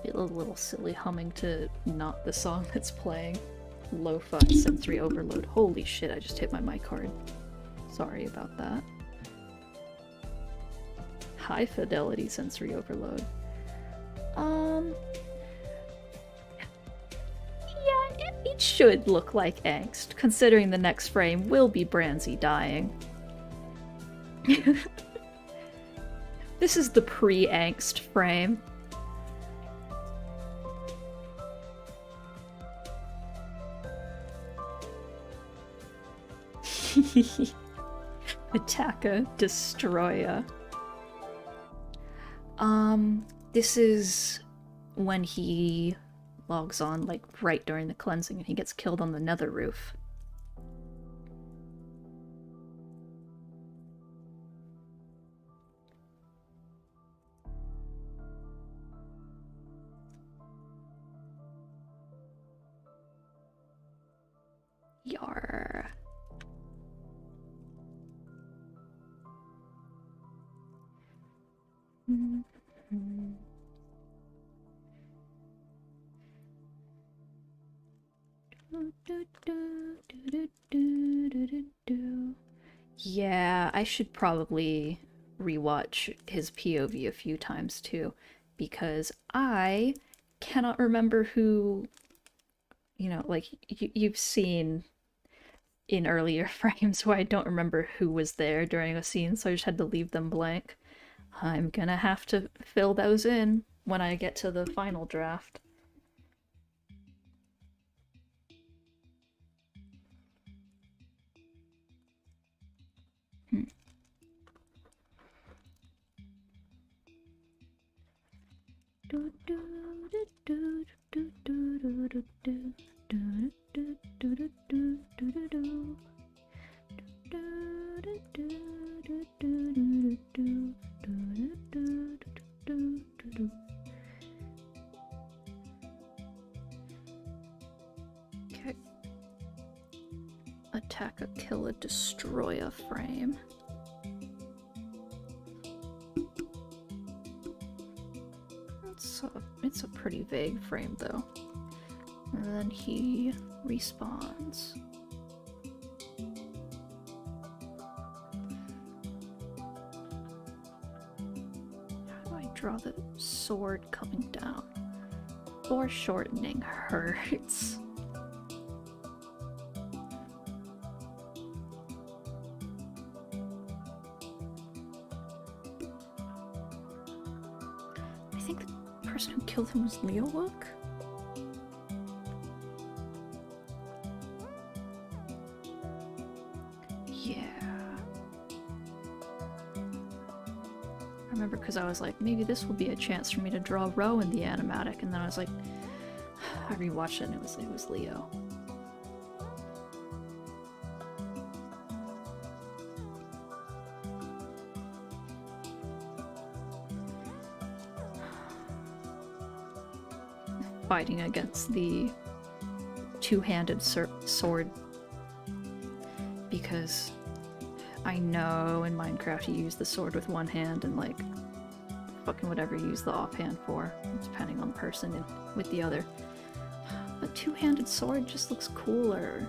Feel a little silly humming to not the song that's playing. Lo-fi sensory overload. Holy shit, I just hit my mic hard. Sorry about that. High fidelity sensory overload. Yeah, it should look like angst, considering the next frame will be Branzy dying. This is the pre-angst frame. Attacka, Destroya. This is when he logs on, like, right during the cleansing and he gets killed on the nether roof. Yar. Yeah, I should probably rewatch his POV a few times too, because I cannot remember who, like you've seen in earlier frames where I don't remember who was there during a scene, so I just had to leave them blank. I'm gonna have to fill those in when I get to the final draft. Hmm. Okay. Attack a kill a destroy a frame. It's a pretty vague frame though. And then he respawns. How do I draw the sword coming down? Foreshortening hurts. I think the person who killed him was Leo Look? Yeah. I remember because I was like, maybe this will be a chance for me to draw Ro in the animatic, and then I was like, I rewatched it and it was Leo. Fighting against the two-handed sword, because I know in Minecraft you use the sword with one hand and like fucking whatever you use the offhand for, depending on the person with the other. But two-handed sword just looks cooler.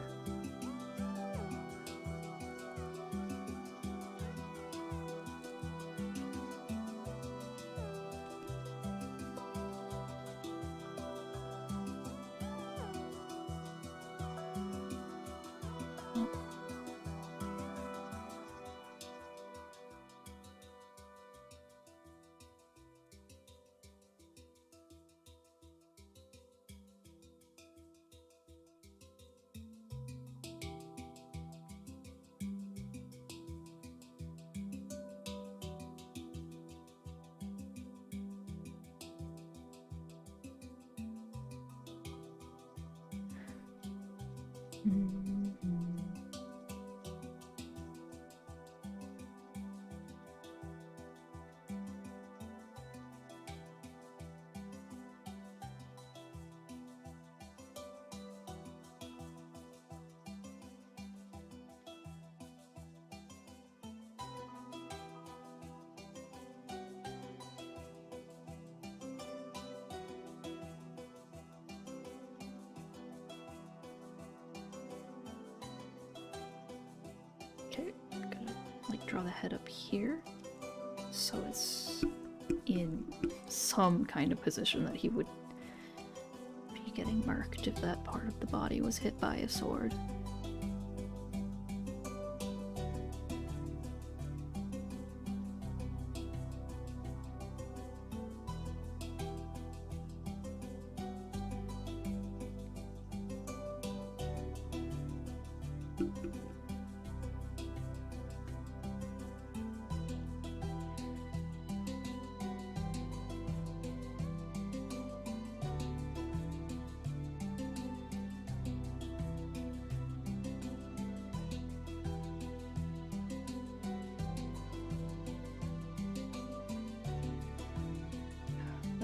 Okay, I'm gonna like draw the head up here, so it's in some kind of position that he would be getting marked if that part of the body was hit by a sword.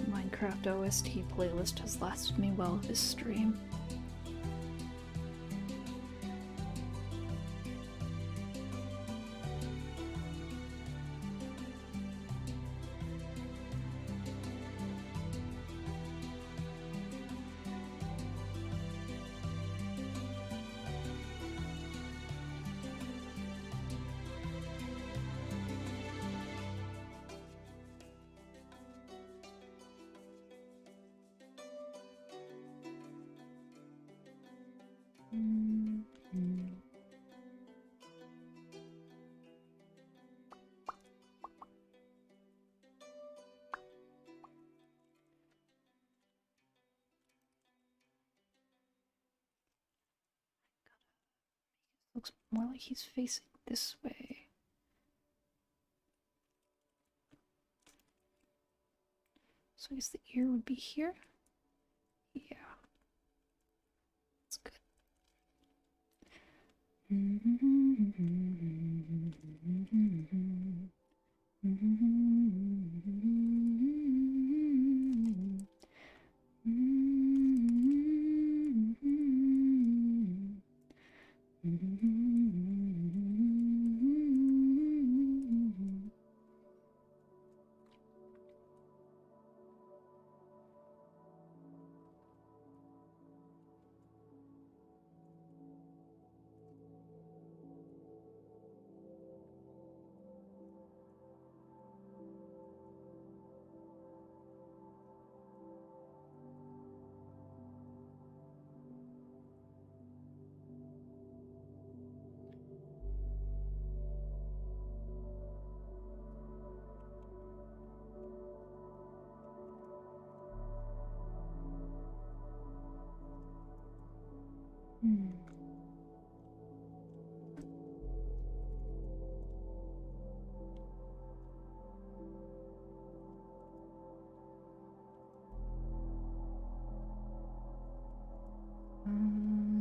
Minecraft OST playlist has lasted me well this stream. Looks more like he's facing this way. So I guess the ear would be here? Yeah. That's good.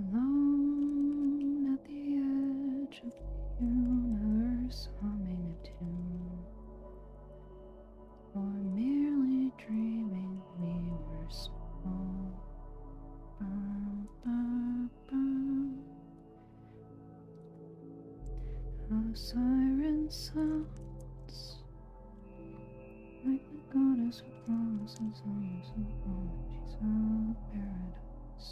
Alone at the edge of the universe, humming a tune, or merely dreaming we were small. A siren sounds like the goddess who promises us apologies of paradise.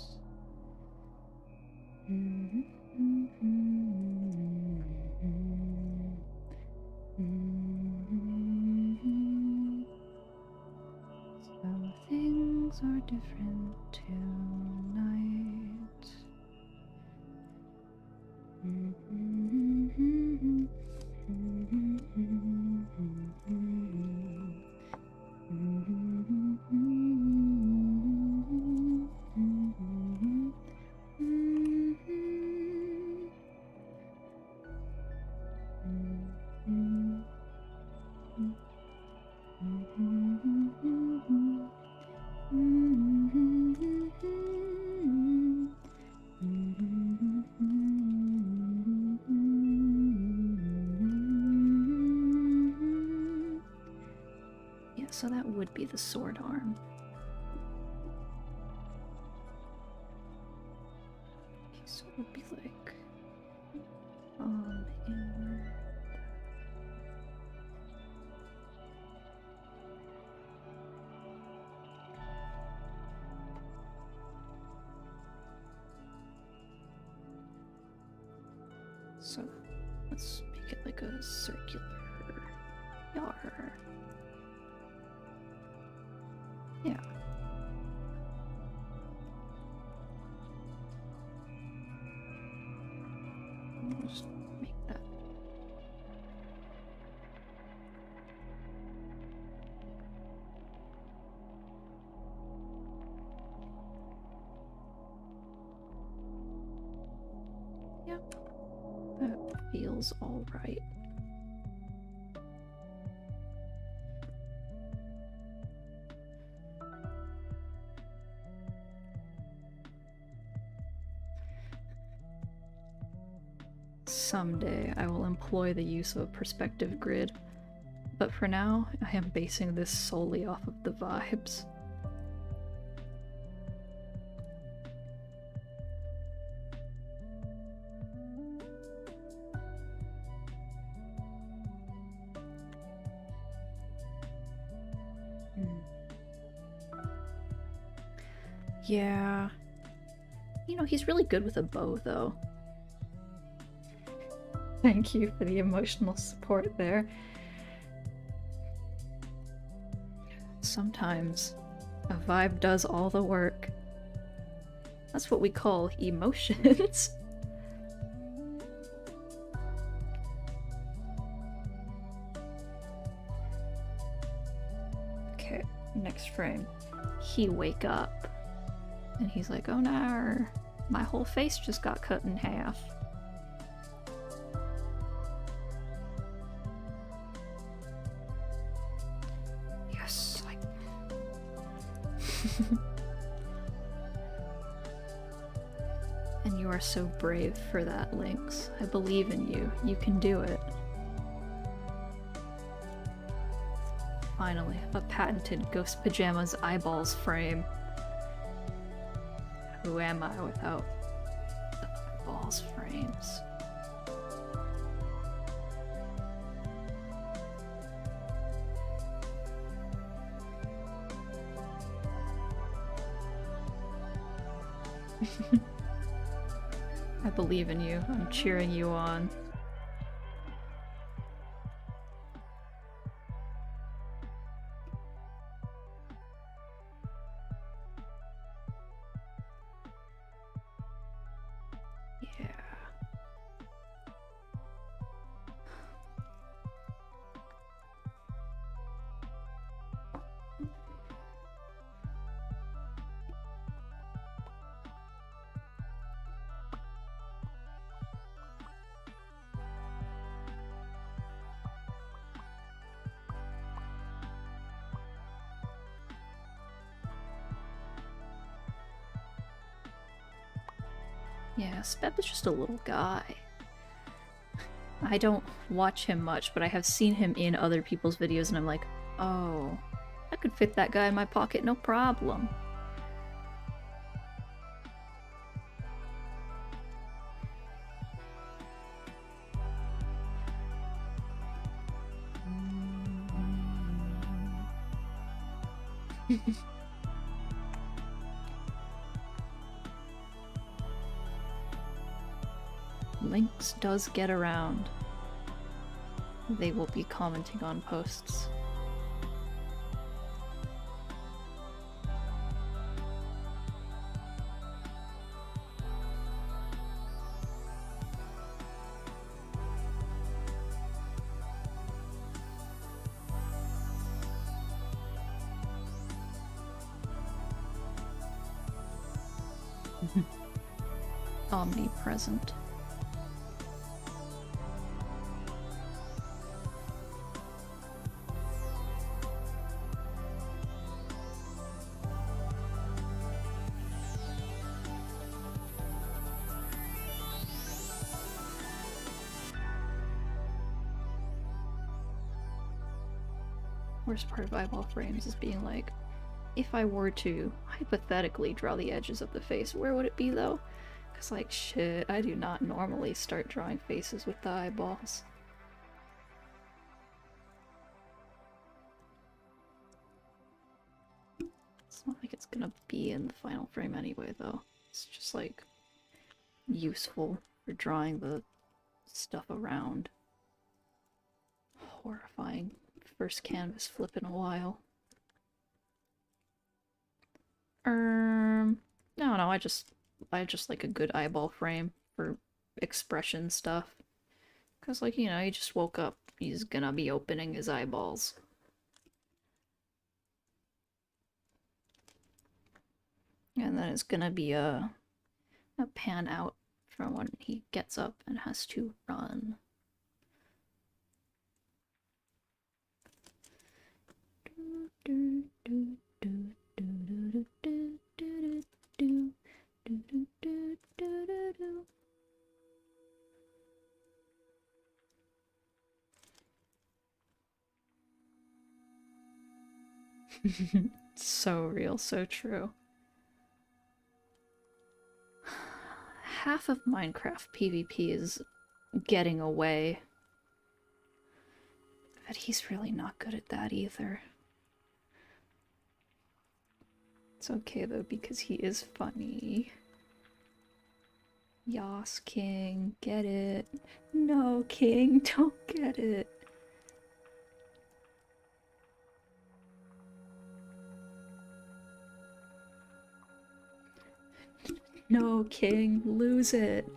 Some things are different tonight. Yeah, so that would be the sword arm. Okay, so it would be like inward. So let's make it like a circular yar. Yeah. We'll just make that. Yeah. That feels all right. Someday I will employ the use of a perspective grid, but for now I am basing this solely off of the vibes. Yeah. You know, he's really good with a bow, though. Thank you for the emotional support there. Sometimes a vibe does all the work. That's what we call emotions. Okay, next frame. He wake up. And he's like, oh no, my whole face just got cut in half. And you are so brave for that, Lynx. I believe in you. You can do it. Finally, a patented Ghost Pajamas eyeballs frame. Who am I without eyeballs frames? I believe in you. I'm cheering you on. Yeah. Yeah, Spep is just a little guy. I don't watch him much, but I have seen him in other people's videos and I'm like, oh, I could fit that guy in my pocket, no problem. Lynx does get around. They will be commenting on posts. Omnipresent. Worst part of eyeball frames is being like, if I were to hypothetically draw the edges of the face, where would it be though? Because like shit, I do not normally start drawing faces with the eyeballs. It's not like it's gonna be in the final frame anyway though. It's just like useful for drawing the stuff around. Horrifying. First canvas flip in a while. No, I just like a good eyeball frame for expression stuff. Cause like, you know, he just woke up, he's gonna be opening his eyeballs. And then it's gonna be a pan out from when he gets up and has to run. So real, so true. Half of Minecraft PvP is getting away. But he's really not good at that either. It's okay though, because he is funny. Yas, King, get it. No, King, don't get it. No, King, lose it.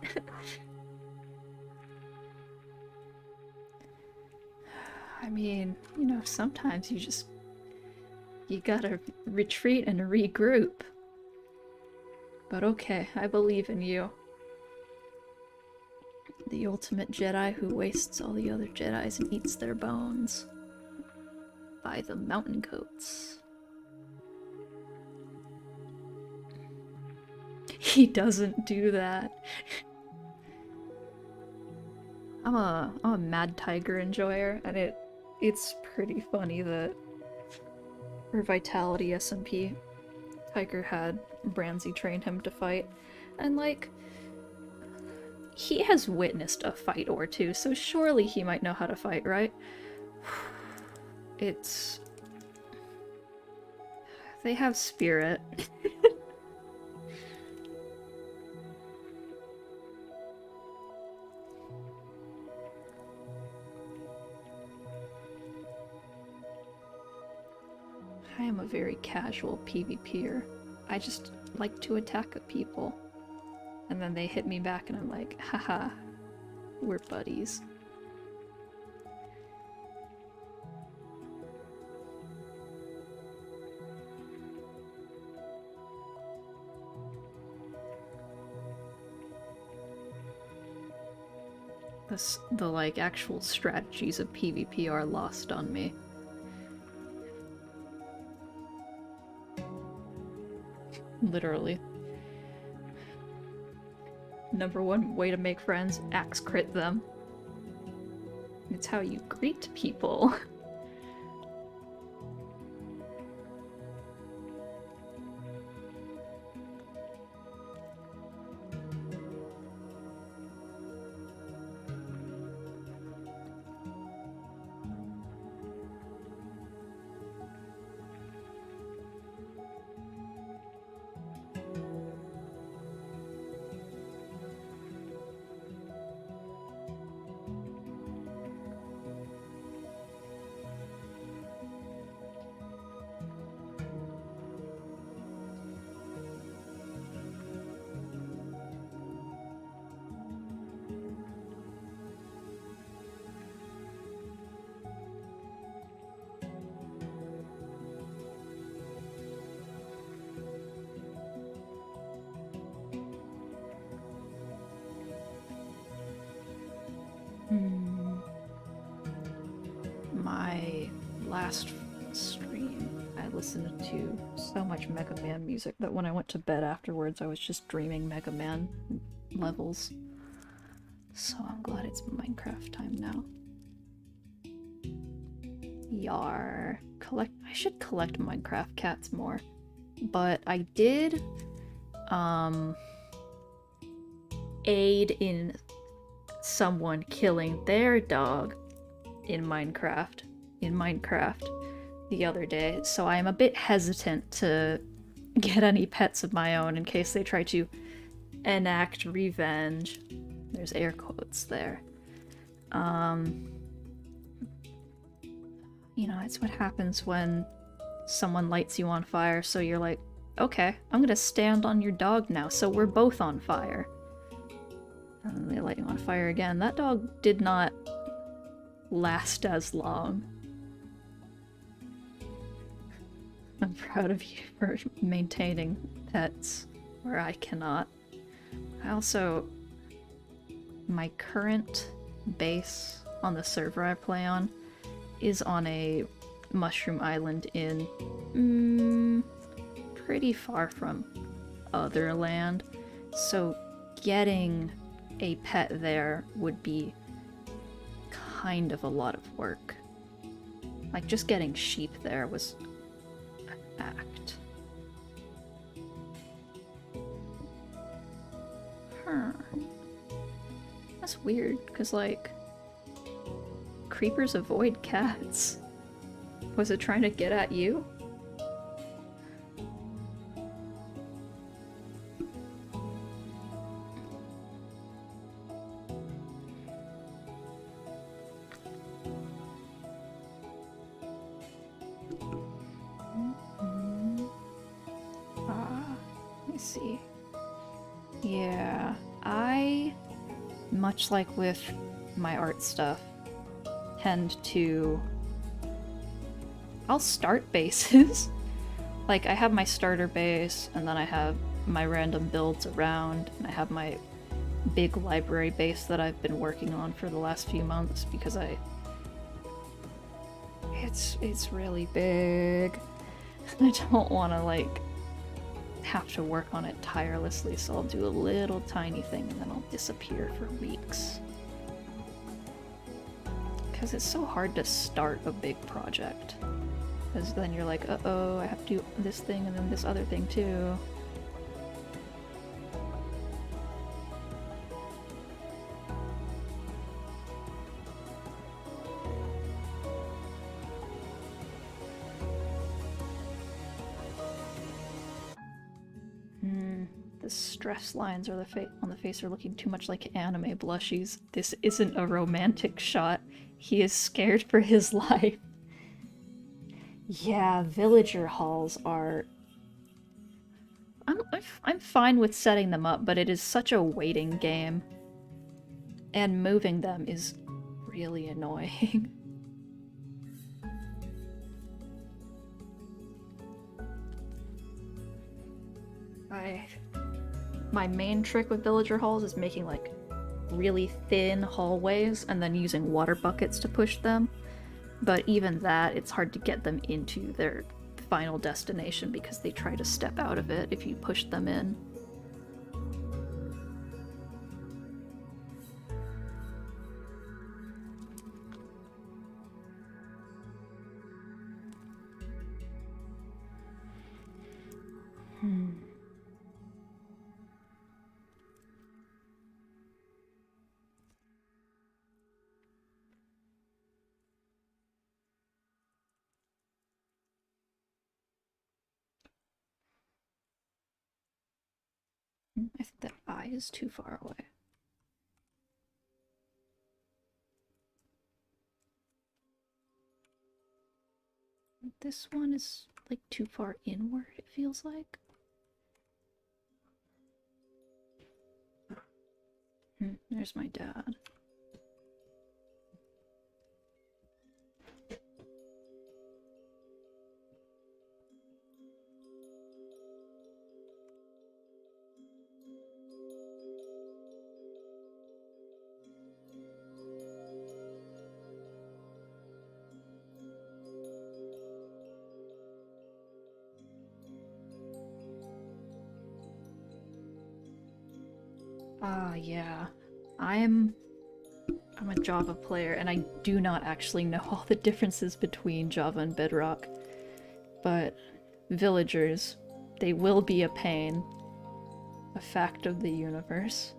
I mean, you know, sometimes you gotta retreat and regroup. But okay, I believe in you. The ultimate Jedi who wastes all the other Jedis and eats their bones. By the mountain goats. He doesn't do that. I'm a Mad Tiger enjoyer, and it's pretty funny that for Vitality SMP, Tiger had Branzy train him to fight, and like, he has witnessed a fight or two, so surely he might know how to fight, right? It's... They have spirit. I am a very casual PvPer. I just like to attack people. And then they hit me back and I'm like, haha, we're buddies. The like actual strategies of PvP are lost on me. Literally. Number one way to make friends, axe crit them. It's how you greet people. My last stream, I listened to so much Mega Man music that when I went to bed afterwards, I was just dreaming Mega Man levels. So I'm glad it's Minecraft time now. Yar. I should collect Minecraft cats more. But I did, aid in someone killing their dog in Minecraft the other day, so I am a bit hesitant to get any pets of my own in case they try to enact revenge. There's air quotes there. You know, it's what happens when someone lights you on fire, so you're like, okay, I'm gonna stand on your dog now, so we're both on fire. And they light you on fire again. That dog did not last as long. I'm proud of you for maintaining pets where I cannot. My current base on the server I play on is on a mushroom island in pretty far from other land, so getting a pet there would be kind of a lot of work. Like, just getting sheep there was an act. Huh. That's weird, because, like, creepers avoid cats. Was it trying to get at you? See. Yeah, much like with my art stuff, tend to... I'll start bases. Like, I have my starter base, and then I have my random builds around, and I have my big library base that I've been working on for the last few months, because it's really big. I don't want to, like, have to work on it tirelessly, so I'll do a little tiny thing and then I'll disappear for weeks. Because it's so hard to start a big project. Because then you're like, uh-oh, I have to do this thing and then this other thing too. The stress lines on the face are looking too much like anime blushies. This isn't a romantic shot. He is scared for his life. Yeah, villager halls are... I'm fine with setting them up, but it is such a waiting game. And moving them is really annoying. My main trick with villager halls is making like really thin hallways and then using water buckets to push them. But even that, it's hard to get them into their final destination because they try to step out of it if you push them in. I think that eye is too far away. This one is like too far inward, it feels like. There's my dad. Yeah. I'm a Java player, and I do not actually know all the differences between Java and Bedrock. But villagers, they will be a pain. A fact of the universe.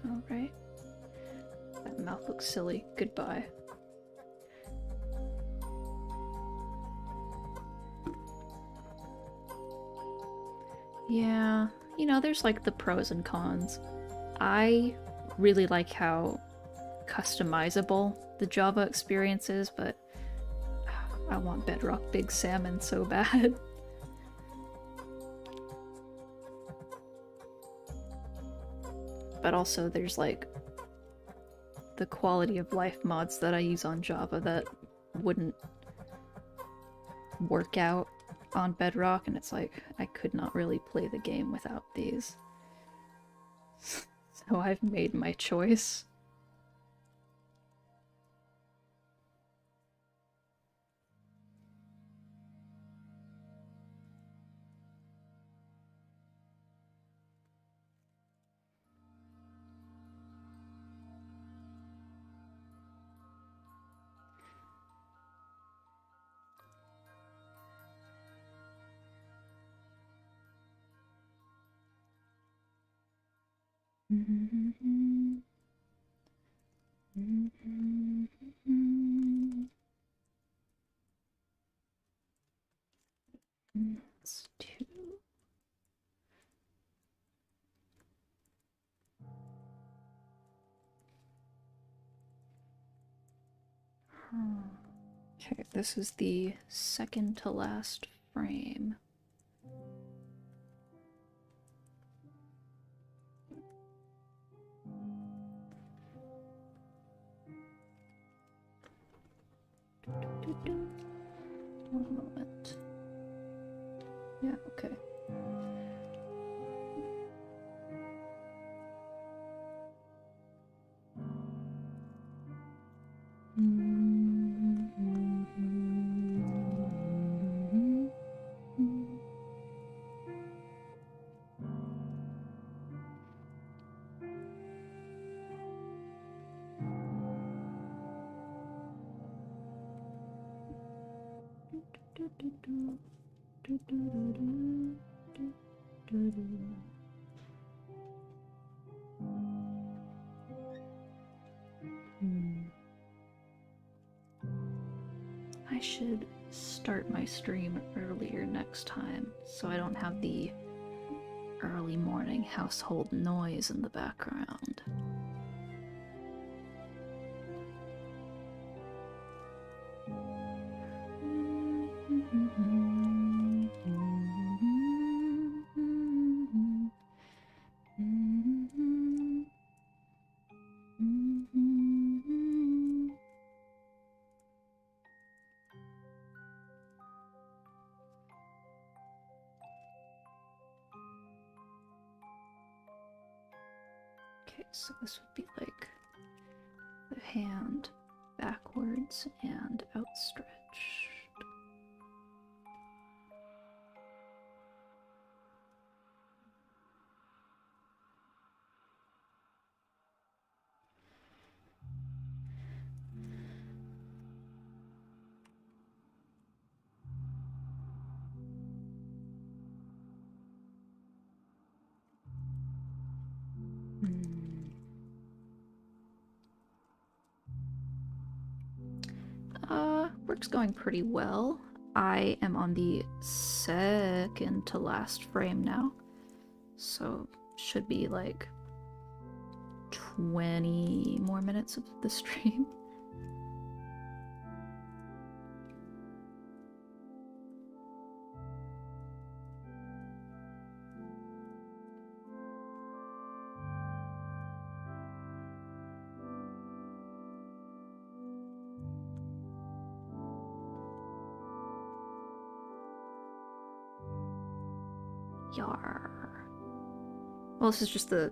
Alright. That mouth looks silly. Goodbye. Yeah, you know, there's like the pros and cons. I really like how customizable the Java experience is, but I want Bedrock Big Salmon so bad. But also there's like the quality of life mods that I use on Java that wouldn't work out on Bedrock, and it's like I could not really play the game without these. So I've made my choice. That's two. Okay, this is the second to last frame. One moment. Yeah, okay. I should start my stream earlier next time so I don't have the early morning household noise in the background. Okay, so this would be like the hand backwards and outstretched. Work's going pretty well. I am on the second to last frame now, so should be like 20 more minutes of the stream. Yar. Well, this is just the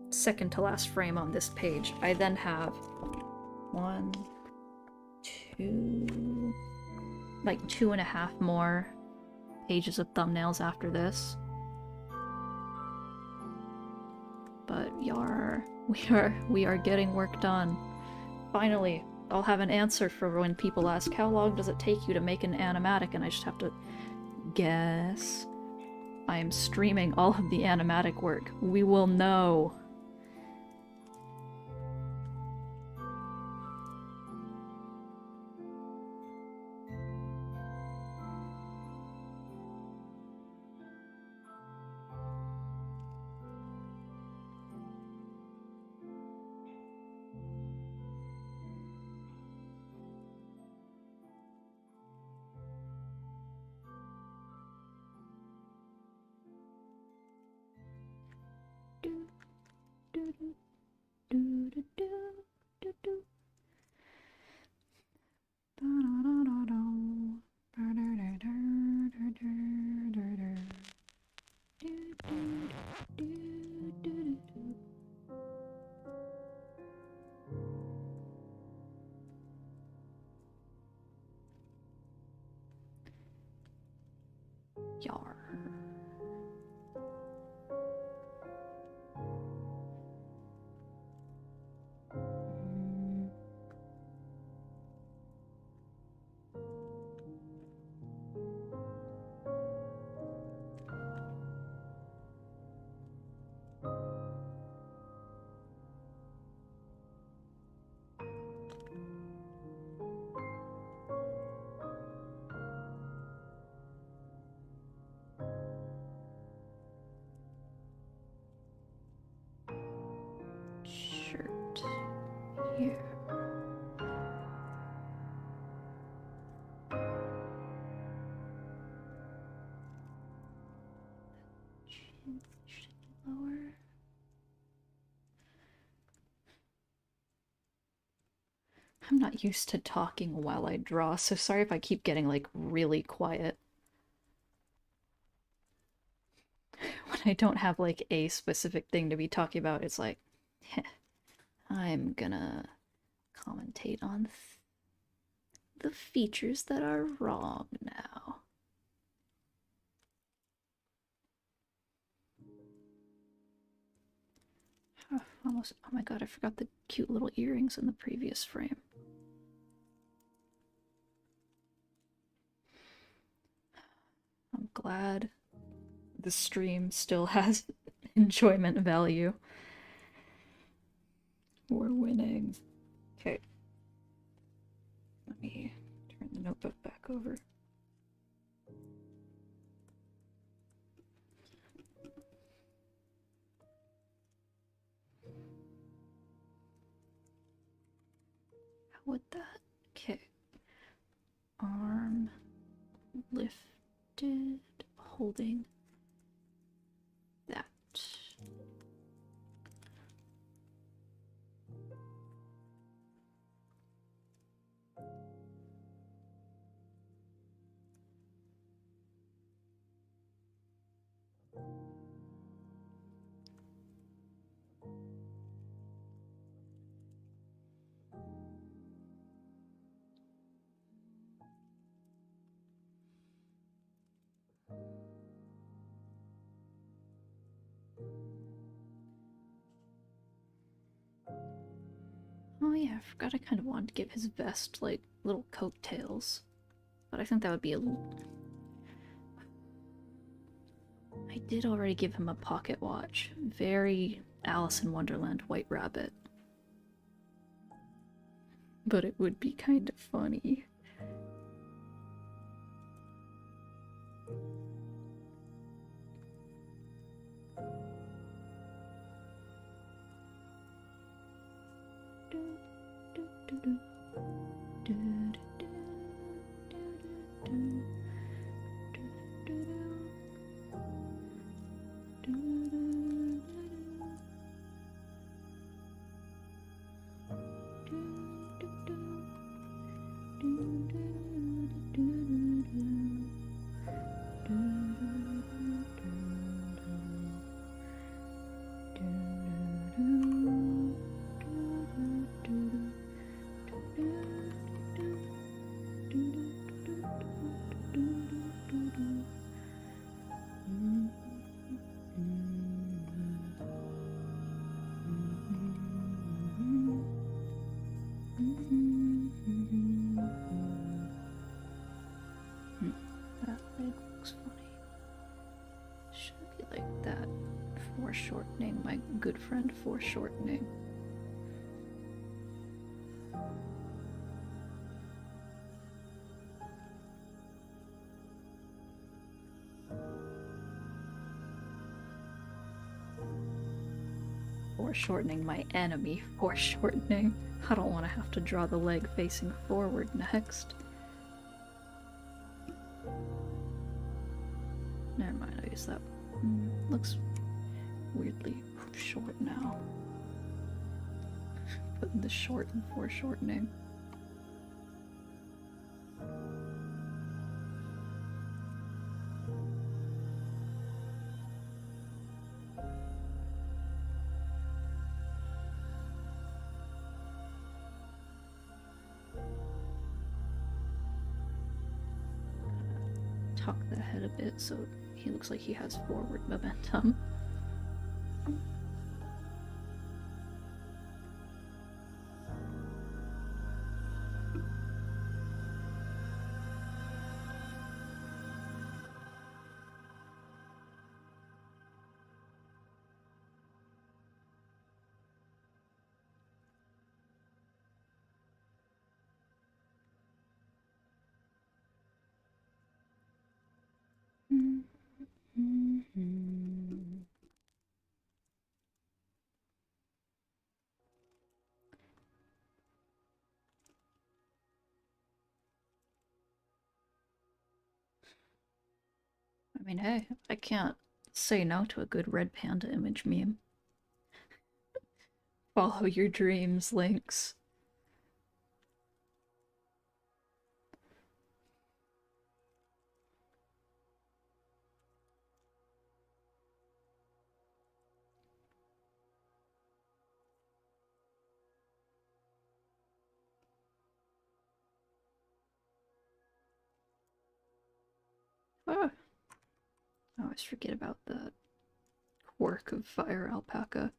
second to last frame on this page. I then have 1, 2, like 2.5 more pages of thumbnails after this. But yar, we are getting work done. Finally, I'll have an answer for when people ask, how long does it take you to make an animatic? And I just have to guess. I am streaming all of the animatic work. We will know. Yar. Shirt here. Chin lower. I'm not used to talking while I draw, so sorry if I keep getting, like, really quiet. When I don't have, like, a specific thing to be talking about, it's like, I'm gonna commentate on the features that are wrong now. Almost, oh my god, I forgot the cute little earrings in the previous frame. I'm glad the stream still has enjoyment value. We're winning. Okay. Let me turn the notebook back over. How would that? Okay. Arm lifted, holding that. Oh yeah, I forgot I kind of wanted to give his vest, like, little coattails. But I think that would be a little... I did already give him a pocket watch. Very Alice in Wonderland White Rabbit. But it would be kind of funny. That leg looks funny. Should be like that. Foreshortening, my good friend foreshortening. Foreshortening my enemy, foreshortening. I don't want to have to draw the leg facing forward next. Never mind, I guess that looks weirdly short now. Putting the short in foreshortening. Tuck the head a bit so he looks like he has forward momentum. I mean, hey, I can't say no to a good red panda image meme. Follow your dreams, Lynx. Ah, I always forget about the quirk of fire alpaca.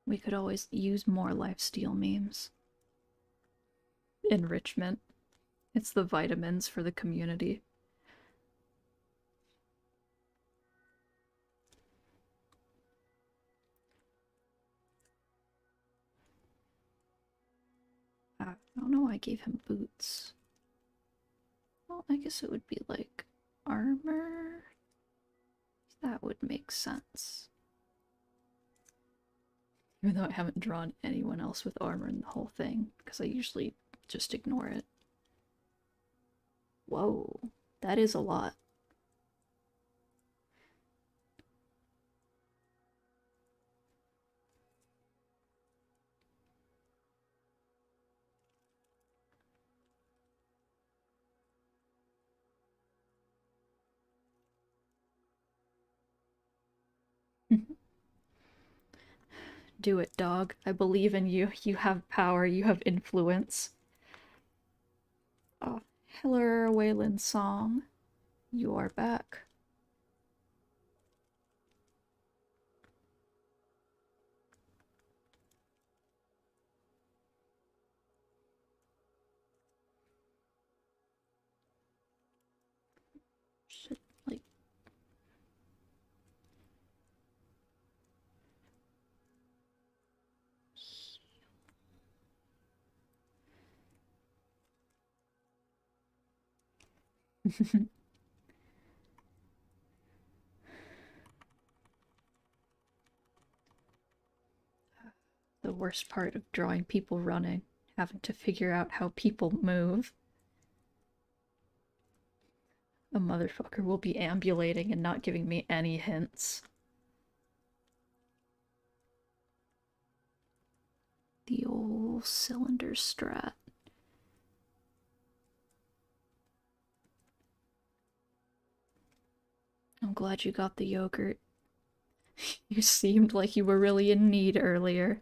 We could always use more Lifesteal memes. Enrichment. It's the vitamins for the community. I don't know why I gave him boots. Well, I guess it would be like armor. That would make sense. Even though I haven't drawn anyone else with armor in the whole thing, because I usually just ignore it. Whoa, that is a lot. Do it, dog. I believe in you. You have power, you have influence. Oh, Heller Wayland song. You are back. Should, like... The worst part of drawing people running, having to figure out how people move. A motherfucker will be ambulating and not giving me any hints. The old cylinder strat. I'm glad you got the yogurt. You seemed like you were really in need earlier.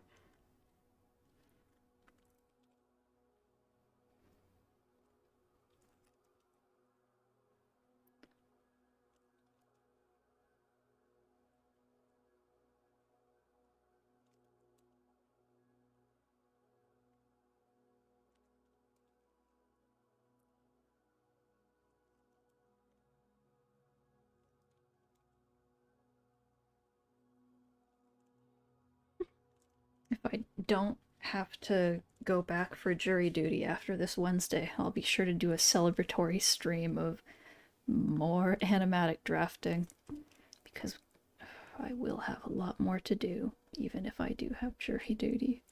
If I don't have to go back for jury duty after this Wednesday, I'll be sure to do a celebratory stream of more animatic drafting, because I will have a lot more to do, even if I do have jury duty.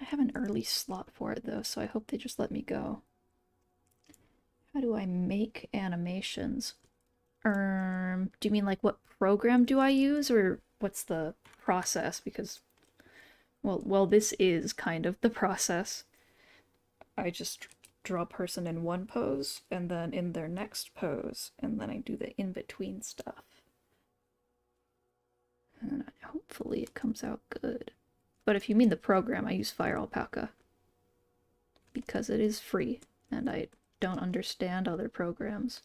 I have an early slot for it though, so I hope they just let me go. How do I make animations? Do you mean like what program do I use, or what's the process? Because, well, this is kind of the process. I just draw a person in one pose, and then in their next pose, and then I do the in-between stuff. And hopefully it comes out good. But if you mean the program, I use Fire Alpaca. Because it is free, and I don't understand other programs.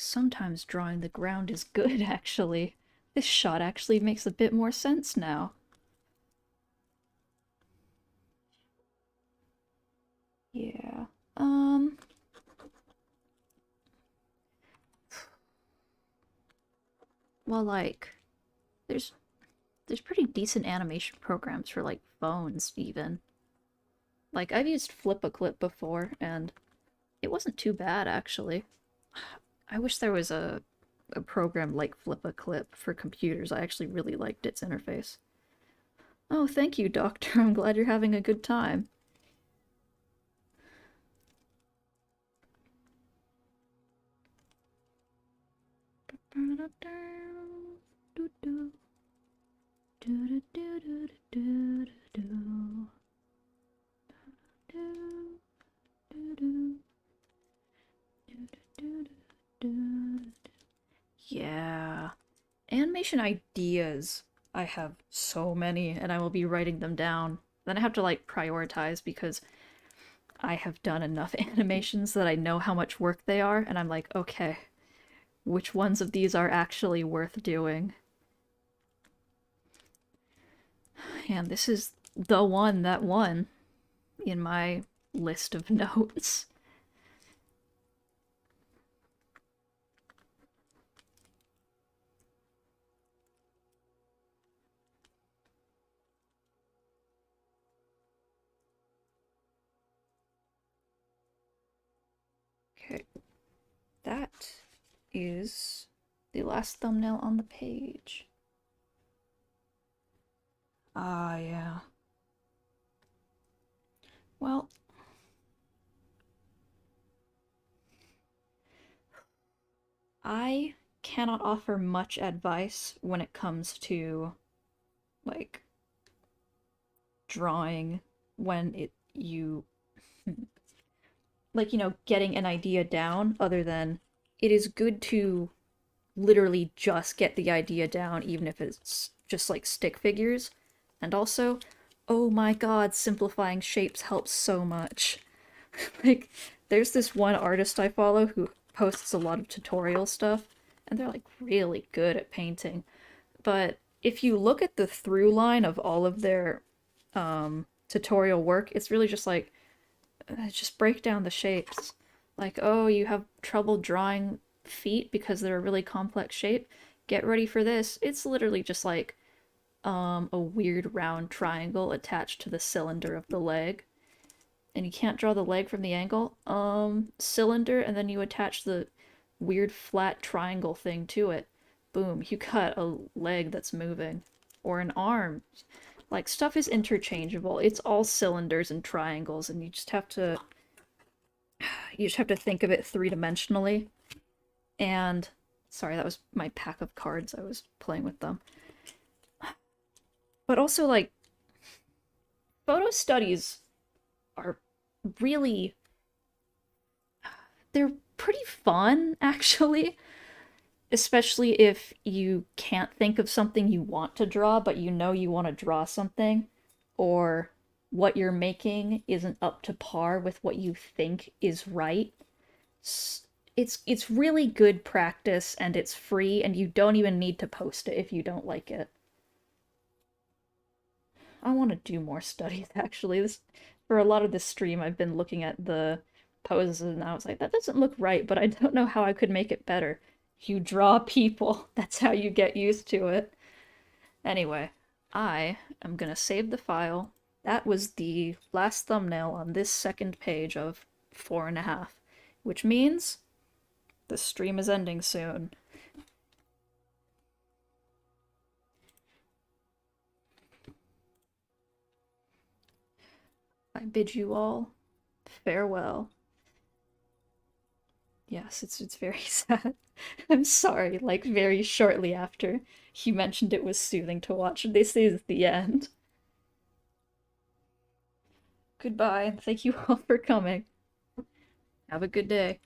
Sometimes drawing the ground is good, actually. This shot actually makes a bit more sense now. Yeah. Well, like, there's pretty decent animation programs for, like, phones, even. Like, I've used Flip-a-Clip before, and it wasn't too bad, actually. I wish there was a program like Flip-a-Clip for computers. I actually really liked its interface. Oh, thank you, Doctor. I'm glad you're having a good time. Yeah. Animation ideas. I have so many, and I will be writing them down. Then I have to, like, prioritize because I have done enough animations that I know how much work they are, and I'm like, okay, which ones of these are actually worth doing? And this is the one that won in my list of notes. Okay, that is the last thumbnail on the page. Ah, yeah. Well, I cannot offer much advice when it comes to, like, drawing when you like, getting an idea down, other than it is good to literally just get the idea down, even if it's just like stick figures. And also, oh my god, simplifying shapes helps so much. Like, there's this one artist I follow who posts a lot of tutorial stuff, and they're like really good at painting. But if you look at the through line of all of their tutorial work, it's really just like, just break down the shapes. Like, oh, you have trouble drawing feet because they're a really complex shape? Get ready for this. It's literally just like a weird round triangle attached to the cylinder of the leg. And you can't draw the leg from the angle. Cylinder, and then you attach the weird flat triangle thing to it. Boom, you got a leg that's moving. Or an arm. Like, stuff is interchangeable. It's all cylinders and triangles, and you just have to think of it three-dimensionally. And sorry, that was my pack of cards. I was playing with them. But also, like, photo studies are really, they're pretty fun, actually. Especially if you can't think of something you want to draw, but you know you want to draw something, or what you're making isn't up to par with what you think is right. It's really good practice, and it's free, and you don't even need to post it if you don't like it. I want to do more studies, actually. This For a lot of this stream, I've been looking at the poses, and I was like, that doesn't look right, but I don't know how I could make it better. You draw people. That's how you get used to it. Anyway, I am gonna save the file. That was the last thumbnail on this second page of 4.5, which means the stream is ending soon. I bid you all farewell. Yes, it's very sad. I'm sorry, like, very shortly after he mentioned it was soothing to watch, this is the end. Goodbye, and thank you all for coming. Have a good day.